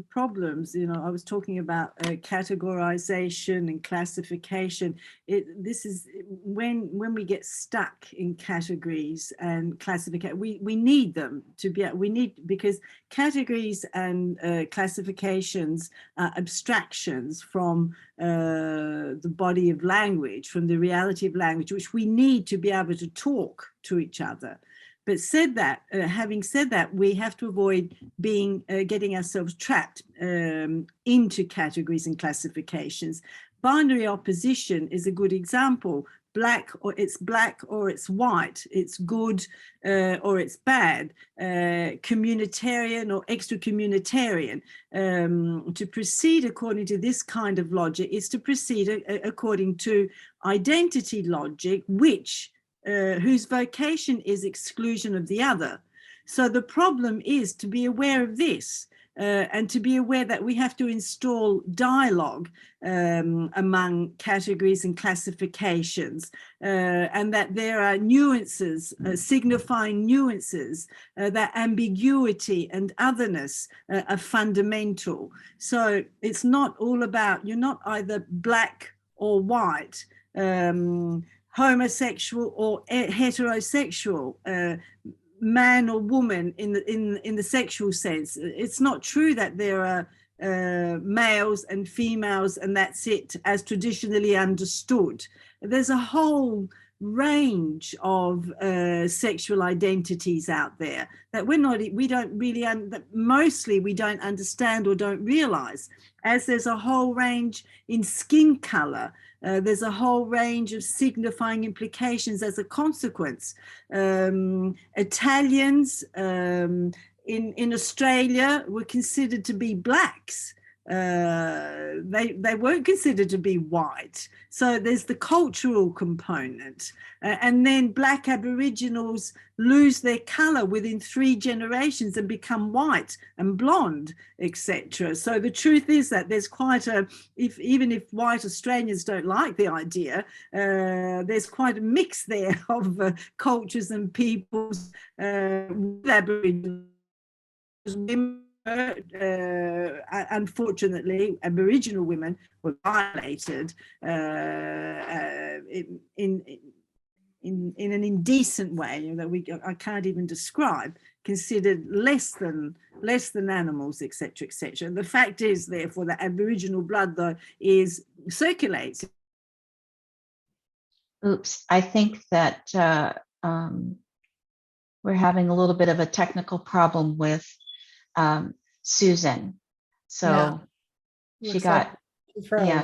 problems. I was talking about categorization and classification. This is when we get stuck in categories and classification. We need them to be. Because categories and classifications are abstractions from the body of language, from the reality of language, which we need to be able to talk to each other. But having said that, we have to avoid getting ourselves trapped into categories and classifications. Binary opposition is a good example. It's black or it's white. It's good or it's bad. Communitarian or extra-communitarian. To proceed according to this kind of logic is to proceed according to identity logic, whose vocation is exclusion of the other. So the problem is to be aware of this and to be aware that we have to install dialogue among categories and classifications, and that there are nuances, signifying nuances, that ambiguity and otherness are fundamental. So it's not all about, you're not either black or white, homosexual or heterosexual, man or woman in the sexual sense. It's not true that there are males and females and that's it, as traditionally understood. There's a whole range of sexual identities out there that mostly we don't understand or don't realize, as there's a whole range in skin color. There's a whole range of signifying implications as a consequence. Italians in Australia were considered to be blacks. They weren't considered to be white. So there's the cultural component. And then black Aboriginals lose their color within 3 generations and become white and blonde, etc. So the truth is that there's quite even if white Australians don't like the idea, there's quite a mix there of cultures and peoples with Aboriginals. Unfortunately, Aboriginal women were violated in an indecent way that I can't even describe, considered less than animals, etc., etc. And the fact is, therefore, that Aboriginal blood, though, circulates. Oops, I think that we're having a little bit of a technical problem with Susan. So Yeah. she Looks got, like she froze. yeah,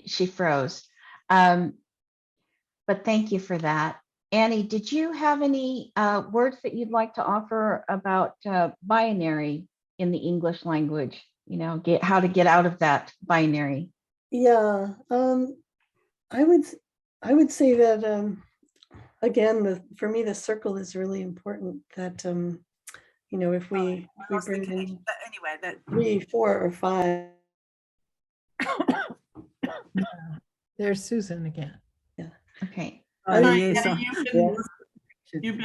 she froze. But thank you for that. Annie, did you have any words that you'd like to offer about binary in the English language? You know, how to get out of that binary. Yeah, I would say that again, for me, the circle is really important. That you know, if we Lost the bring connection, in but anyway, that 3, 4, or 5. There's Susan again. Okay. yes, I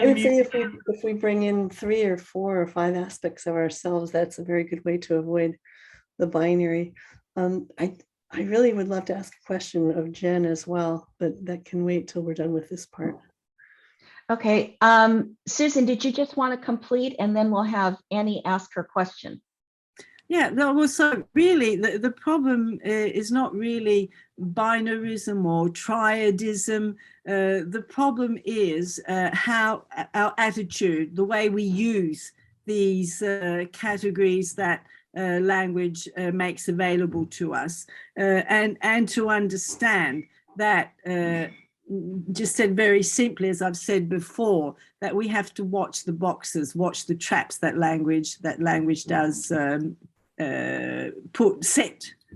would say if we bring in 3 or 4 or 5 aspects of ourselves, that's a very good way to avoid the binary. I really would love to ask a question of Jen as well, but that can wait till we're done with this part. Okay. Susan, did you just want to complete, and then we'll have Annie ask her question? Yeah, no, well, so really the problem is not really binarism or triadism. The problem is how our attitude, the way we use these categories that language makes available to us, and to understand that, just said very simply, as I've said before, that we have to watch the boxes, watch the traps that language does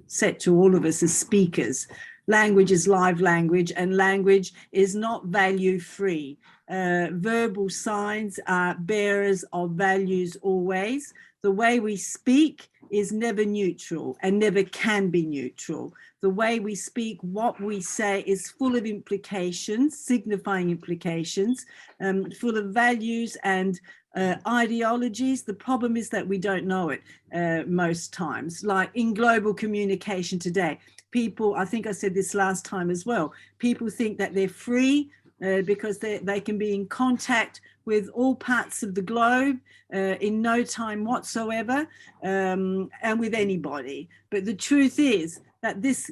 set to all of us as speakers. Language is live language, and language is not value free. Verbal signs are bearers of values always. The way we speak is never neutral and never can be neutral. The way we speak, what we say, is full of implications, signifying implications, full of values and ideologies. The problem is that we don't know it most times. Like in global communication today, people, I think I said this last time as well, people think that they're free because they can be in contact with all parts of the globe in no time whatsoever, and with anybody. But the truth is that this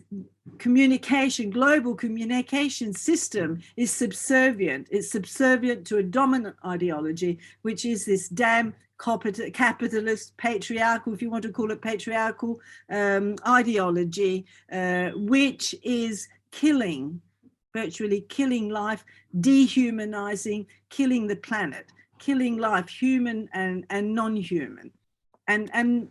communication, global communication system is subservient. It's subservient to a dominant ideology, which is this damn capitalist, patriarchal, if you want to call it patriarchal, ideology, which is killing, virtually killing life, dehumanizing, killing the planet, killing life, human and non-human. And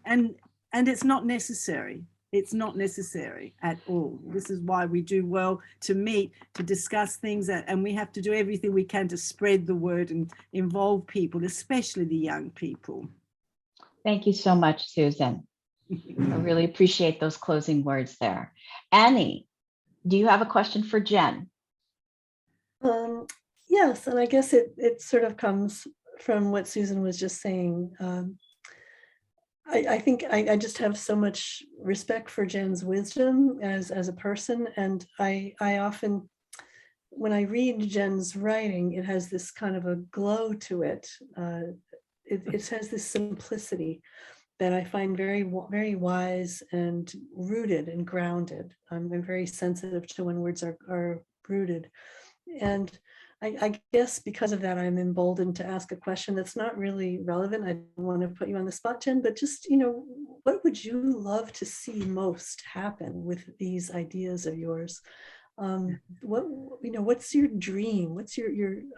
it's not necessary. It's not necessary at all. This is why we do well to meet, to discuss things, and we have to do everything we can to spread the word and involve people, especially the young people. Thank you so much, Susan. I really appreciate those closing words there. Annie, do you have a question for Jen? Yes, and I guess it sort of comes from what Susan was just saying. I think I just have so much respect for Jen's wisdom as a person, and I often, when I read Jen's writing, it has this kind of a glow to it. It has this simplicity that I find very, very wise and rooted and grounded. I'm very sensitive to when words are rooted, and I guess because of that, I'm emboldened to ask a question that's not really relevant. I don't want to put you on the spot, Jen, but just, you know, what would you love to see most happen with these ideas of yours? What's your dream? What's your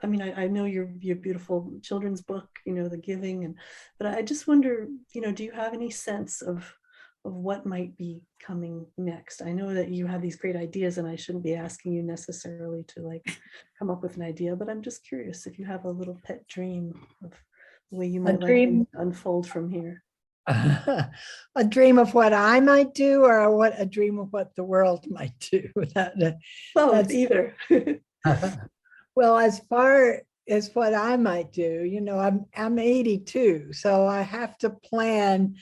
I mean, I know your beautiful children's book, you know, The Giving, but I just wonder, you know, do you have any sense of what might be coming next? I know that you have these great ideas, and I shouldn't be asking you necessarily to like come up with an idea, but I'm just curious if you have a little pet dream of the way you might like to unfold from here. A dream of what I might do, or a dream of what the world might do? Both, either. Well, as far as what I might do, you know, I'm 82, so I have to plan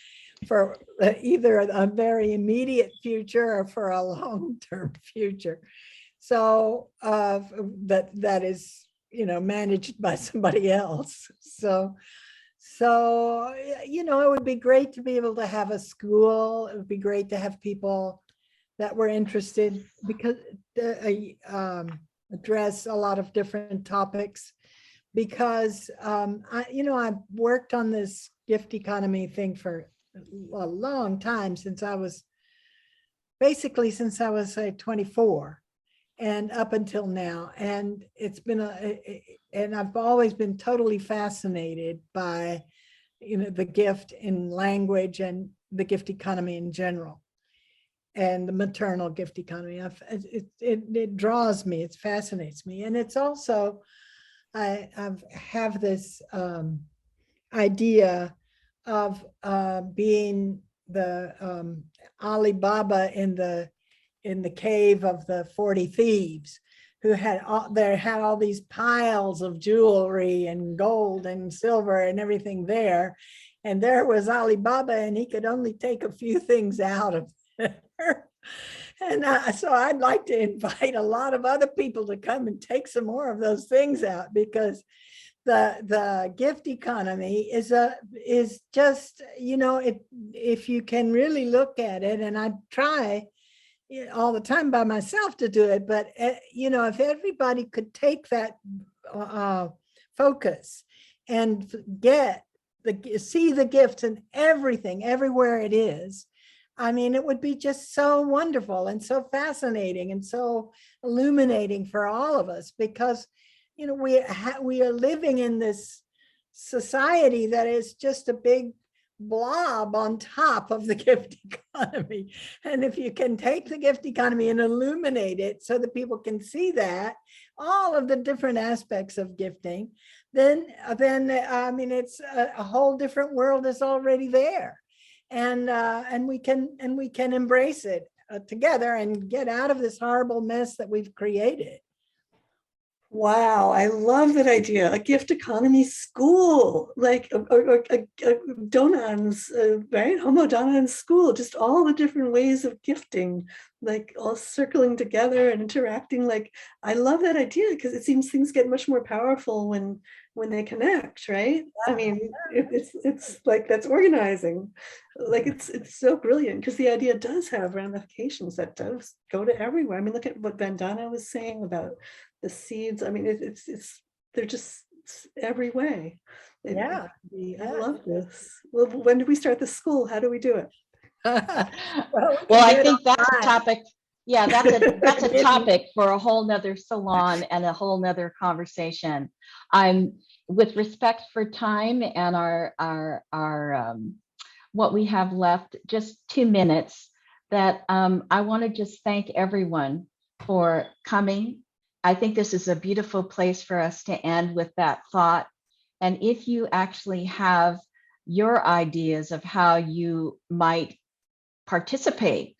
for either a very immediate future or for a long-term future. So that is, you know, managed by somebody else. So, you know, it would be great to be able to have a school. It would be great to have people that were interested, because address a lot of different topics, because I've worked on this gift economy thing for a long time, since I was say 24 and up until now. And it's been and I've always been totally fascinated by, the gift in language and the gift economy in general, and the maternal gift economy. It draws me, it fascinates me. And it's also, I have this idea of being the Alibaba in the cave of the 40 thieves, who had all these piles of jewelry and gold and silver and everything there. And there was Alibaba, and he could only take a few things out of there. And so I'd like to invite a lot of other people to come and take some more of those things out, because the gift economy is just, if you can really look at it, and I try all the time by myself to do it, but if everybody could take that focus and see the gifts in everything, everywhere it is, I mean, it would be just so wonderful and so fascinating and so illuminating for all of us, because we are living in this society that is just a big blob on top of the gift economy. And if you can take the gift economy and illuminate it so that people can see that all of the different aspects of gifting, then I mean, it's a whole different world is already there. And we can embrace it together and get out of this horrible mess that we've created. Wow, I love that idea. A gift economy school, like a Donan's, right? Homo Donan's school, just all the different ways of gifting, like all circling together and interacting. Like, I love that idea, because it seems things get much more powerful when they connect, right? I mean, it's like, that's organizing. Like, it's so brilliant, because the idea does have ramifications that does go to everywhere. I mean, look at what Vandana was saying about the seeds. I mean, they're just every way. I love this. Well, when do we start the school? How do we do it? Well, I think that's a topic. Yeah, that's a topic for a whole nother salon and a whole nother conversation. With respect for time and our what we have left, just 2 minutes, that I want to just thank everyone for coming. I think this is a beautiful place for us to end with that thought. And if you actually have your ideas of how you might participate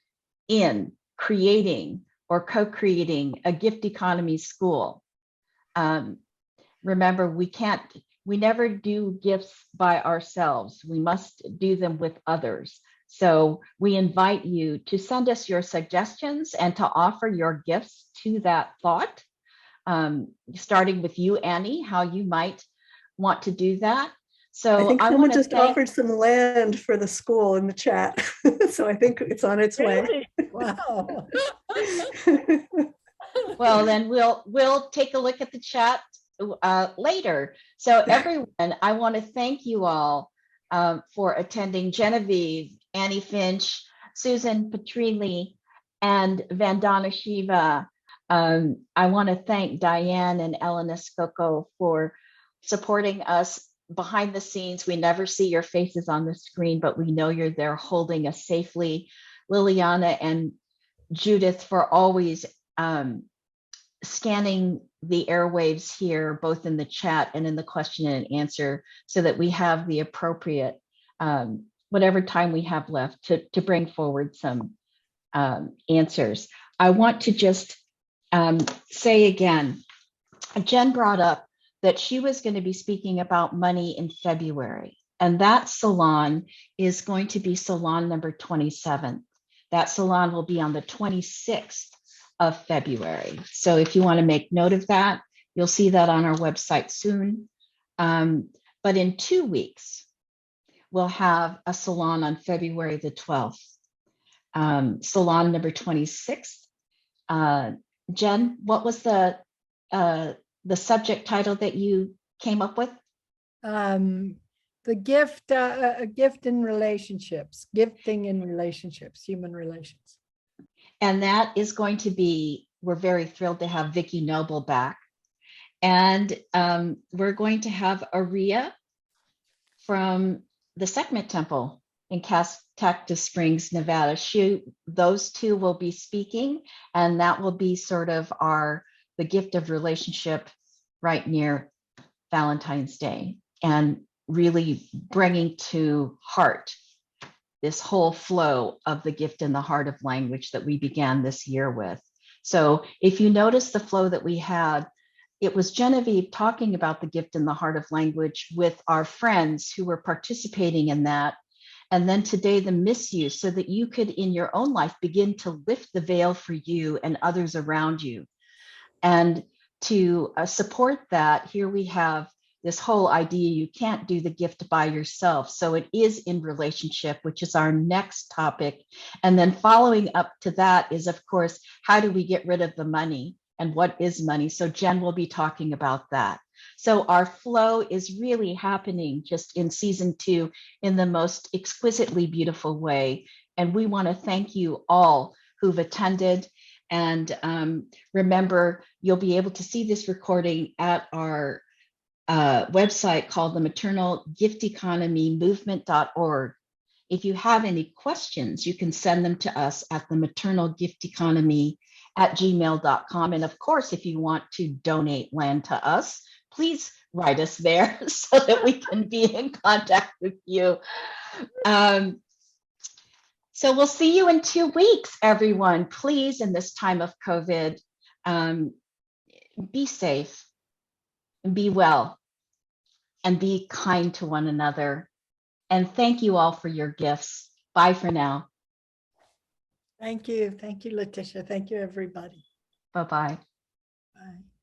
in creating or co-creating a gift economy school, remember, we never do gifts by ourselves. We must do them with others. So we invite you to send us your suggestions and to offer your gifts to that thought. Starting with you, Annie, how you might want to do that. So I think someone just offered some land for the school in the chat. So I think it's on its way. Wow. Well, then we'll take a look at the chat later. So everyone, I want to thank you all for attending. Genevieve, Annie Finch, Susan Petrilli, and Vandana Shiva. I want to thank Diane and Elena Skoko for supporting us behind the scenes. We never see your faces on the screen, but we know you're there holding us safely. Liliana and Judith for always scanning the airwaves here, both in the chat and in the question and answer, so that we have the appropriate, whatever time we have left to bring forward some answers. I want to just say again, Jen brought up that she was going to be speaking about money in February, and that salon is going to be salon number 27. That salon will be on the 26th of February. So if you want to make note of that, you'll see that on our website soon. But in 2 weeks, we'll have a salon on February the 12th, salon number 26. Jen, what was the subject title that you came up with? The gift, a gift in relationships, gifting in relationships, human relations. And that is going to be, we're very thrilled to have Vicki Noble back. And we're going to have Aria from the Sekhmet Temple in Cactus Springs, Nevada. Those two will be speaking, and that will be sort of the gift of relationship right near Valentine's Day, and really bringing to heart this whole flow of the gift in the heart of language that we began this year with. So if you notice the flow that we had, it was Genevieve talking about the gift in the heart of language with our friends who were participating in that. And then today, the misuse, so that you could in your own life begin to lift the veil for you and others around you. And to support that, here we have this whole idea you can't do the gift by yourself. So it is in relationship, which is our next topic. And then following up to that is, of course, how do we get rid of the money and what is money? So Jen will be talking about that. So our flow is really happening just in season 2 in the most exquisitely beautiful way. And we want to thank you all who've attended. And remember, you'll be able to see this recording at our website called the Maternal Gift Economy Movement.org. If you have any questions, you can send them to us at the Maternal Gift Economy @gmail.com. And of course, if you want to donate land to us, please write us there so that we can be in contact with you. So we'll see you in 2 weeks, everyone. Please, in this time of COVID, be safe, and be well, and be kind to one another. And thank you all for your gifts. Bye for now. Thank you. Thank you, Letecia. Thank you, everybody. Bye-bye. Bye.